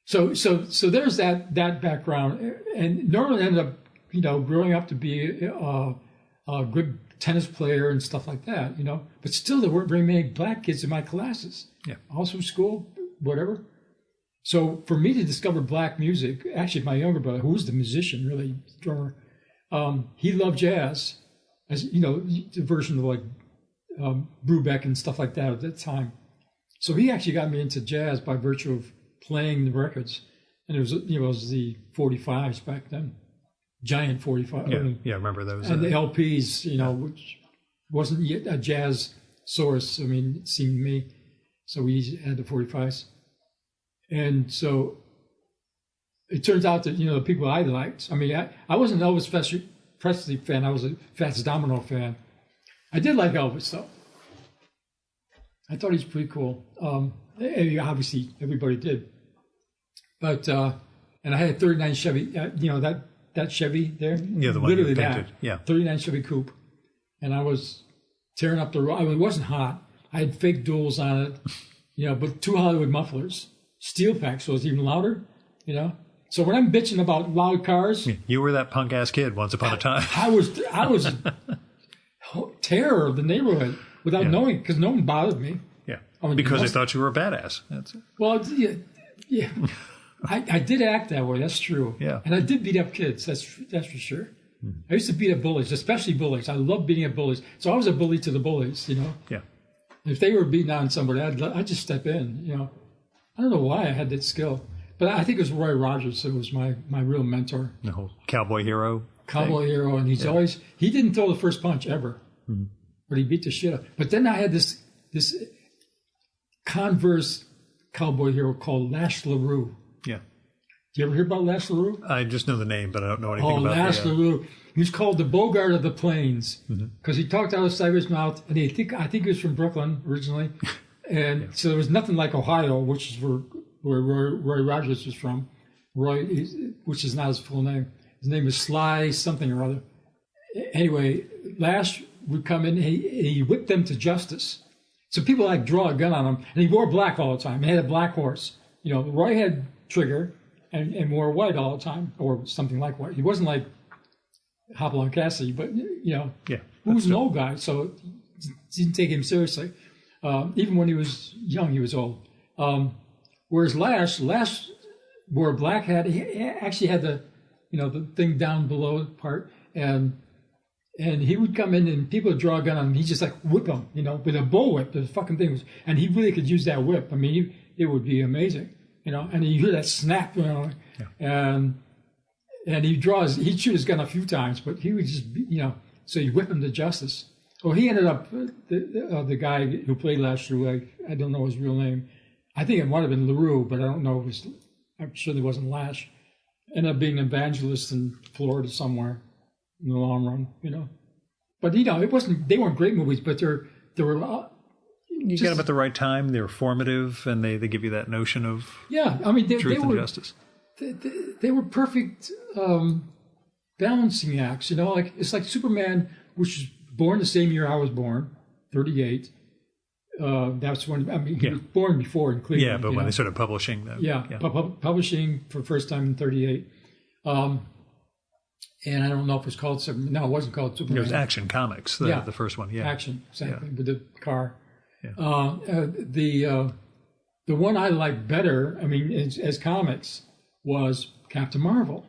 So there's that background. And Norman ended up, growing up to be a good tennis player and stuff like that, But still, there weren't very many black kids in my classes. Yeah. Also school, whatever. So for me to discover black music, actually my younger brother, who was the musician, really, drummer, he loved jazz, as you know, the version of like Brubeck and stuff like that at that time. So he actually got me into jazz by virtue of playing the records. And it was, you know, it was the 45s back then, giant 45. Yeah, I remember those. And the LPs, you know, which wasn't yet a jazz source. I mean, it seemed to me. So we had the 45s. And so it turns out that, you know, the people I liked, I mean, I wasn't an Elvis Presley fan. I was a Fats Domino fan. I did like Elvis, though. I thought he was pretty cool. Obviously, everybody did. But, and I had a 39 Chevy, you know, that Chevy there? Yeah, the one you painted. Yeah. 39 Chevy Coupe. And I was tearing up the road. I mean, it wasn't hot. I had fake duals on it, you know, but 2 Hollywood mufflers. Steel pack, so it's even louder, you know. So when I'm bitching about loud cars, you were that punk ass kid once upon a time. I was terror of the neighborhood without knowing, because no one bothered me. Yeah, because they thought you were a badass. That's it. Well, yeah. I did act that way. That's true. Yeah, and I did beat up kids. That's for sure. I used to beat up bullies, especially bullies. I love beating up bullies. So I was a bully to the bullies, you know. Yeah. If they were beating on somebody, I'd just step in, you know. I don't know why I had that skill, but I think it was Roy Rogers who was my real mentor. The whole cowboy hero. Hero, and he's always, he didn't throw the first punch ever, but he beat the shit up. But then I had this converse cowboy hero called Lash LaRue. Yeah. Do you ever hear about Lash LaRue? I just know the name, but I don't know anything about it. Lash LaRue. He was called the Bogart of the Plains because he talked out of the side of his mouth, and I think he was from Brooklyn originally. And so there was nothing like Ohio, which is where Roy Rogers was from. Roy, which is not his full name. His name is Sly something or other. Anyway, Lash would come in and he whipped them to justice. So people like draw a gun on him, and he wore black all the time. He had a black horse. You know, Roy had Trigger and wore white all the time, or something like white. He wasn't like Hopalong Cassidy, but you know, he was an old guy, so didn't take him seriously. Even when he was young, he was old. Whereas Lash wore a black hat. He actually had the thing down below part, and he would come in and people would draw a gun on him. He'd just like whip them, you know, with a bullwhip. The fucking thing was, and he really could use that whip. I mean, it would be amazing, you know. And you hear that snap, you know, and he'd shoot his gun a few times, but he would just, you know, so he'd whip him to justice. Well, he ended up, the guy who played Lash LaRue, I don't know his real name. I think it might have been LaRue, but I don't know if it was, I'm sure it wasn't Lash. Ended up being an evangelist in Florida somewhere in the long run, you know. But, you know, they weren't great movies, but they were. You got them at the right time. They were formative, and they give you that notion of I mean, truth and justice. They were perfect balancing acts, you know. Like it's like Superman, which was born the same year I was born, 1938. That's when, I mean, he was born before in Cleveland. Yeah, but when they started publishing them. Publishing for the first time in 1938. And I don't know if it was called Superman. No, it wasn't called Superman. It was Action Comics, the first one. Yeah, Action, exactly, with the car. Yeah. The one I liked better, I mean, as comics, was Captain Marvel.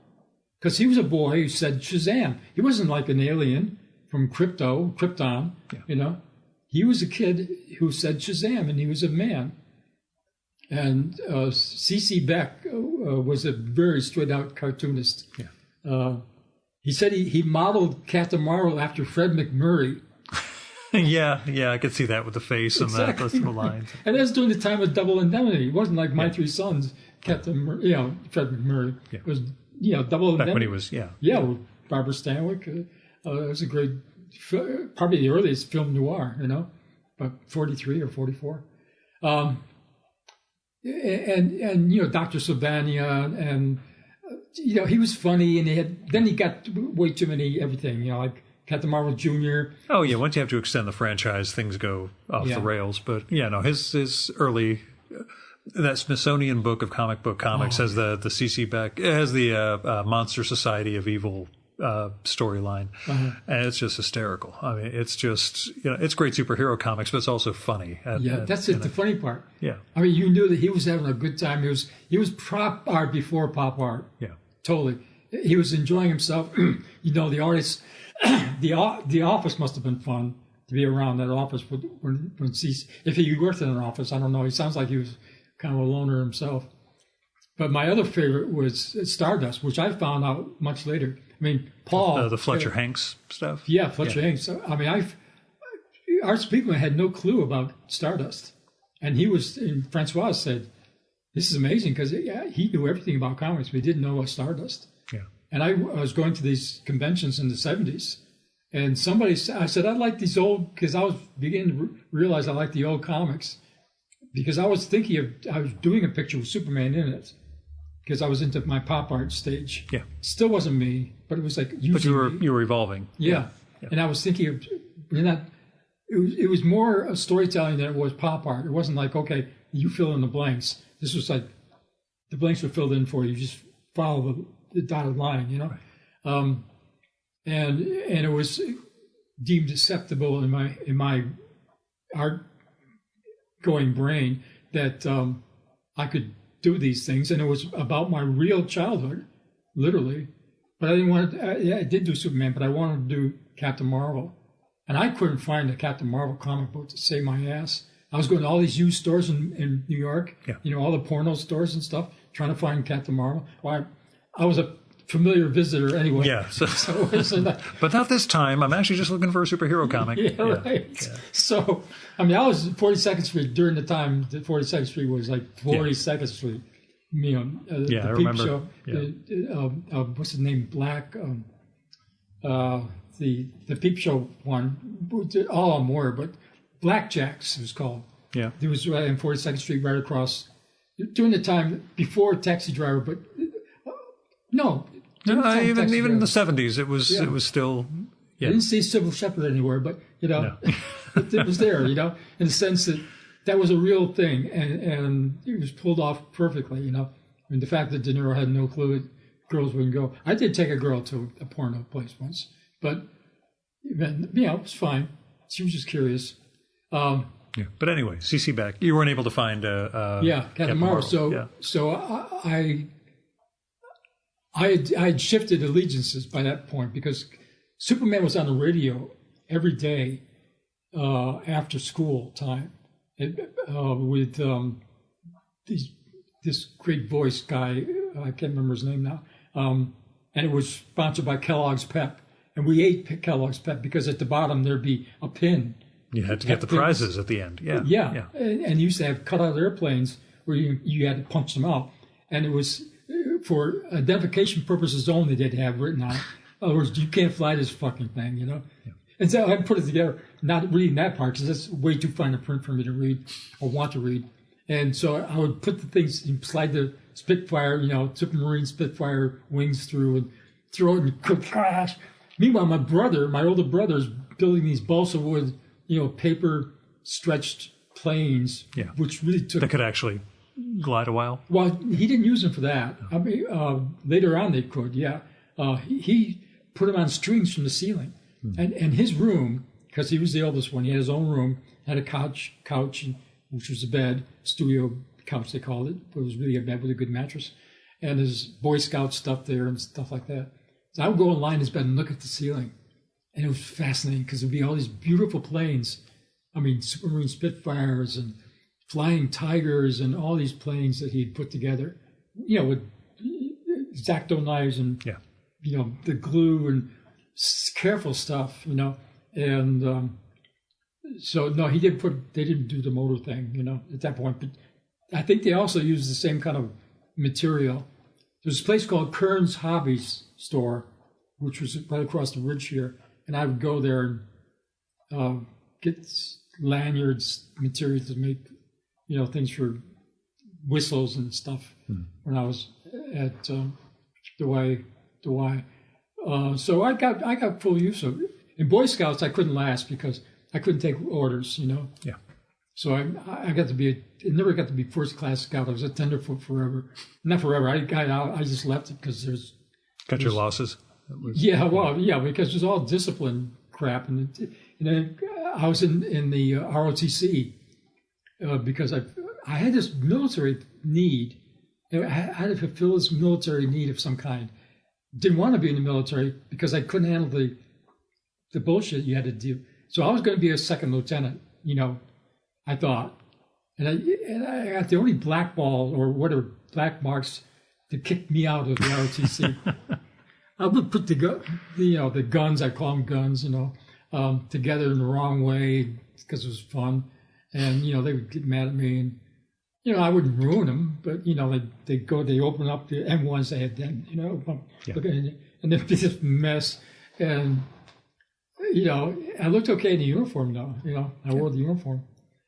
Because he was a boy who said Shazam. He wasn't like an alien from Krypton, you know. He was a kid who said Shazam, and he was a man. And C.C. Beck was a very straight-out cartoonist. Yeah. He said he modeled Captain Marvel after Fred McMurray. yeah, I could see that with the face and those little lines. And that's during the time of Double Indemnity. It wasn't like My Three Sons, Fred McMurray. Yeah. It was, Double Indemnity. Back when he was, with Barbara Stanwyck. It was a great, probably the earliest film noir, you know, about 43 or 44. And Dr. Sylvania, and, he was funny, and then he got way too many everything, like Captain Marvel Jr. Oh, yeah, once you have to extend the franchise, things go off the rails. But, his early, that Smithsonian book of comic book comics has the C.C. Beck, it has the Monster Society of Evil storyline, and it's just hysterical. I mean, it's just, it's great superhero comics, but it's also funny. That's it. The funny part. Yeah, I mean, you knew that he was having a good time. He was prop art before pop art. Yeah, totally. He was enjoying himself. The artists, the office must have been fun to be around that office. If he worked in an office, I don't know. He sounds like he was kind of a loner himself. But my other favorite was Stardust, which I found out much later. I mean, Paul. The Fletcher Hanks stuff? Yeah, Fletcher Hanks. I mean, Art Spiegelman had no clue about Stardust. And Francois said, this is amazing, because he knew everything about comics, but he didn't know about Stardust. Yeah. And I was going to these conventions in the 70s. And I said, I like these old, because I was beginning to realize I like the old comics. Because I was doing a picture with Superman in it. Because I was into my pop art stage. Yeah. Still wasn't me, but it was like using But you were evolving. Yeah. And I was thinking of, it was more a storytelling than it was pop art. It wasn't like, okay, you fill in the blanks. This was like, the blanks were filled in for you. You just follow the dotted line, Right. And it was deemed acceptable in my art going brain that I could do these things, and it was about my real childhood, literally. But I didn't want to. I did do Superman, but I wanted to do Captain Marvel, and I couldn't find a Captain Marvel comic book to save my ass. I was going to all these used stores in New York, all the porno stores and stuff, trying to find Captain Marvel. Well, I was a familiar visitor anyway. Yeah. But not this time. I'm actually just looking for a superhero comic. Right. Yeah. So, I mean, I was 42nd Street during the time that 42nd Street was like 42nd Street. The I Peep remember. Show. Yeah. What's his name? Black. The Peep Show one. All of them were, but Blackjacks it was called. Yeah. It was right in 42nd Street, right across. During the time before Taxi Driver, but no. Even in the 70s, it was still. Yeah. I didn't see Sybil Shepherd anywhere, but it was there, in the sense that was a real thing, and it was pulled off perfectly, I mean, the fact that De Niro had no clue that girls wouldn't go. I did take a girl to a porno place once, but it was fine. She was just curious. But anyway, CC back. You weren't able to find Captain Marvel. So I had shifted allegiances by that point, because Superman was on the radio every day after school time with this great voice guy. I can't remember his name now. And it was sponsored by Kellogg's Pep. And we ate Kellogg's Pep because at the bottom there'd be a pin. You had to get the prizes at the end. Yeah. And you used to have cutout airplanes where you had to punch them out. And it was for identification purposes only they'd have written on it. In other words, you can't fly this fucking thing, Yeah. And so I put it together, not reading that part because that's way too fine a print for me to read or want to read. And so I would put the things, slide the Spitfire, Supermarine Spitfire wings through and throw it and crash. Meanwhile, my older brother is building these balsa wood, paper stretched planes, which really took. That could actually glide a while. Well, he didn't use them for that. I mean, later on they could, he put them on strings from the ceiling. And his room, because he was the oldest one, he had his own room, had a couch, which was a bed, studio couch they called it, but it was really a bed with a good mattress, and his Boy Scout stuff there and stuff like that. So I would go and lie in his bed and look at the ceiling, and it was fascinating because there'd be all these beautiful planes. I mean, Supermarine Spitfires and Flying Tigers and all these planes that he'd put together, with X-Acto knives and, the glue and careful stuff, and so no, they didn't do the motor thing, at that point. But I think they also used the same kind of material. There's a place called Kern's Hobbies Store, which was right across the ridge here, and I would go there and get lanyards, materials to make, things for whistles and stuff when I was at DeWy. So I got full use of it. In Boy Scouts, I couldn't last because I couldn't take orders, Yeah. So I never got to be first class scout. I was a tenderfoot forever. Not forever. I just left it because Got your losses. Yeah, well, yeah, because it was all discipline crap, and then I was in the ROTC because I had this military need. I had to fulfill this military need of some kind. Didn't want to be in the military because I couldn't handle the bullshit you had to do. So I was going to be a second lieutenant, I thought. And I got the only blackball or whatever black marks to kick me out of the ROTC. I would put the guns, I call them guns, together in the wrong way because it was fun. And, they would get mad at me and, I wouldn't ruin them, but, they open up the M1s they had then, and there'd be this mess. And, I looked okay in the uniform though, I wore the uniform.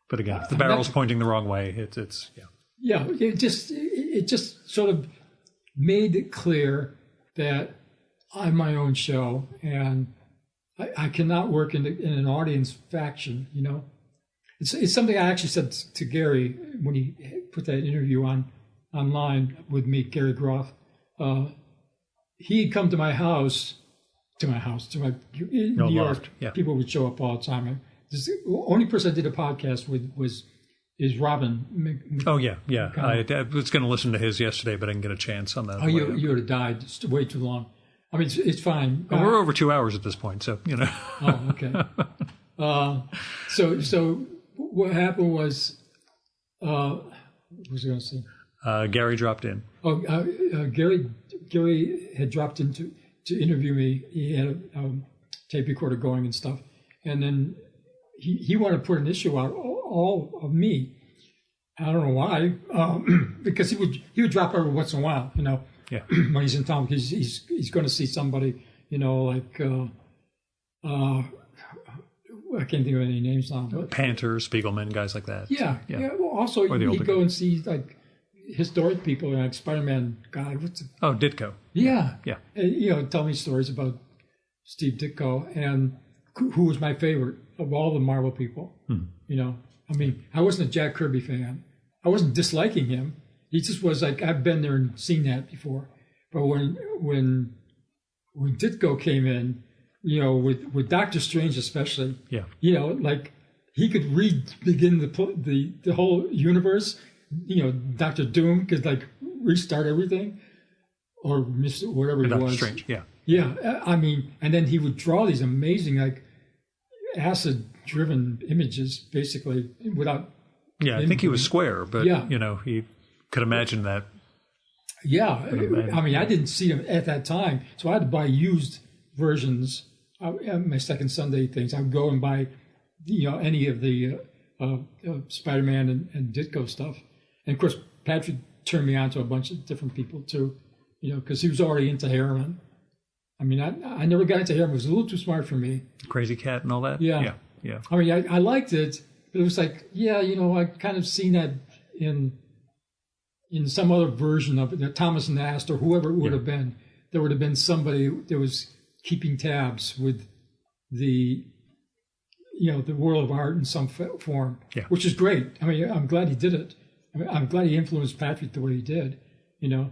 But again, if the barrel's pointing the wrong way, it's yeah. Yeah, it just sort of made it clear that I'm my own show and I cannot work in an audience faction, It's something I actually said to Gary when he put that interview online with me, Gary Groth. He'd come to my house, in New York. Yeah. People would show up all the time. The only person I did a podcast with is Robin. Oh yeah. I was going to listen to his yesterday, but I didn't get a chance on that. Oh, you would have died. It's way too long. I mean, it's fine. We're over 2 hours at this point, so Oh, okay. So what happened was, what was I going to say? Gary dropped in. Oh, Gary had dropped in to interview me. He had a tape recorder going and stuff, and then he wanted to put an issue out all of me. I don't know why, because he would drop every once in a while, Yeah. when he's in town, because he's going to see somebody, like I can't think of any names now. But, Panter, Spiegelman, guys like that. Yeah. Well, also he'd go and see like historic people, like Spider-Man guy. Ditko. Yeah. Yeah. And, tell me stories about Steve Ditko and who was my favorite of all the Marvel people. I mean, I wasn't a Jack Kirby fan. I wasn't disliking him. He just was like, I've been there and seen that before. But when Ditko came in, with Doctor Strange especially, like he could begin the whole universe. Doctor Doom could like restart everything, or whatever it was. Strange, yeah. Yeah, I mean, and then he would draw these amazing like acid-driven images, basically without. Yeah, I think he was square, but he could imagine that. Yeah, I mean, I didn't see him at that time, so I had to buy used versions. My Second Sunday things, I would go and buy, any of the Spider-Man and Ditko stuff. And of course, Patrick turned me on to a bunch of different people too, because he was already into heroin. I mean, I never got into heroin. It was a little too smart for me. Crazy Cat and all that? Yeah. I mean, I liked it, but it was like, I kind of seen that in some other version of it, Thomas Nast or whoever it would have been. There would have been somebody that was keeping tabs with the world of art in some form, which is great. I mean, I'm glad he did it. I mean, I'm glad he influenced Patrick the way he did. I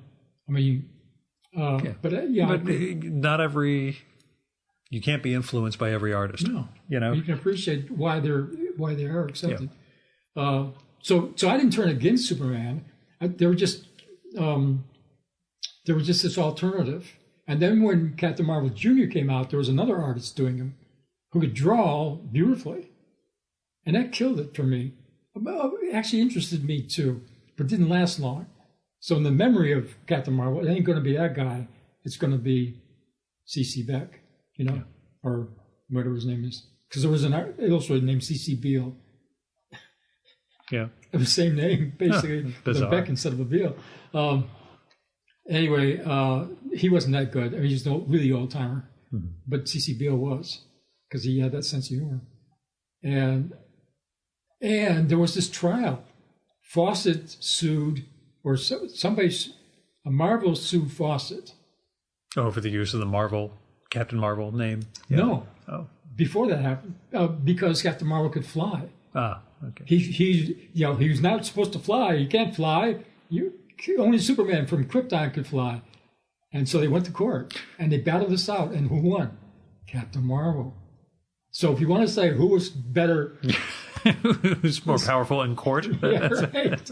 mean, but not every. You can't be influenced by every artist. No, you can appreciate why they are accepted. Yeah. So I didn't turn against Superman. There was just this alternative. And then when Captain Marvel Jr. came out, there was another artist doing him who could draw beautifully. And that killed it for me. It actually interested me too, but didn't last long. So in the memory of Captain Marvel, it ain't going to be that guy. It's going to be C.C. Beck, or whatever his name is. Because there was an illustrator named C.C. Beale. Yeah. The same name, basically. With a Beck instead of a Beale. Anyway, he wasn't that good. I mean, he's a really old-timer. Mm-hmm. But C.C. Beale was, because he had that sense of humor. And there was this trial. Fawcett sued, or a Marvel sued Fawcett. Oh, for the use of the Captain Marvel name? Yeah. No. Oh. Before that happened, because Captain Marvel could fly. Ah, okay. He was not supposed to fly. He can't fly. Only Superman from Krypton could fly. And so they went to court, and they battled this out, and who won? Captain Marvel. So if you want to say who was better... Who's more powerful in court? Yeah, right.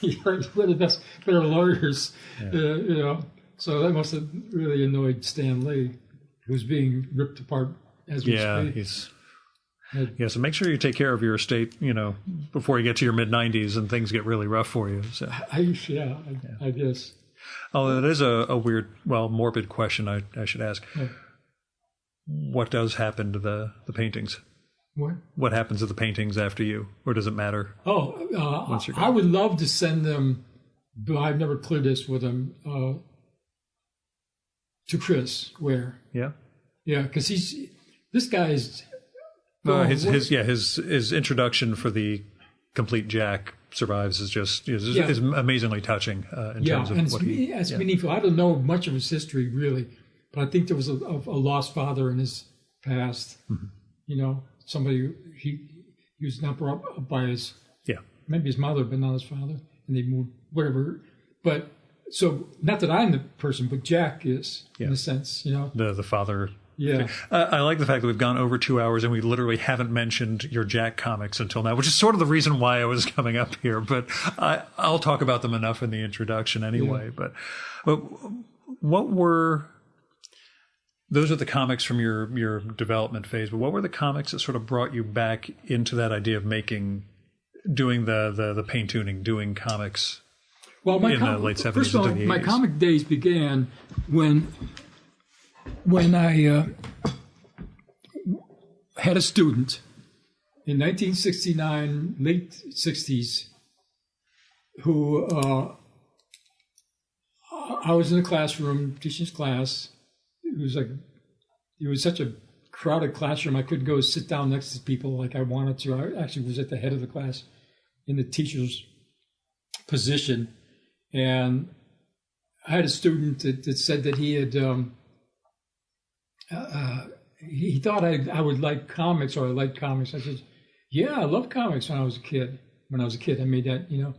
You're the best, better lawyers, you know. So that must have really annoyed Stan Lee, who's being ripped apart as we speak. So make sure you take care of your estate, you know, before you get to your mid-90s and things get really rough for you. So. I guess. Although it is a weird, morbid question I should ask. Yeah. What does happen to the paintings? What happens to the paintings after you? Or does it matter? I would love to send them, but I've never cleared this with them, to Chris Ware. Yeah? Yeah, because this guy is... His introduction for the complete Jack survives is amazingly touching in terms of what he... It's meaningful. I don't know much of his history, really, but I think there was a lost father in his past. Mm-hmm. You know, somebody, he was not brought up by his... Yeah. Maybe his mother, but not his father, and they moved, whatever. But, so, not that I'm the person, but Jack is, in a sense, you know. The father... Yeah. I like the fact that we've gone over 2 hours and we literally haven't mentioned your Jack comics until now, which is sort of the reason why I was coming up here. But I'll talk about them enough in the introduction anyway. Yeah. But what were... Those are the comics from your development phase, but what were the comics that sort of brought you back into that idea of doing the paint tuning, doing comics in the late 70s first of all, into the 80s? My comic days began when I had a student in 1969, late 60s, who I was in a classroom teaching his class. It was such a crowded classroom. I couldn't go sit down next to people like I wanted to. I actually was at the head of the class in the teacher's position. And I had a student that said that he had, he thought I would like comics, or I liked comics. I said, yeah, I love comics when I was a kid. When I was a kid, I made that, you know,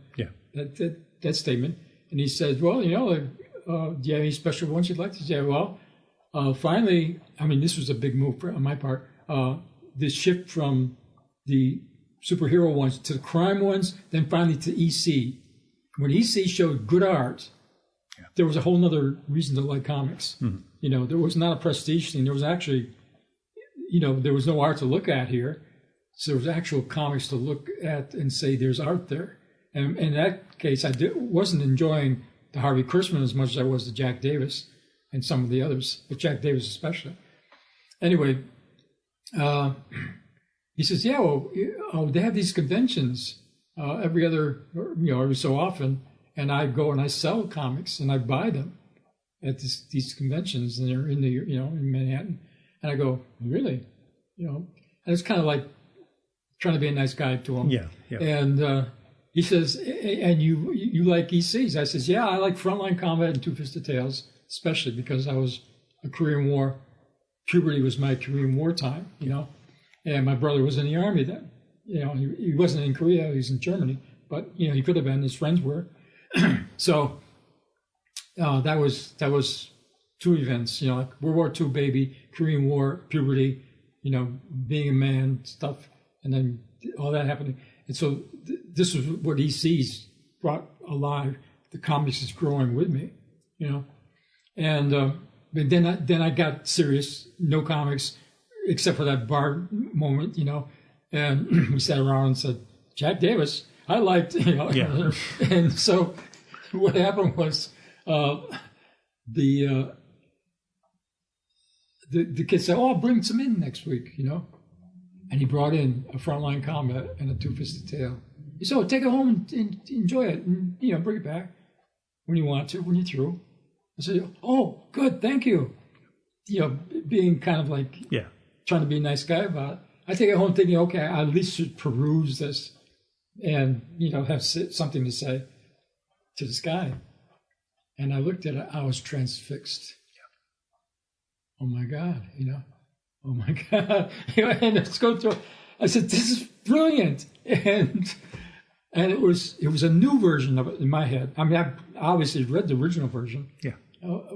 that statement. And he said, well, you know, do you have any special ones you'd like to say? Well, finally, I mean, this was a big move on my part. The shift from the superhero ones to the crime ones, then finally to EC. When EC showed good art, there was a whole other reason to like comics. Mm-hmm. You know, there was not a prestige thing. There was actually, you know, there was no art to look at here. So there was actual comics to look at and say there's art there. And in that case, wasn't enjoying the Harvey Kurtzman as much as I was the Jack Davis and some of the others, but Jack Davis especially. Anyway, he says, yeah, well, they have these conventions every so often, and I go and I sell comics and I buy them at these conventions, and they're in Manhattan. And I go, really? You know, and it's kind of like trying to be a nice guy to him. Yeah. And he says, and you like ECs? I says, yeah, I like Frontline Combat and Two Fisted Tales, especially because I was a Korean War. Puberty was my Korean War time, you know. And my brother was in the army then. You know, he wasn't in Korea, he was in Germany. But, you know, he could have been, his friends were. So that was two events, you know, like World War II baby, Korean War, puberty, you know, being a man, stuff, and then all that happening. And so this was what EC's brought alive. The comics is growing with me, you know. And but then I got serious, no comics, except for that bar moment, you know. And we sat around and said, Jack Davis, I liked, you know. Yeah. And so what happened was the kid said, oh, I'll bring some in next week, you know. And he brought in a Frontline Combat and a Two Fisted Tale. He said, oh, take it home and enjoy it, and, you know, bring it back when you want to, when you're through. I said, oh, good, thank you. You know, being kind of like trying to be a nice guy about it. I take it home thinking, okay, I at least should peruse this and, you know, have something to say to this guy. And I looked at it, I was transfixed. Oh my God, you know. Oh my God. You know, and let's go through. I said, this is brilliant. And it was a new version of it in my head. I mean, I obviously read the original version. Yeah.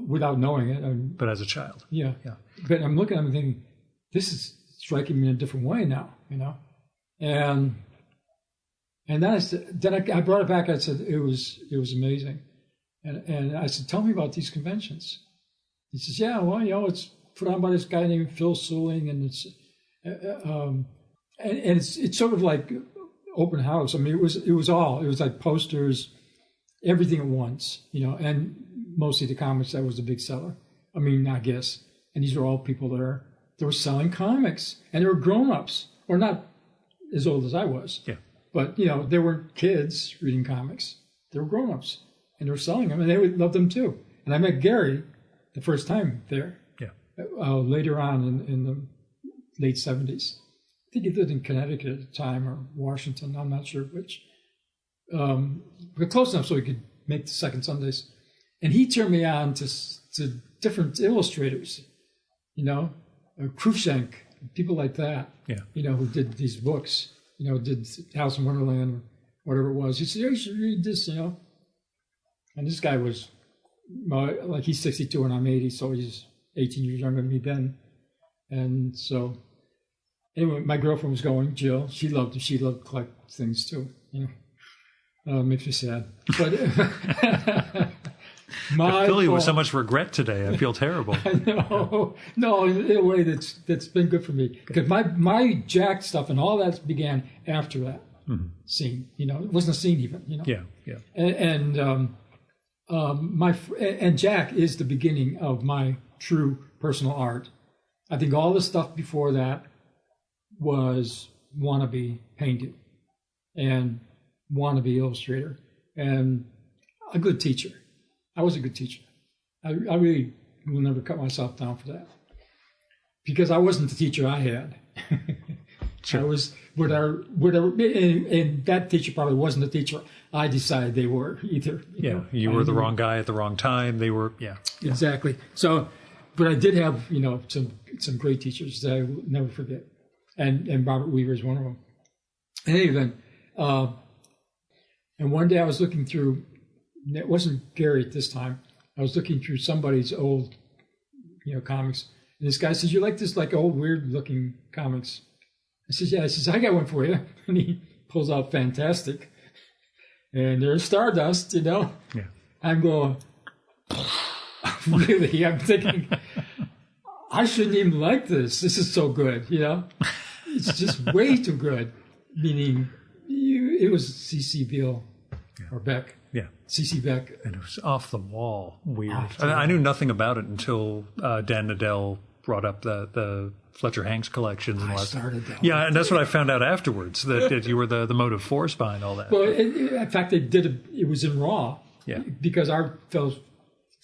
without knowing it. But as a child. Yeah. But I'm looking at them thinking, this is striking me in a different way now, And then I brought it back. I said it was amazing, and I said, tell me about these conventions. He says, yeah, well, it's put on by this guy named Phil Suling, and it's sort of like open house. I mean, it was like posters, everything at once, and mostly the comics. That was the big seller. I mean, I guess. And these were all people that were selling comics, and they were grown-ups, or not as old as I was. Yeah. But, they weren't kids reading comics. They were grown-ups, and they were selling them, and they loved them too. And I met Gary the first time there. Yeah. Later on in the late 70s. I think he lived in Connecticut at the time, or Washington. I'm not sure which. But close enough so he could make the second Sundays. And he turned me on to different illustrators, Krushenk, people like that, who did these books, did Alice in Wonderland or whatever it was. He said, you should read this, And this guy was, like, he's 62 and I'm 80, so he's 18 years younger than me then. And so, anyway, my girlfriend was going, Jill. She loved to collect things too, Makes me sad. But I fill you with so much regret today. I feel terrible. No, in a way that's been good for me, because my Jack stuff and all that began after that scene. It wasn't a scene even. Yeah. And Jack is the beginning of my true personal art. I think all the stuff before that was wannabe painting and wannabe illustrator and a good teacher. I was a good teacher. I really will never cut myself down for that, because I wasn't the teacher I had. Sure. I was whatever, and that teacher probably wasn't the teacher I decided they were either. You were the wrong guy at the wrong time. They were, exactly. So, but I did have some great teachers that I will never forget, and Robert Weaver is one of them. In any event, and one day I was looking through. It wasn't Gary at this time. I was looking through somebody's old, comics. And this guy says, you like this, like, old, weird-looking comics? I says, yeah. He says, I got one for you. And he pulls out Fantastic. And there's Stardust, Yeah. I'm going, really? I'm thinking, I shouldn't even like this. This is so good, It's just way too good. Meaning, it was C.C. Beale or Beck. Yeah. C.C. Beck. And it was off the wall weird. I knew nothing about it until Dan Nadell brought up the Fletcher Hanks collections. I started that. Yeah, and that's what I found out afterwards, that you were the motive force behind all that. Well, in fact, it was in Raw. Yeah. Because our fellows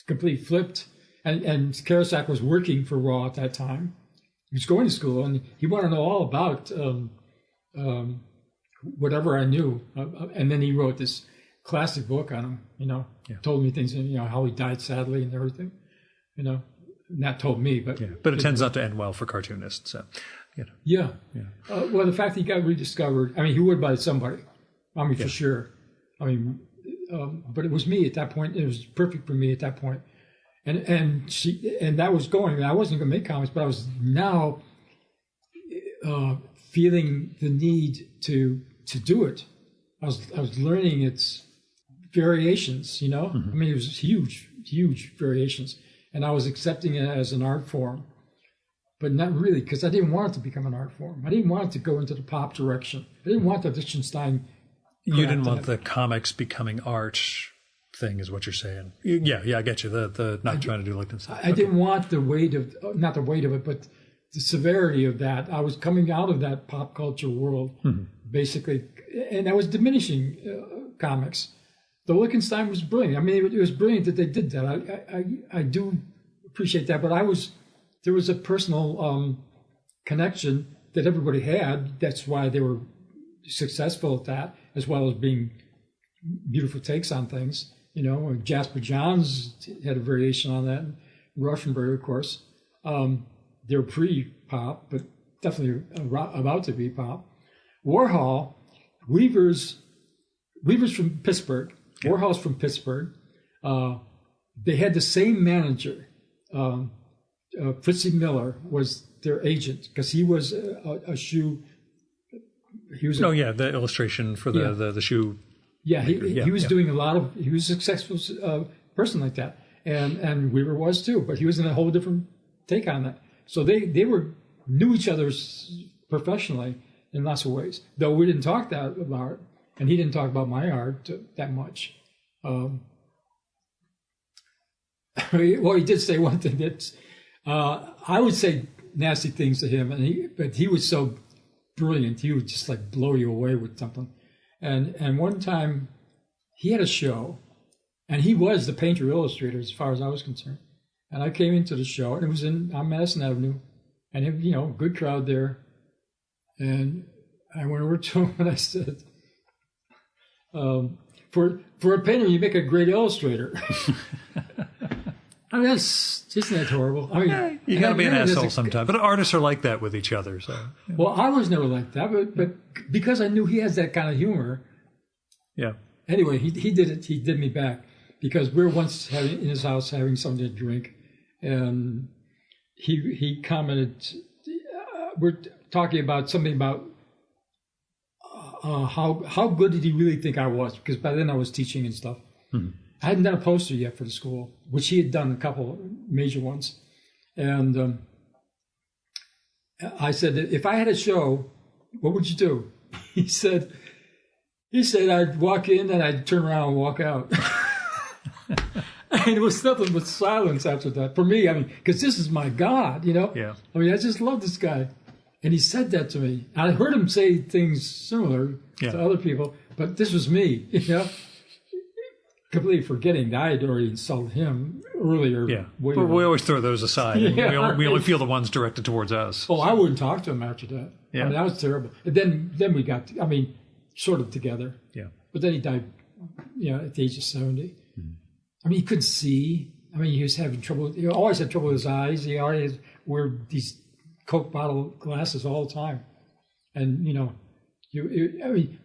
completely flipped. And Karasak was working for Raw at that time. He was going to school, and he wanted to know all about whatever I knew. And then he wrote this classic book on him, told me things, how he died sadly and everything, not told me, but... Yeah, but it tends not to end well for cartoonists, so, Yeah. Well, the fact that he got rediscovered, he would by somebody, for sure. But it was me at that point. It was perfect for me at that point. And that was going, I wasn't going to make comics, but I was now feeling the need to do it. I was learning its variations, Mm-hmm. It was huge variations. And I was accepting it as an art form, but not really, because I didn't want it to become an art form. I didn't want it to go into the pop direction. I didn't want the Lichtenstein. You didn't want the comics becoming art thing, is what you're saying. Yeah, I get you. The not trying to do Lichtenstein. I didn't want the weight of, not the weight of it, but the severity of that. I was coming out of that pop culture world, basically, and I was diminishing comics. The Lichtenstein was brilliant. It was brilliant that they did that. I do appreciate that, but there was a personal connection that everybody had. That's why they were successful at that, as well as being beautiful takes on things. Jasper Johns had a variation on that, and Rauschenberg, of course. They're pre-pop, but definitely about to be pop. Warhol, Weaver's from Pittsburgh. Warhol's from Pittsburgh. they had the same manager. Fritzy Miller was their agent because he was a shoe. He was the illustration for the shoe. Yeah, he was doing a lot of. He was a successful person like that, and Weaver was too. But he was in a whole different take on that. So they knew each other professionally in lots of ways. Though we didn't talk that about it, and he didn't talk about my art that much. Well, he did say one thing that I would say nasty things to him, but he was so brilliant. He would just like blow you away with something. And one time he had a show, and he was the painter illustrator as far as I was concerned. And I came into the show, and it was on Madison Avenue, and good crowd there. And I went over to him and I said, for a painter, you make a great illustrator. I mean, isn't that horrible? I mean, you got to be an asshole sometimes. But artists are like that with each other. So, yeah. Well, I was never like that, but because I knew he has that kind of humor. Yeah. Anyway, he did it. He did me back because we were once in his house having something to drink, and he commented. We're talking about something about how good did he really think I was? Because by then I was teaching and stuff. Hmm. I hadn't done a poster yet for the school, which he had done a couple major ones. And I said, if I had a show, what would you do? He said, I'd walk in and I'd turn around and walk out. And it was nothing but silence after that. For me, I mean, because this is my God, Yeah. I mean, I just love this guy. And he said that to me. I heard him say things similar to other people, but this was me, completely forgetting that I had already insulted him earlier. Yeah, but we always throw those aside. Yeah, we only feel the ones directed towards us. Oh, I wouldn't talk to him after that. Yeah, I mean, that was terrible. And then we got, sort of together. Yeah. But then he died, at the age of 70. Mm-hmm. I mean, he couldn't see. I mean, he was having trouble. He always had trouble with his eyes. He always wore these Coke bottle glasses all the time. And,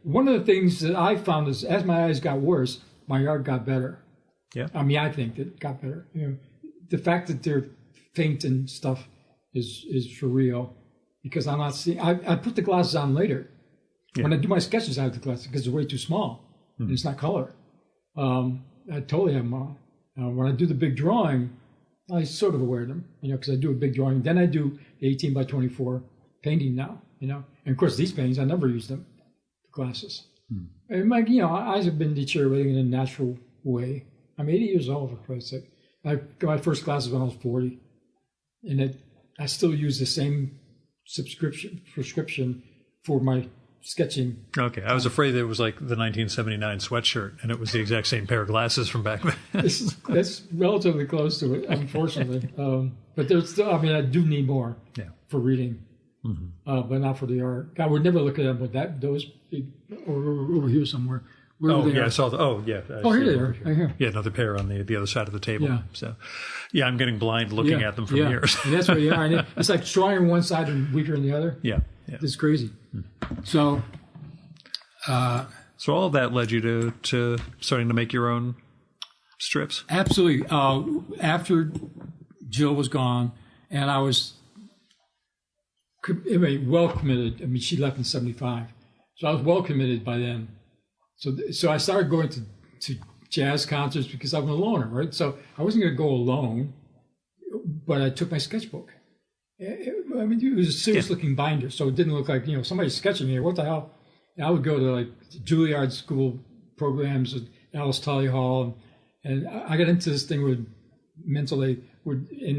one of the things that I found is as my eyes got worse, my art got better. Yeah. I mean, I think that it got better. The fact that they're faint and stuff is for real because I'm not seeing. I put the glasses on later. Yeah. When I do my sketches, I have the glasses because they're way too small and it's not color. I totally have them on. When I do the big drawing, I sort of wear them, because I do a big drawing. Then I do 18 by 24 painting now, And of course, these paintings, I never use them, the glasses. And my, eyes have been deteriorating in a natural way. I'm 80 years old, for Christ's sake. I got my first glasses when I was 40. And I still use the same prescription for my sketching. Okay, I was afraid that it was like the 1979 sweatshirt, and it was the exact same pair of glasses from back then. That's relatively close to it, unfortunately. But there's still, I do need more for reading, but not for the art. I would never look at them with those big, or over here somewhere. I saw the. Here they are. Right here. Yeah, another pair on the other side of the table. Yeah. So, I'm getting blind looking at them from here. And that's what it's like stronger on one side and weaker on the other. Yeah. It's crazy. So all of that led you to starting to make your own strips? Absolutely. After Jill was gone, and I was well committed. I mean, she left in 1975. So I was well committed by then. So I started going to jazz concerts because I'm a loner, right? So I wasn't going to go alone, but I took my sketchbook. It was a serious-looking binder, so it didn't look like, somebody's sketching here. What the hell? And I would go to, like, Juilliard school programs at Alice Tully Hall, and I got into this thing and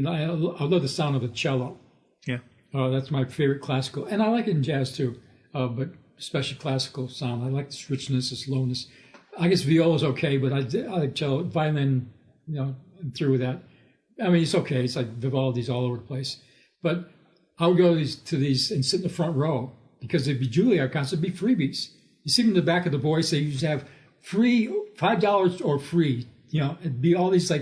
I love the sound of a cello. Yeah. That's my favorite classical. And I like it in jazz, too, but especially classical sound. I like this richness, this lowness. I guess viola's okay, but I like cello. Violin, I'm through with that. I mean, it's okay. It's like Vivaldi's all over the place. But I would go to these and sit in the front row because there'd be Juilliard concerts, there'd be freebies. You see them in the back of the Voice, they used to have free, $5 or free. It'd be all these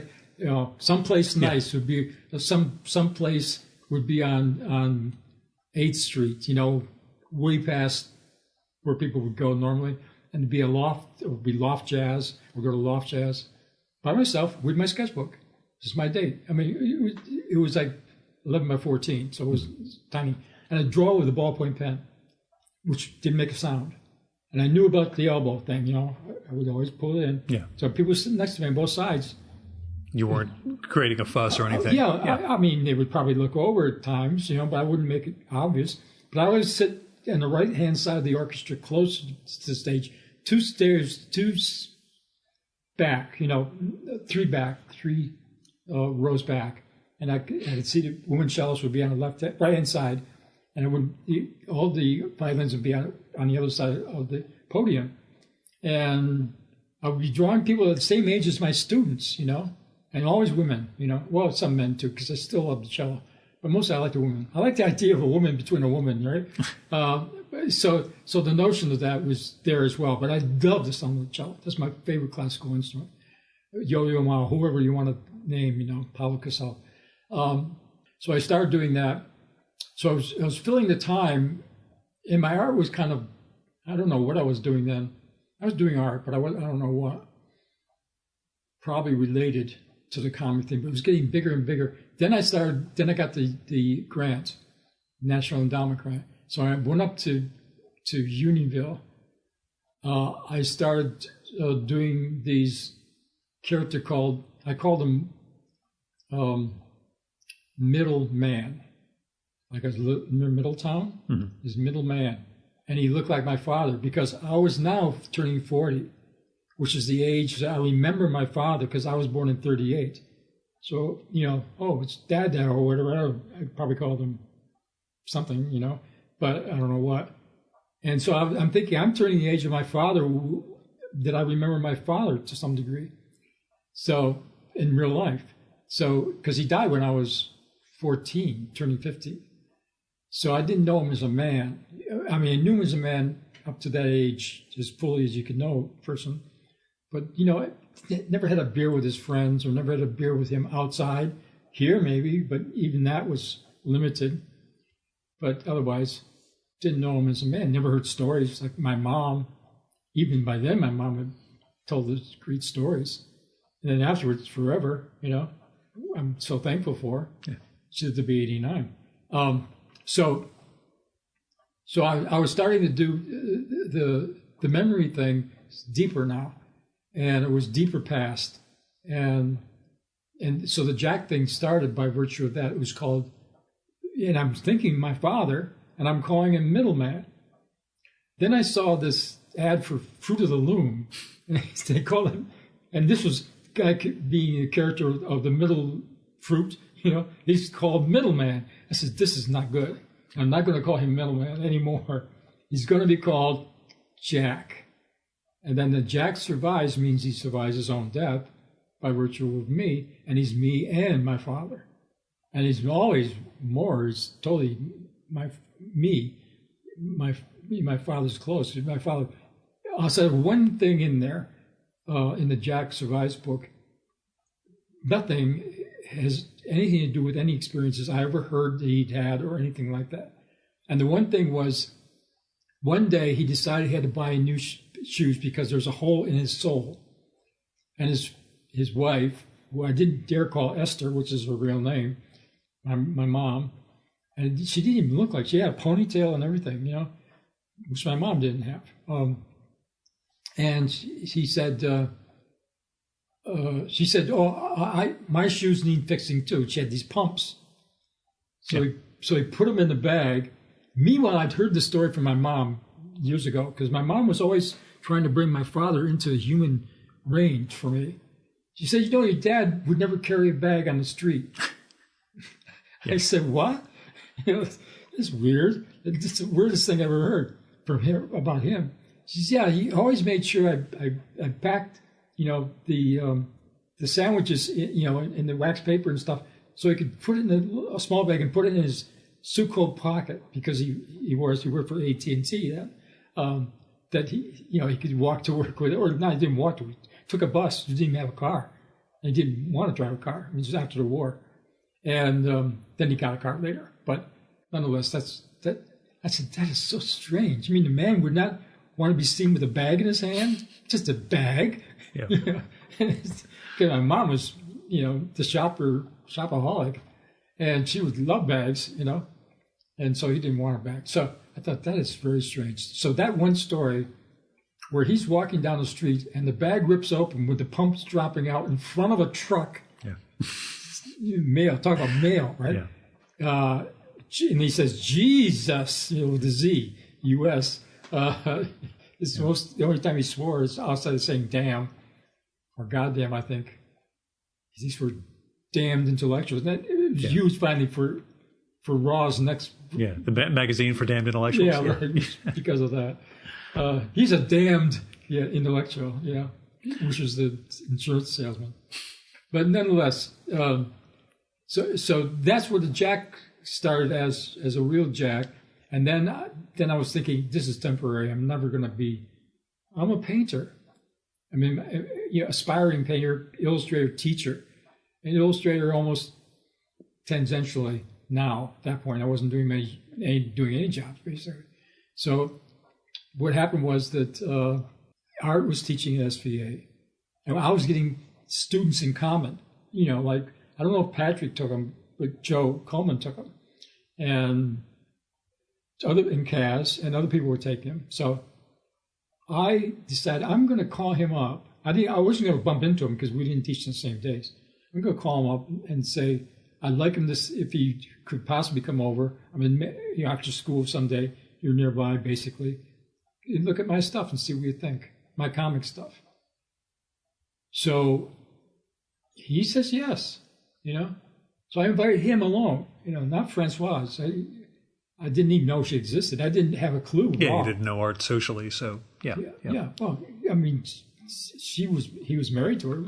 someplace nice would be some place would be on 8th Street, way past where people would go normally, and it'd be a loft. It would be Loft Jazz. We'd go to Loft Jazz, by myself with my sketchbook. Just my date. I mean, it was like 11 by 14, so it was tiny. And I draw with a ballpoint pen, which didn't make a sound. And I knew about the elbow thing, you know. I would always pull it in. Yeah. So people sitting next to me on both sides. You weren't creating a fuss or anything. Yeah. I mean, they would probably look over at times, you know, but I wouldn't make it obvious. But I always sit on the right-hand side of the orchestra, close to the stage, two back, you know, three rows back. And I could see the women cellists would be on the right-hand side, and all the violins would be on the other side of the podium. And I would be drawing people at the same age as my students, you know, and always women, you know. Well, some men too, because I still love the cello. But mostly I like the women. I like the idea of a woman between a woman, right? So the notion of that was there as well. But I love the sound of the cello. That's my favorite classical instrument. Yo-Yo Ma, whoever you want to name, you know, Paulo Casal. So I started doing that. So I was filling the time, and my art was kind of, I don't know what I was doing then. I was doing art, but I don't know what. Probably related to the comic thing, but it was getting bigger and bigger. Then I got the grant, National Endowment Grant. So I went up to Unionville. I started doing these character I called them Middleman. Like I was in Middletown, his middleman. And he looked like my father because I was now turning 40, which is the age that I remember my father because I was born in 38. So, you know, it's dad or whatever. I'd probably call them something, you know, but I don't know what. And so I'm thinking I'm turning the age of my father. Did I remember my father to some degree? So in real life. So, because he died when I was 14, turning 15. So I didn't know him as a man. I mean, I knew him as a man up to that age, as fully as you could know a person. But, you know, I never had a beer with his friends or never had a beer with him outside. Here, maybe, but even that was limited. But otherwise, didn't know him as a man. Never heard stories like my mom. Even by then, my mom had told us great stories. And then afterwards, forever, you know, I'm so thankful for her. Yeah. She lived to be 89. So I was starting to do the memory thing deeper now, and it was deeper past, and so the Jack thing started by virtue of that. It was called, and I'm thinking my father, and I'm calling him Middleman. Then I saw this ad for Fruit of the Loom, and they called him, and this was guy being a character of the middle fruit. You know, he's called Middleman. I said, this is not good. I'm not going to call him Middleman anymore. He's going to be called Jack. And then the Jack survives means he survives his own death by virtue of me, and he's me and my father. And he's always more, he's totally my father's close. My father, I'll say one thing in there, in the Jack Survives book. Nothing has anything to do with any experiences I ever heard that he'd had or anything like that. And the one thing was, one day he decided he had to buy new shoes because there's a hole in his sole. And his wife, who I didn't dare call Esther, which is her real name, my mom, and she didn't even look like, she had a ponytail and everything, you know, which my mom didn't have. And she said, my shoes need fixing too. She had these pumps. So he put them in the bag. Meanwhile, I'd heard the story from my mom years ago, because my mom was always trying to bring my father into the human range for me. She said, you know, your dad would never carry a bag on the street. I said, what? You know, it's weird. It's the weirdest thing I ever heard from him about him. She said, yeah, he always made sure I packed, you know, the sandwiches, you know, in the wax paper and stuff, so he could put it in a small bag and put it in his suit coat pocket, because he worked for AT&T then, that he could walk to work with it, or not, he didn't walk to work, took a bus, he didn't have a car, and he didn't want to drive a car. I mean, it was after the war, and then he got a car later. But nonetheless, I said, that is so strange. I mean, the man would not want to be seen with a bag in his hand, just a bag. Yeah. Because my mom was, the shopaholic, and she would love bags, and so he didn't want a bag. So I thought that is very strange. So that one story where he's walking down the street and the bag rips open with the pumps dropping out in front of a truck. Yeah. Mail, talk about mail, right? Yeah. And he says, Jesus, with the Z, U.S. It's the only time he swore is outside of saying damn or goddamn, I think. These were damned intellectuals. And it was huge finally for Raw's next. Yeah, the magazine for damned intellectuals. Yeah, right, because of that. He's a damned intellectual, which is the insurance salesman. But nonetheless, so that's where the Jack started as a real Jack. And then I was thinking, this is temporary. I'm never going to be. I'm a painter. I mean, aspiring painter, illustrator, teacher, an illustrator almost tangentially. Now at that point, I wasn't doing any jobs basically. So what happened was that Art was teaching at SVA, and I was getting students in common. Like I don't know if Patrick took them, but Joe Coleman took them, and Kaz and other people were taking him. So I decided I'm going to call him up. I wasn't going to bump into him because we didn't teach on the same days. I'm going to call him up and say I'd like him if he could possibly come over. I mean, after school someday, you're nearby, basically. And look at my stuff and see what you think, my comic stuff. So he says yes, So I invited him along, not Francoise. I didn't even know she existed. I didn't have a clue. Yeah, you didn't know Art socially, so yeah. Well, I mean, he was married to her,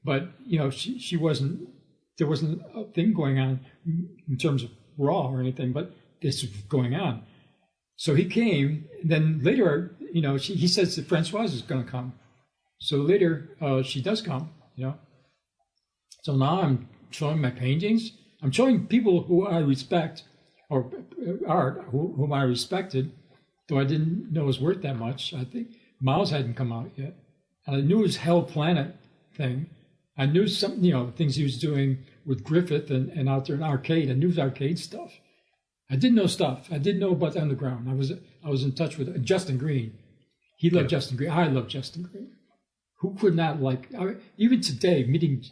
but she wasn't. There wasn't a thing going on in terms of Raw or anything, but this was going on. So he came. Then later, he says that Francoise is going to come. So later, she does come. So now I'm showing my paintings. I'm showing people who I respect, or art whom I respected, though I didn't know it was worth that much. I think Miles hadn't come out yet. I knew his Hell Planet thing. I knew some, things he was doing with Griffith and out there in arcade. I knew his arcade stuff. I didn't know stuff. I didn't know about the underground. I was in touch with Justin Green. He loved Justin Green. I love Justin Green. Who could not even today, reading,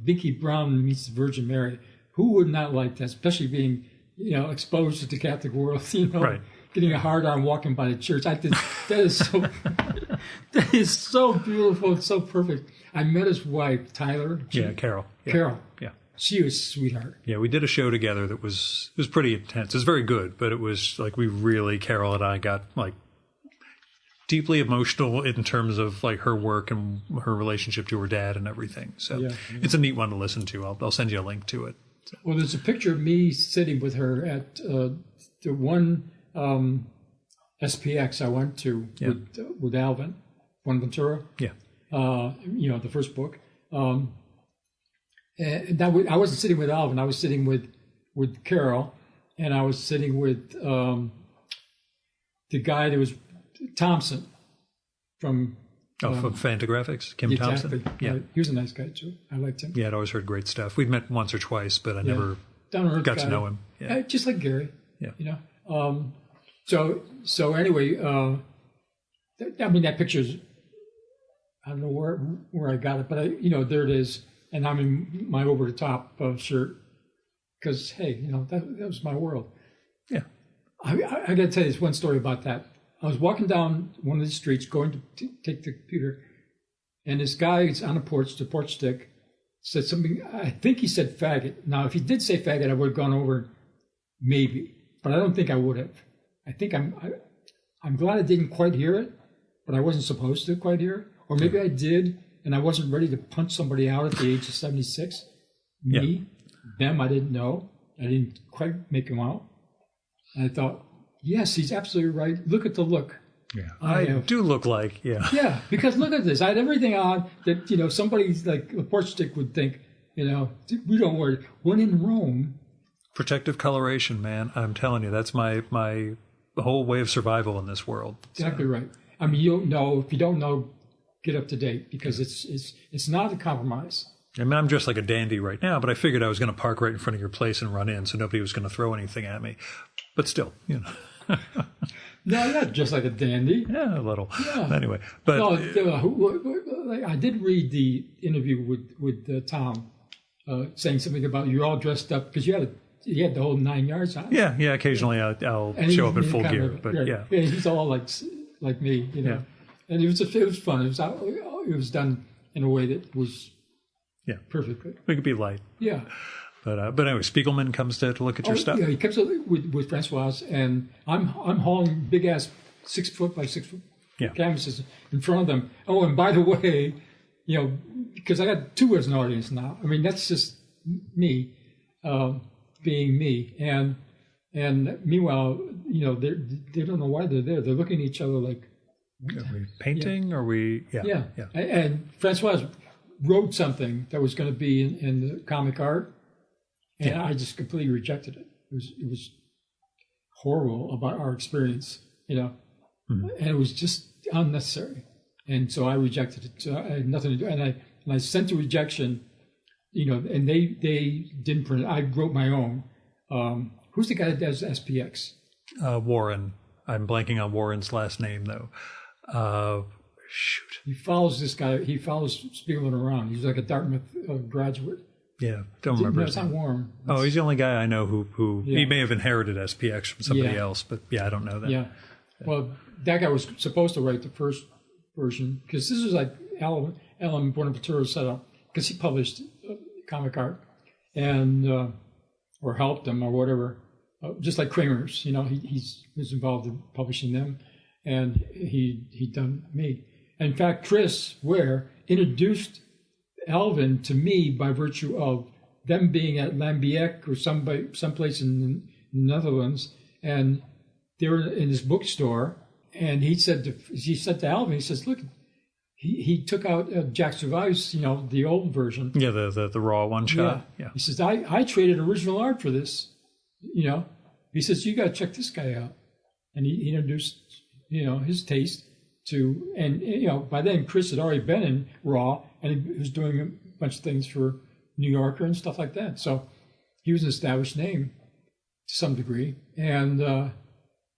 Vicky Brown meets the Virgin Mary. Who would not like that, especially being, exposed to the Catholic world, right. Getting a hard on walking by the church. That is so beautiful. It's so perfect. I met his wife, Tyler. Carol. Yeah. Carol. Yeah. She was a sweetheart. Yeah, we did a show together that was pretty intense. It was very good, but it was like Carol and I got like deeply emotional in terms of like her work and her relationship to her dad and everything. So It's a neat one to listen to. I'll send you a link to it. So. Well, there's a picture of me sitting with her at the one SPX I went to with Alvin Buenaventura. Yeah. The first book. And that I wasn't sitting with Alvin. I was sitting with Carol, and I was sitting with the guy that was Thompson from Fantagraphics, Kim exactly. Thompson. Yeah, he was a nice guy too. I liked him. Yeah, I'd always heard great stuff. We've met once or twice, but I never got to know him. Yeah. Just like Gary. Yeah. So anyway, that picture's. I don't know where I got it, but there it is, and I'm in my over the top shirt because hey, that was my world. Yeah. I got to tell you this one story about that. I was walking down one of the streets going to take the computer, and this guy is on the porch stick, said something. I think he said faggot. Now, if he did say faggot, I would have gone over maybe, but I don't think I would have. I think I'm glad I didn't quite hear it, but I wasn't supposed to quite hear it. Or maybe I did, and I wasn't ready to punch somebody out at the age of 76. Them, I didn't know. I didn't quite make him out. And I thought, yes, he's absolutely right. Look at the look. Yeah, I do look like, Yeah, because look at this. I had everything on that, somebody like a porch stick would think, we don't worry. When in Rome. Protective coloration, man. I'm telling you, that's my whole way of survival in this world. Exactly right. I mean, if you don't know get up to date because it's not a compromise. I mean, I'm dressed like a dandy right now, but I figured I was going to park right in front of your place and run in, so nobody was going to throw anything at me. But still, you know. No, not just like a dandy. Yeah, a little. Yeah. Anyway, but no, I did read the interview with Tom saying something about you're all dressed up because you had the whole 9 yards on. yeah. Occasionally I'll show up in full gear, but yeah. He's all like me, you know. Yeah. And it was fun. It was done in a way that was perfect. We could be light. Yeah. But anyway, Spiegelman comes to look at your stuff. Yeah, he comes up with Francois, and I'm hauling big ass 6 foot by 6 foot canvases in front of them. Oh, and by the way, you know, because I got 2 as an audience now. I mean, that's just me being me, and meanwhile, you know, they don't know why they're there. They're looking at each other like, are we painting? Are we? Yeah. And Francois wrote something that was going to be in the comic art. And I just completely rejected it. It was horrible about our experience, you know, and it was just unnecessary. And so I rejected it. So I had nothing to do. And I sent a rejection, you know, and they didn't print it. I wrote my own. Who's the guy that does SPX? Warren. I'm blanking on Warren's last name though. Shoot. He follows this guy. He follows Spiegelman around. He's like a Dartmouth graduate. Yeah, don't remember. No, it's not Warren. Oh, he's the only guy I know who he may have inherited SPX from somebody else, but I don't know that. Yeah. Well, that guy was supposed to write the first version because this was like Alan Buenaventura's setup because he published comic art and or helped him or whatever, just like Kramer's. You know, he was involved in publishing them, and he done me. And in fact, Chris Ware introduced Alvin to me by virtue of them being at Lambiek or someplace in the Netherlands, and they were in his bookstore, and he said to Alvin, he says, look, he took out Jack Survives, you know, the old version. Yeah, the raw one shot. Yeah. He says, I traded original art for this, you know. He says, you got to check this guy out. And he introduced, you know, his taste to, and, you know, by then Chris had already been in Raw, and he was doing a bunch of things for New Yorker and stuff like that. So he was an established name to some degree, and the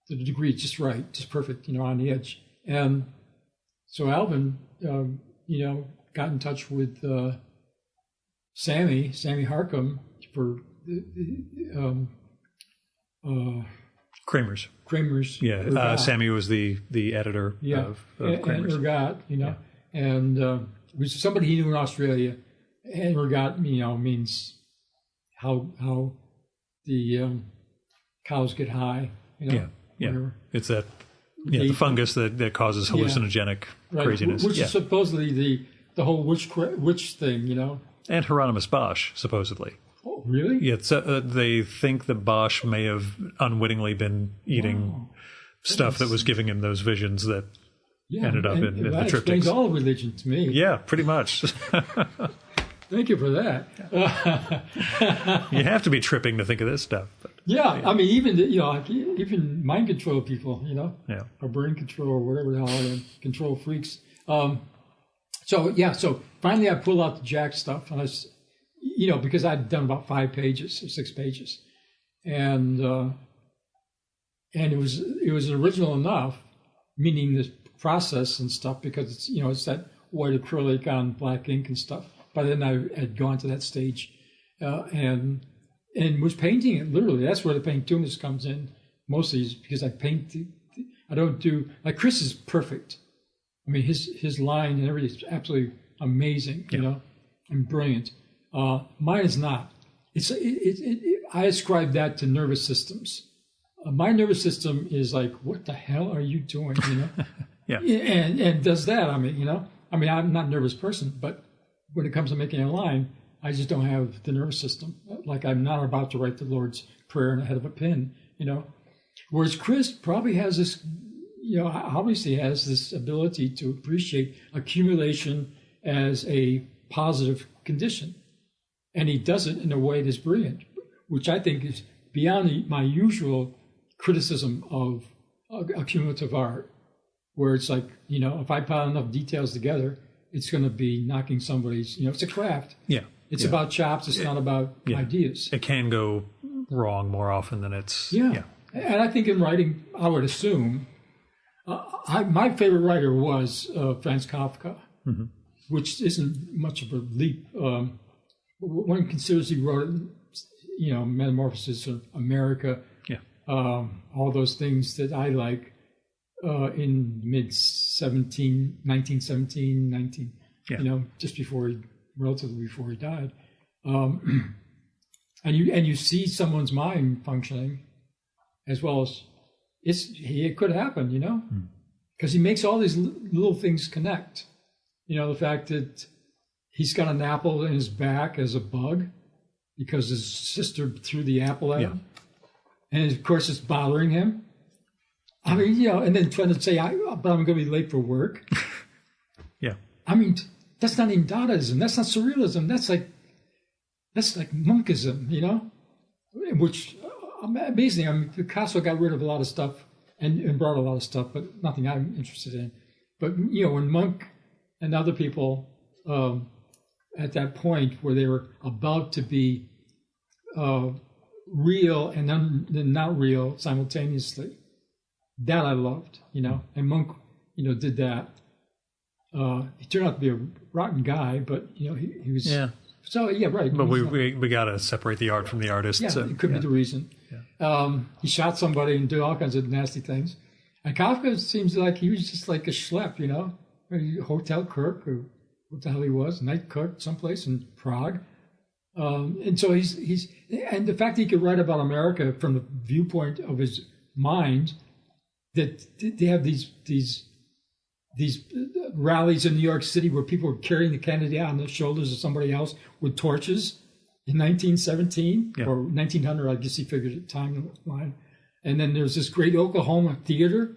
degree is just right, just perfect, you know, on the edge. And so Alvin, you know, got in touch with Sammy Harcum for Kramer's. Yeah, Sammy was the editor of Kramer's. And Ergot, you know, and it was somebody he knew in Australia. And Ergot, you know, means how the cows get high, you know. Yeah. It's that the fungus that causes hallucinogenic craziness. Which is supposedly the whole witch thing, you know. And Hieronymus Bosch, supposedly. Oh, really? Yeah, they think that Bosch may have unwittingly been eating stuff that was giving him those visions that ended up in the triptychs. That explains all of religion to me. Yeah, pretty much. Thank you for that. You have to be tripping to think of this stuff. But, I mean, even mind control people, you know, or brain control or whatever the hell they are, control freaks. So finally I pulled out the Jack stuff, and I was, you know, because I'd done about 5 pages or 6 pages, and it was original enough, meaning the process and stuff, because it's, you know, it's that white acrylic on black ink and stuff. By then I had gone to that stage, and was painting it literally. That's where the paintuness comes in mostly, is because I paint. I don't do like Chris is perfect. I mean, his line and everything is absolutely amazing, you know, and brilliant. Mine is not. I ascribe that to nervous systems. My nervous system is like, what the hell are you doing? You know, and does that. I mean, you know, I'm not a nervous person, but when it comes to making a line, I just don't have the nervous system. Like, I'm not about to write the Lord's Prayer in the head of a pin, you know. Whereas Chris probably has this, you know, obviously has this ability to appreciate accumulation as a positive condition. And he does it in a way that's brilliant, which I think is beyond my usual criticism of accumulative art. where it's like, if I pile enough details together, it's going to be knocking somebody's, it's a craft. Yeah. It's about chops. It's not about ideas. It can go wrong more often than it's. Yeah. And I think in writing, I would assume, my favorite writer was Franz Kafka, which isn't much of a leap. One considers he wrote, Metamorphosis of America, all those things that I like in mid-1917, 19, just relatively before he died. And you see someone's mind functioning as well as it could happen, because he makes all these little things connect. The fact that he's got an apple in his back as a bug because his sister threw the apple at him. And of course it's bothering him. I mean, and then trying to say, but I'm going to be late for work. Yeah. I mean, that's not even Dadaism. That's not surrealism. That's like monkism, which amazing. I mean, Picasso got rid of a lot of stuff and brought a lot of stuff, but nothing I'm interested in. But, when Monk and other people at that point where they were about to be real and then not real simultaneously, that I loved, and Monk, did that. He turned out to be a rotten guy, but, he was... Yeah. So, right. But we got to separate the art from the artist. Yeah, so, it could be the reason. Yeah. He shot somebody and did all kinds of nasty things. And Kafka seems like he was just like a schlep, hotel clerk, or what the hell he was, night clerk someplace in Prague. And so he's and the fact that he could write about America from the viewpoint of his mind, that they have these rallies in New York City where people were carrying the Kennedy on the shoulders of somebody else with torches in 1917 or 1900, I guess he figured the timeline. And then there's this great Oklahoma theater,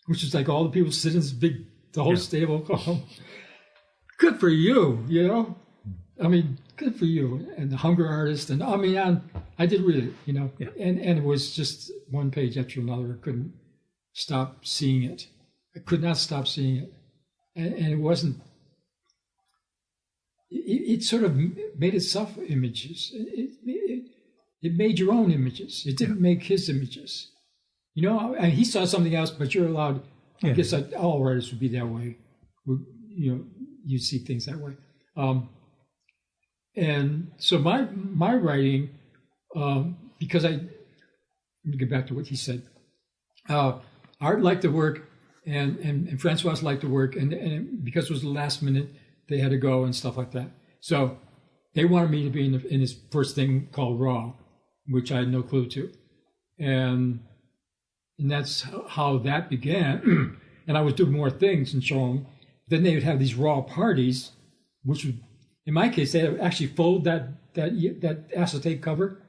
which is like all the people sitting in this the whole state of Oklahoma. Good for you, I mean, good for you. And the Hunger Artist. And I mean, I did read it, and it was just one page after another. I couldn't stop seeing it. I could not stop seeing it. And it wasn't, it sort of made itself images. It made your own images. It didn't make his images. And he saw something else, but you're allowed, I guess all writers would be that way. You see things that way. And so my writing, because let me get back to what he said. Art liked the work, and Francois liked the work, and because it was the last minute, they had to go and stuff like that. So they wanted me to be in this first thing called Raw, which I had no clue to, and that's how that began. And I was doing more things and show them. Then they would have these Raw parties, which would, in my case, they would actually fold that acetate cover.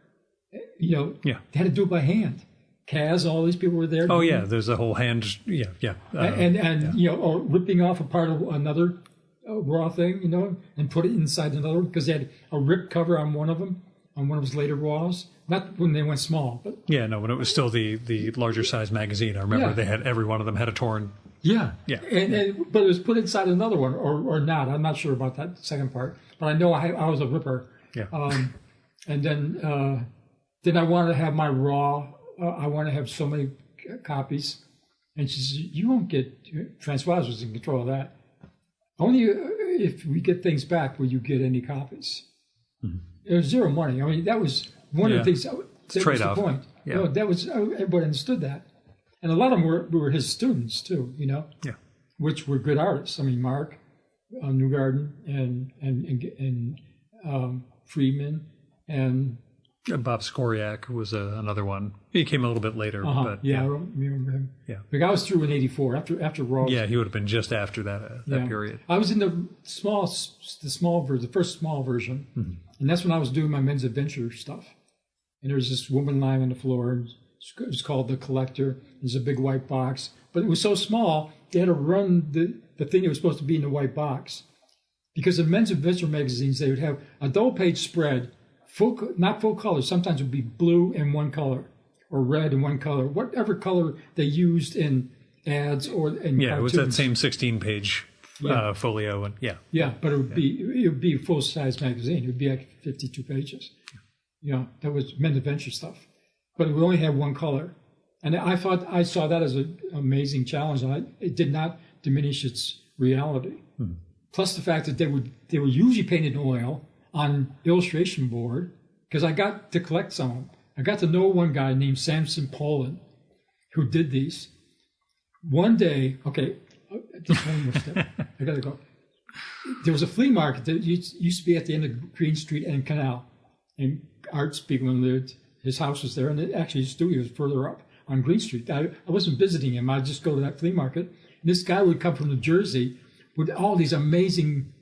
They had to do it by hand. Kaz, all these people were there. Oh yeah, there's a whole hand. Or ripping off a part of another Raw thing, and put it inside another, because they had a ripped cover on one of them, on one of his later Raws. Not when they went small, but when it was still the larger size magazine. I remember they had every one of them had a torn. But it was put inside another one, or not. I'm not sure about that second part, but I know I was a ripper. Yeah. And then I wanted to have my Raw. I want to have so many copies. And she says, you won't get, Francoise was in control of that. Only if we get things back will you get any copies. Mm-hmm. There was zero money. I mean, that was one of the things, that was the point. Yeah. That was, everybody understood that. And a lot of them were his students too, which were good artists. I mean, Mark Newgarden and Friedman and Bob Skoriak was another one. He came a little bit later. But, I don't remember him. Yeah. But I was through in '84 after Raw. Yeah, he would have been just after that period. I was in the first small version, and that's when I was doing my men's adventure stuff. And there was this woman lying on the floor, and it was called The Collector. There's a big white box, but it was so small they had to run the thing that was supposed to be in the white box, because in men's adventure magazines they would have a double-page spread. Not full color. Sometimes it would be blue and one color, or red and one color, whatever color they used in ads or in Yeah, cartoons. it was that same 16-page folio, and but it would be a full-size magazine. It would be like 52 pages. That was men's adventure stuff, but we only had one color, and I saw that as an amazing challenge, and it did not diminish its reality. Plus the fact that they were usually painted in oil on illustration board, because I got to collect some of them. I got to know one guy named Samson Poland who did these. One day, okay, just one more step. I got to go. There was a flea market that used to be at the end of Green Street and Canal. And Art Spiegelman lived, his house was there, and his studio was further up on Green Street. I wasn't visiting him. I'd just go to that flea market. And this guy would come from New Jersey with all these amazing,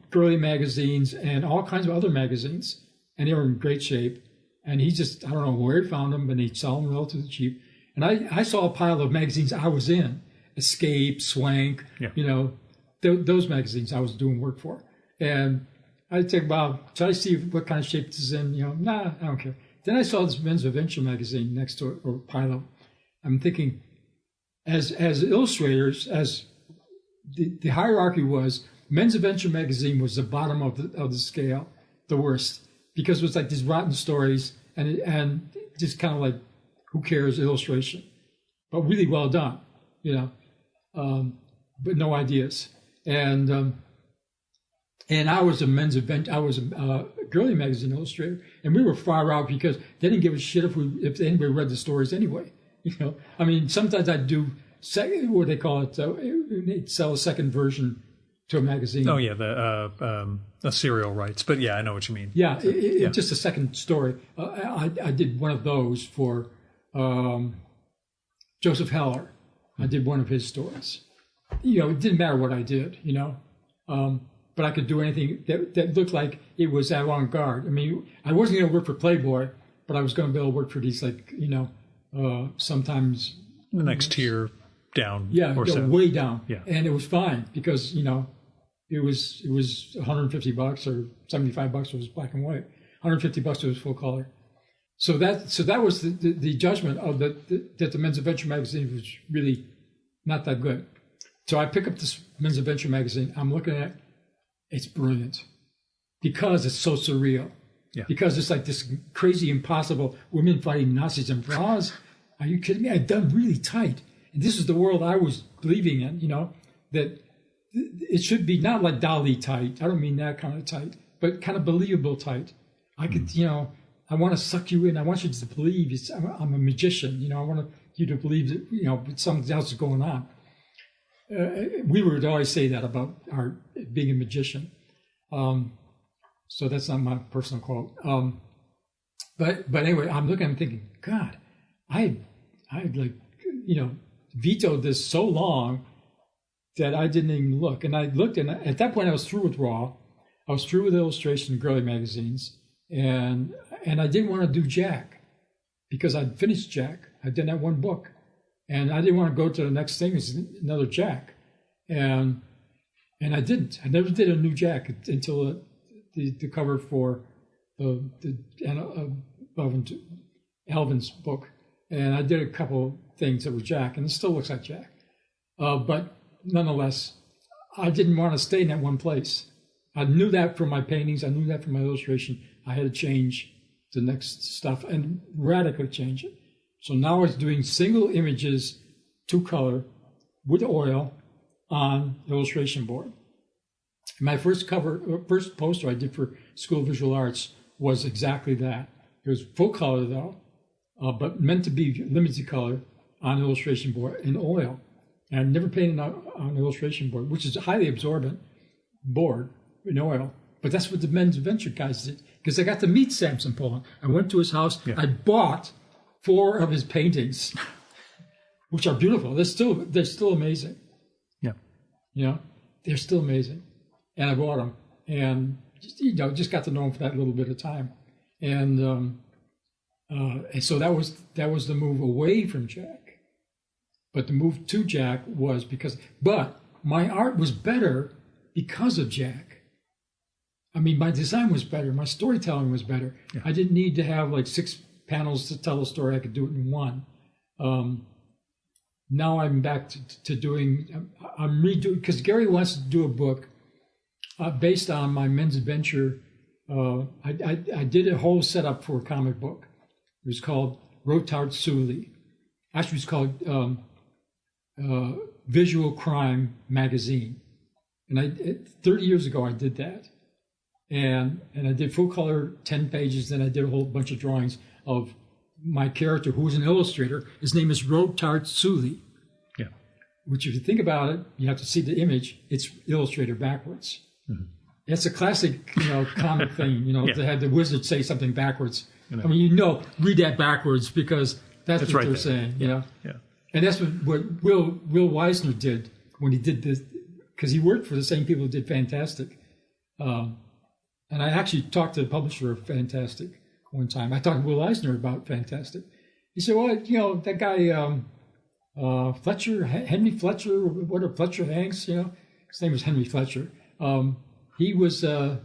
girly magazines and all kinds of other magazines. And they were in great shape. And he just, I don't know where he found them, but he'd sell them relatively cheap. And I saw a pile of magazines I was in, Escape, Swank, those magazines I was doing work for. And I'd think, well, should I see what kind of shape this is in? Nah, I don't care. Then I saw this Men's Adventure magazine next to it, or pile of. I'm thinking, as illustrators, as the hierarchy was, Men's Adventure magazine was the bottom of the scale, the worst, because it was like these rotten stories and just kind of like, who cares, illustration, but really well done, but no ideas. And I was a men's event. I was a girly magazine illustrator, and we were far out because they didn't give a shit if anybody read the stories anyway. I mean, sometimes I'd do what they call it. They'd sell a second version to a magazine. Oh yeah, the serial rights. But yeah, I know what you mean. Yeah, just a second story. I did one of those for Joseph Heller. I did one of his stories. It didn't matter what I did. But I could do anything that looked like it was avant-garde. I mean, I wasn't going to work for Playboy, but I was going to be able to work for these, sometimes the next tier down. Yeah, way down. Yeah. And it was fine because, it was $150 or $75 was black and white. $150 was full color. So that was the judgment of that the Men's Adventure magazine was really not that good. So I pick up this Men's Adventure magazine. I'm looking at it. It's brilliant because it's so surreal. Yeah. Because it's like this crazy, impossible women fighting Nazis in bras. Are you kidding me? I'd done really tight. And this is the world I was believing in, that it should be not like Dali tight. I don't mean that kind of tight, but kind of believable tight. I could, I want to suck you in. I want you to believe I'm a magician. I want you to believe that, something else is going on. We would always say that about our being a magician. So that's not my personal quote. But anyway, I'm thinking, God, I vetoed this so long that I didn't even look. And I looked, and at that point I was through with Raw. I was through with illustration and girly magazines. And I didn't want to do Jack because I'd finished Jack. I'd done that one book. And I didn't want to go to the next thing as another Jack. And I didn't. I never did a new Jack until the cover for Alvin's book. And I did a couple things that were Jack, and it still looks like Jack. But nonetheless, I didn't want to stay in that one place. I knew that from my paintings. I knew that from my illustration. I had to change the next stuff and radically change it. So now I was doing single images, 2-color, with oil on illustration board. My first poster I did for School of Visual Arts was exactly that. It was full color though, but meant to be limited color on illustration board in oil. And I've never painted on illustration board, which is a highly absorbent board in oil. But that's what the Men's Adventure guys did, because I got to meet Samson Poland. I went to his house. Yeah. I bought 4 of his paintings, which are beautiful. They're still amazing. Yeah. They're still amazing. And I bought them, and just got to know him for that little bit of time. And so that was the move away from Jack. But the move to Jack was but my art was better because of Jack. I mean, my design was better. My storytelling was better. Yeah. I didn't need to have like 6 panels to tell a story. I could do it in one. now I'm back to doing. I'm redoing because Gary wants to do a book based on my men's adventure. I did a whole setup for a comic book. It was called Rotard Sully. Actually, it's called Visual Crime Magazine. And 30 years ago, I did that. And I did full color, 10 pages. Then I did a whole bunch of drawings of my character, who was an illustrator. His name is Rotard Sully. Yeah. Which, if you think about it, you have to see the image. It's illustrated backwards. Mm-hmm. It's a classic, comic thing. To have the wizard say something backwards. I mean, read that backwards because that's what right they're there. saying. Yeah. And that's what Will Eisner did when he did this, because he worked for the same people who did Fantastic. And I actually talked to the publisher of Fantastic one time. I talked to Will Eisner about Fantastic. He said, well, that guy, Fletcher, Henry Fletcher, Fletcher Hanks, his name was Henry Fletcher. He was, no,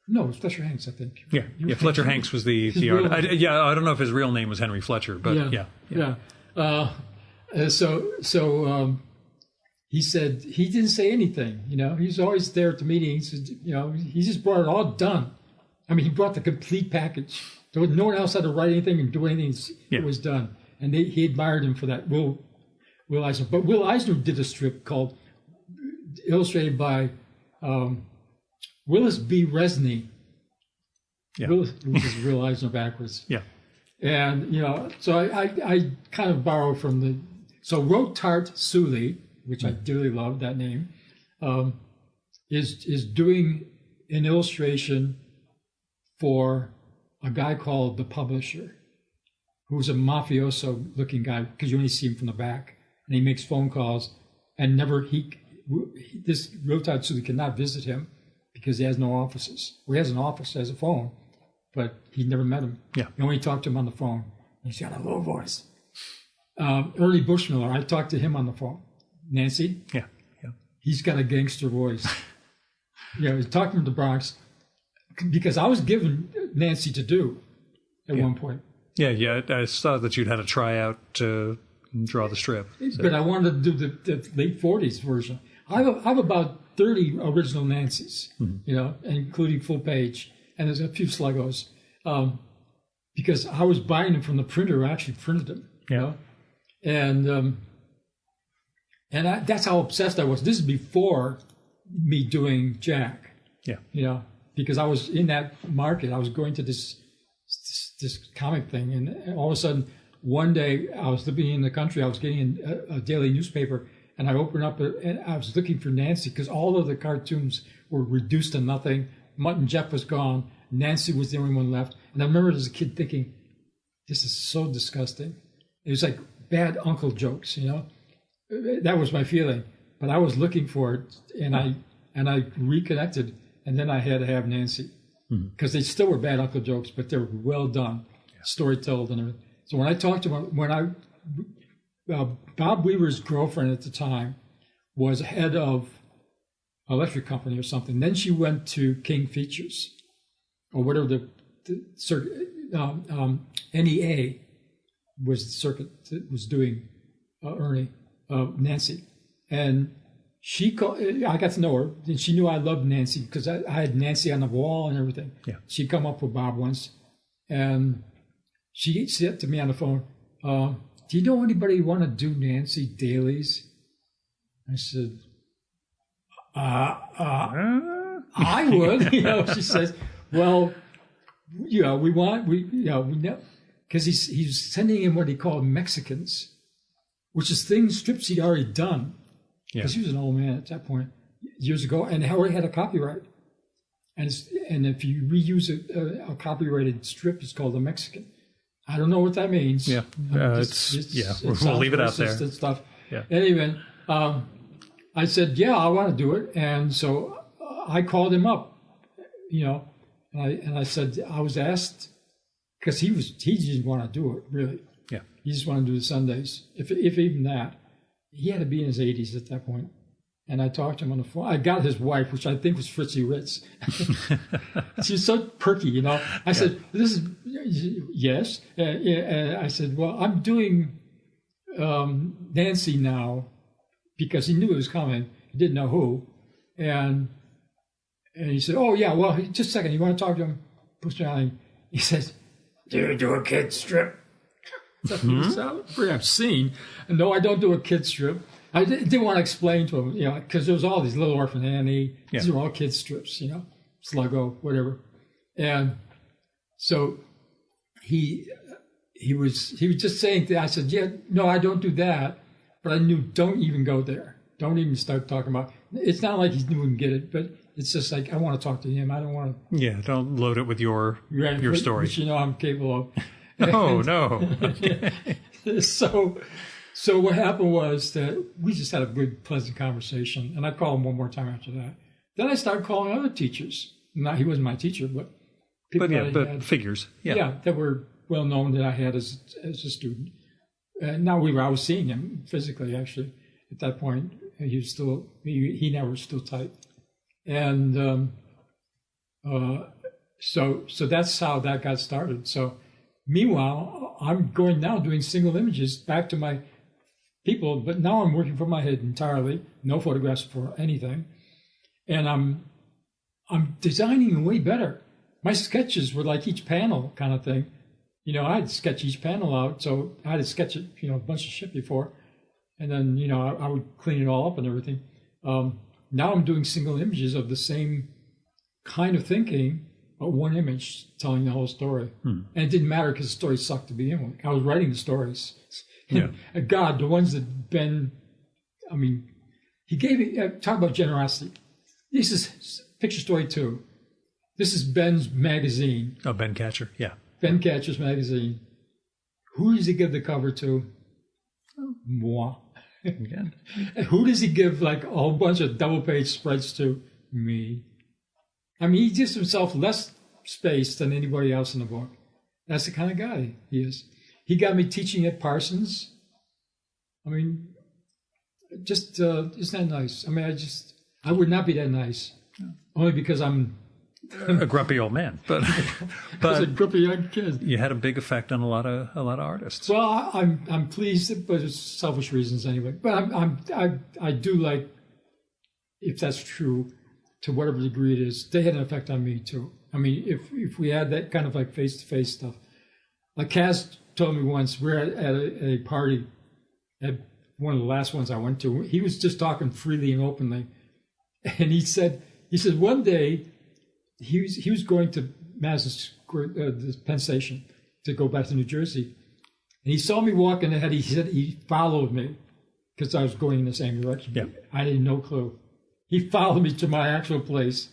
it was Fletcher Hanks, I think. Yeah. Fletcher Hanks was the artist. I don't know if his real name was Henry Fletcher, but yeah. So he said he didn't say anything. He's always there at the meetings. He just brought it all done. I mean, he brought the complete package. No one else had to write anything and do anything. It was done, and he admired him for that. Will Eisner, but Will Eisner did a strip called, illustrated by Willis B. Resney. Yeah. Willis, which is Will Eisner backwards. Yeah. And, so I kind of borrow from so Rotart Sully, which I dearly love that name, is doing an illustration for a guy called the Publisher, who's a mafioso looking guy, because you only see him from the back, and he makes phone calls, and this Rotart Sully cannot visit him because he has no offices. Well, he has an office, has a phone, but he never met him. Yeah. He only talked to him on the phone. He's got a low voice. Ernie Bushmiller, I talked to him on the phone. Nancy? Yeah. He's got a gangster voice. He's talking from the Bronx because I was given Nancy to do at one point. Yeah. I saw that you'd had a tryout to draw the strip. So. But I wanted to do the late 40s version. I have about 30 original Nancys, including full page. And there's a few sluggos, because I was buying them from the printer who actually printed them. And that's how obsessed I was. This is before me doing Jack. Yeah. Because I was in that market. I was going to this comic thing, and all of a sudden, one day I was living in the country. I was getting a daily newspaper, and I opened up and I was looking for Nancy because all of the cartoons were reduced to nothing. Mutt and Jeff was gone. Nancy was the only one left. And I remember as a kid thinking, this is so disgusting. It was like bad uncle jokes, That was my feeling. But I was looking for it, and I reconnected, and then I had to have Nancy. Because they still were bad uncle jokes, but they were well done, story told and everything. So when I talked to him, Bob Weaver's girlfriend at the time was head of electric company or something. Then she went to King Features, or whatever the NEA was the circuit that was doing Nancy. And I got to know her, and she knew I loved Nancy because I had Nancy on the wall and everything. Yeah. She'd come up with Bob once, and she said to me on the phone, do you know anybody who want to do Nancy dailies? I said, I would. She says, well, we know, because he's sending in what he called Mexicans, which is strips he'd already done, because he was an old man at that point years ago, and already had a copyright. And if you reuse a copyrighted strip, it's called a Mexican. I don't know what that means. Yeah, we'll leave it out there. And stuff. Yeah. Anyway, I said, I want to do it, and so I called him up, and I said I was asked because he didn't want to do it really. Yeah, he just wanted to do the Sundays, if even that. He had to be in his 80s at that point. And I talked to him on the phone. I got his wife, which I think was Fritzy Ritz. She was so perky, I said, "This is yes." I said, "Well, I'm doing Nancy now, because he knew it was coming. He didn't know who. And he said, oh, yeah, well, just a second. You want to talk to him? Push me on. He says, do you do a kid strip? That's pretty obscene. And no, I don't do a kid strip. I didn't want to explain to him, because there was all these Little Orphan Annie. Yeah. These are all kid strips, Sluggo, whatever. And so he was just saying that. I said, yeah, no, I don't do that. But I knew, don't even go there. Don't even start talking about. It's not like he wouldn't get it, but it's just like, I want to talk to him. I don't want to. Yeah, don't load it with your story. Which I'm capable of. No. So what happened was that we just had a good, pleasant conversation, and I called him one more time after that. Then I started calling other teachers. He wasn't my teacher, but people but figures. Yeah, that were well known that I had as a student. And I was seeing him physically, actually, at that point. He was still, he never was still tight. And so that's how that got started. So meanwhile, I'm going now doing single images back to my people, but now I'm working from my head entirely, no photographs for anything. And I'm designing way better. My sketches were like each panel kind of thing. I'd sketch each panel out, so I had to sketch it, a bunch of shit before. And then, I would clean it all up and everything. Now I'm doing single images of the same kind of thinking, but one image telling the whole story. And it didn't matter because the story sucked to begin with. I was writing the stories. Yeah. And God, the ones that Ben, he gave me, talk about generosity. This is Picture Story 2. This is Ben's magazine. Oh, Ben Catcher, yeah. Ben Catcher's magazine. Who does he give the cover to? Moi. Again. Who does he give like a whole bunch of double-page spreads to? Me. He gives himself less space than anybody else in the book. That's the kind of guy he is. He got me teaching at Parsons. Just isn't that nice? I would not be that nice. Only because I'm a grumpy old man, but a grumpy young kid. You had a big effect on a lot of artists. Well, I'm pleased, but it's selfish reasons anyway. But I do like, if that's true, to whatever degree it is, they had an effect on me too. If we had that kind of like face-to-face stuff, like Kaz told me once, we're at a party, at one of the last ones I went to. He was just talking freely and openly, and he said one day. He was going to Madison Square, the Penn Station, to go back to New Jersey, and he saw me walking ahead. He said he followed me because I was going in the same direction. Yeah. I had no clue. He followed me to my actual place.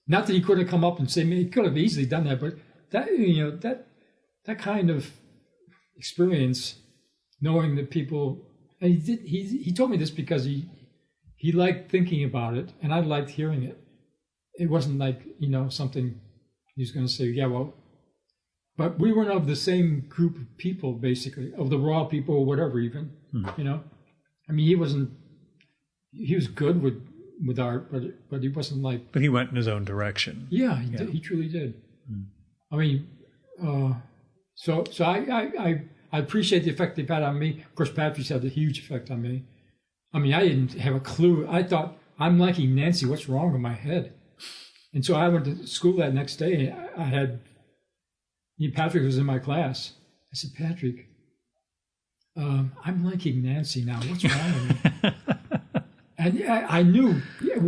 Not that he couldn't come up and say me. He could have easily done that, but that kind of experience, knowing that people, and he told me this because he liked thinking about it, and I liked hearing it. It wasn't like, something he was going to say, yeah, well, but we weren't of the same group of people, basically, of the raw people or whatever, even, he was good with art, but he wasn't like. But he went in his own direction. Yeah, he truly did. So I appreciate the effect they've had on me. Of course, Patrick's had a huge effect on me. I didn't have a clue. I thought, I'm liking Nancy, what's wrong with my head? And so I went to school that next day. I had, Patrick was in my class. I said, Patrick, I'm liking Nancy now. What's wrong with me? And I knew,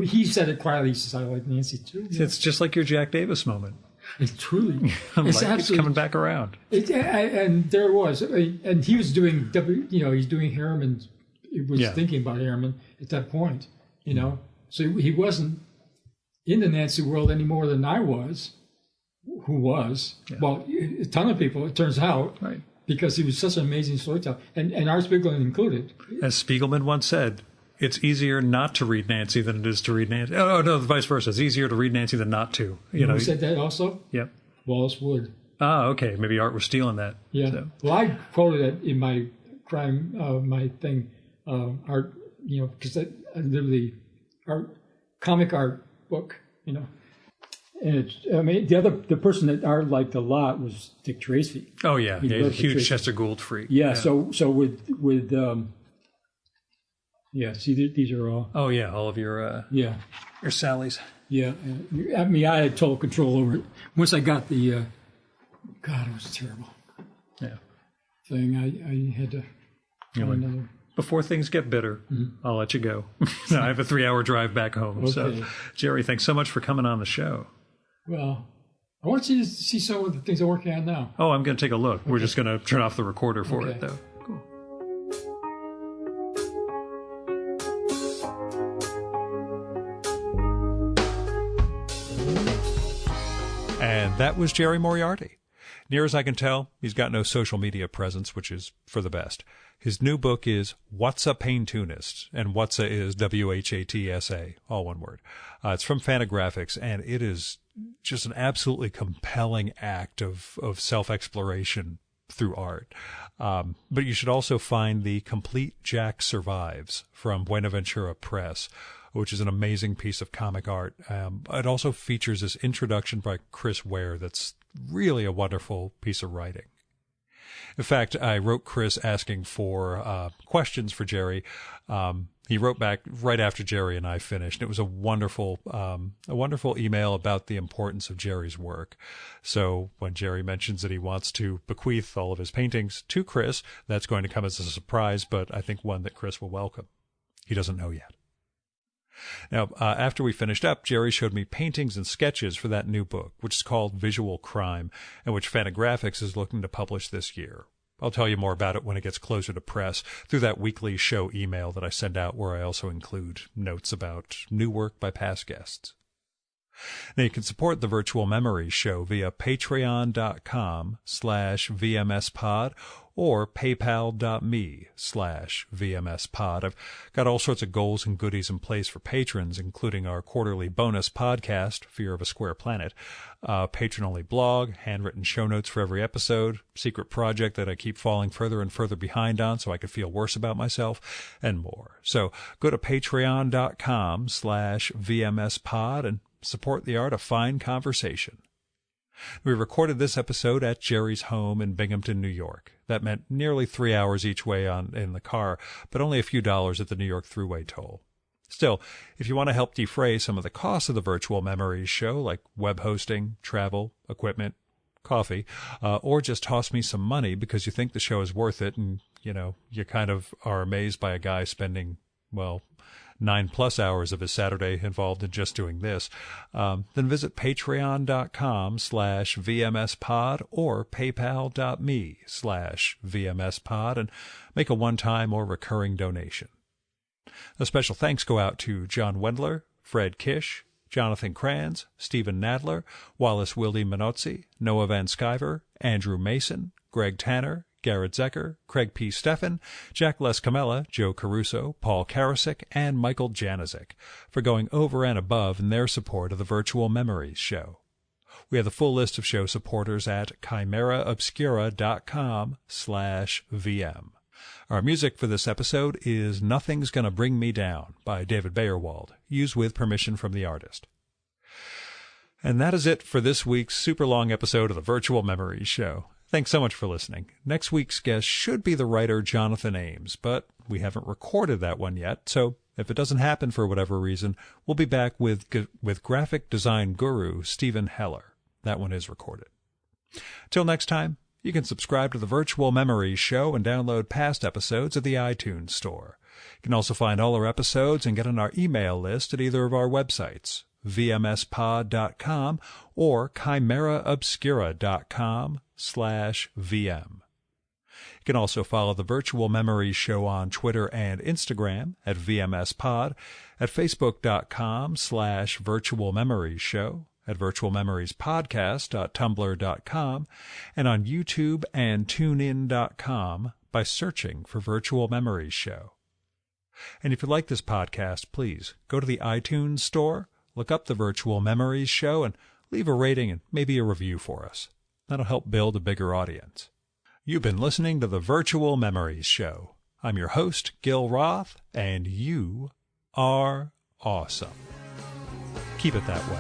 he said it quietly. He says, I like Nancy too. It's just like your Jack Davis moment. It's truly. It's coming back around. And there it was. And he was doing, he's doing Harriman. He was thinking about Harriman at that point, So he wasn't in the Nancy world any more than I was, who was. Yeah. Well, a ton of people, it turns out, right? Because he was such an amazing storyteller, and Art Spiegelman included. As Spiegelman once said, it's easier not to read Nancy than it is to read Nancy. Oh, no, vice versa. It's easier to read Nancy than not to. Who said that also? Yep. Wallace Wood. Ah, okay. Maybe Art was stealing that. Yeah. So. Well, I quoted it in my crime, my thing, Art, because I literally, comic art book, And I mean, the person that Art liked a lot was Dick Tracy. Oh yeah, He he's a loved Dick huge Tracy. Chester Gould freak. Yeah. So with see, these are all. Oh yeah, all of your Sallies. Yeah. I mean, I had total control over it. Once I got the, God, it was terrible. Yeah. Thing. I had to find another. Before things get bitter, I'll let you go. I have a 3-hour drive back home. Okay. So, Jerry, thanks so much for coming on the show. Well, I want you to see some of the things I'm working on now. Oh, I'm going to take a look. We're just going to turn off the recorder for Okay. it, though. Cool. And that was Jerry Moriarty. Near as I can tell, he's got no social media presence, which is for the best. His new book is What's a Paintoonist, and What's a is W-H-A-T-S-A, all one word. It's from Fantagraphics, and it is just an absolutely compelling act of self-exploration through art. But you should also find the Complete Jack Survives from Buenaventura Press, which is an amazing piece of comic art. It also features this introduction by Chris Ware that's really a wonderful piece of writing. In fact, I wrote Chris asking for questions for Jerry. He wrote back right after Jerry and I finished. It was a wonderful email about the importance of Jerry's work. So when Jerry mentions that he wants to bequeath all of his paintings to Chris, that's going to come as a surprise, but I think one that Chris will welcome. He doesn't know yet. Now, after we finished up, Jerry showed me paintings and sketches for that new book, which is called Visual Crime, and which Fantagraphics is looking to publish this year. I'll tell you more about it when it gets closer to press through that weekly show email that I send out, where I also include notes about new work by past guests. Now, you can support the Virtual Memories Show via patreon.com/VMSpod or paypal.me/VMSpod. I've got all sorts of goals and goodies in place for patrons, including our quarterly bonus podcast, Fear of a Square Planet, patron-only blog, handwritten show notes for every episode, secret project that I keep falling further and further behind on so I could feel worse about myself, and more. So go to patreon.com/VMSpod and support the art of fine conversation. We recorded this episode at Jerry's home in Binghamton, New York. That meant nearly 3 hours each way in the car, but only a few dollars at the New York Thruway toll. Still, if you want to help defray some of the costs of the Virtual Memories Show, like web hosting, travel, equipment, coffee, or just toss me some money because you think the show is worth it and, you kind of are amazed by a guy spending, 9+ hours of his Saturday involved in just doing this, then visit patreon.com/VMSpod or paypal.me/VMSpod and make a one-time or recurring donation. A special thanks go out to John Wendler, Fred Kish, Jonathan Kranz, Stephen Nadler, Wallace Wilde Minozzi, Noah Van Sciver, Andrew Mason, Greg Tanner, Garrett Zecker, Craig P. Steffen, Jack Lescamella, Joe Caruso, Paul Karasik, and Michael Janizik for going over and above in their support of the Virtual Memories Show. We have the full list of show supporters at chimeraobscura.com/VM. Our music for this episode is Nothing's Gonna Bring Me Down by David Bayerwald, used with permission from the artist. And that is it for this week's super long episode of the Virtual Memories Show. Thanks so much for listening. Next week's guest should be the writer Jonathan Ames, but we haven't recorded that one yet, so if it doesn't happen for whatever reason, we'll be back with graphic design guru Stephen Heller. That one is recorded. Till next time, you can subscribe to the Virtual Memories Show and download past episodes at the iTunes Store. You can also find all our episodes and get on our email list at either of our websites, vmspod.com or chimeraobscura.com/VM. You can also follow the Virtual Memories Show on Twitter and Instagram at VMSpod, at facebook.com/Virtual Memories Show, at virtualmemoriespodcast.tumblr.com, and on YouTube and tunein.com by searching for Virtual Memories Show. And if you like this podcast, please go to the iTunes Store, look up the Virtual Memories Show, and leave a rating and maybe a review for us. That'll help build a bigger audience. You've been listening to the Virtual Memories Show. I'm your host, Gil Roth, and you are awesome. Keep it that way.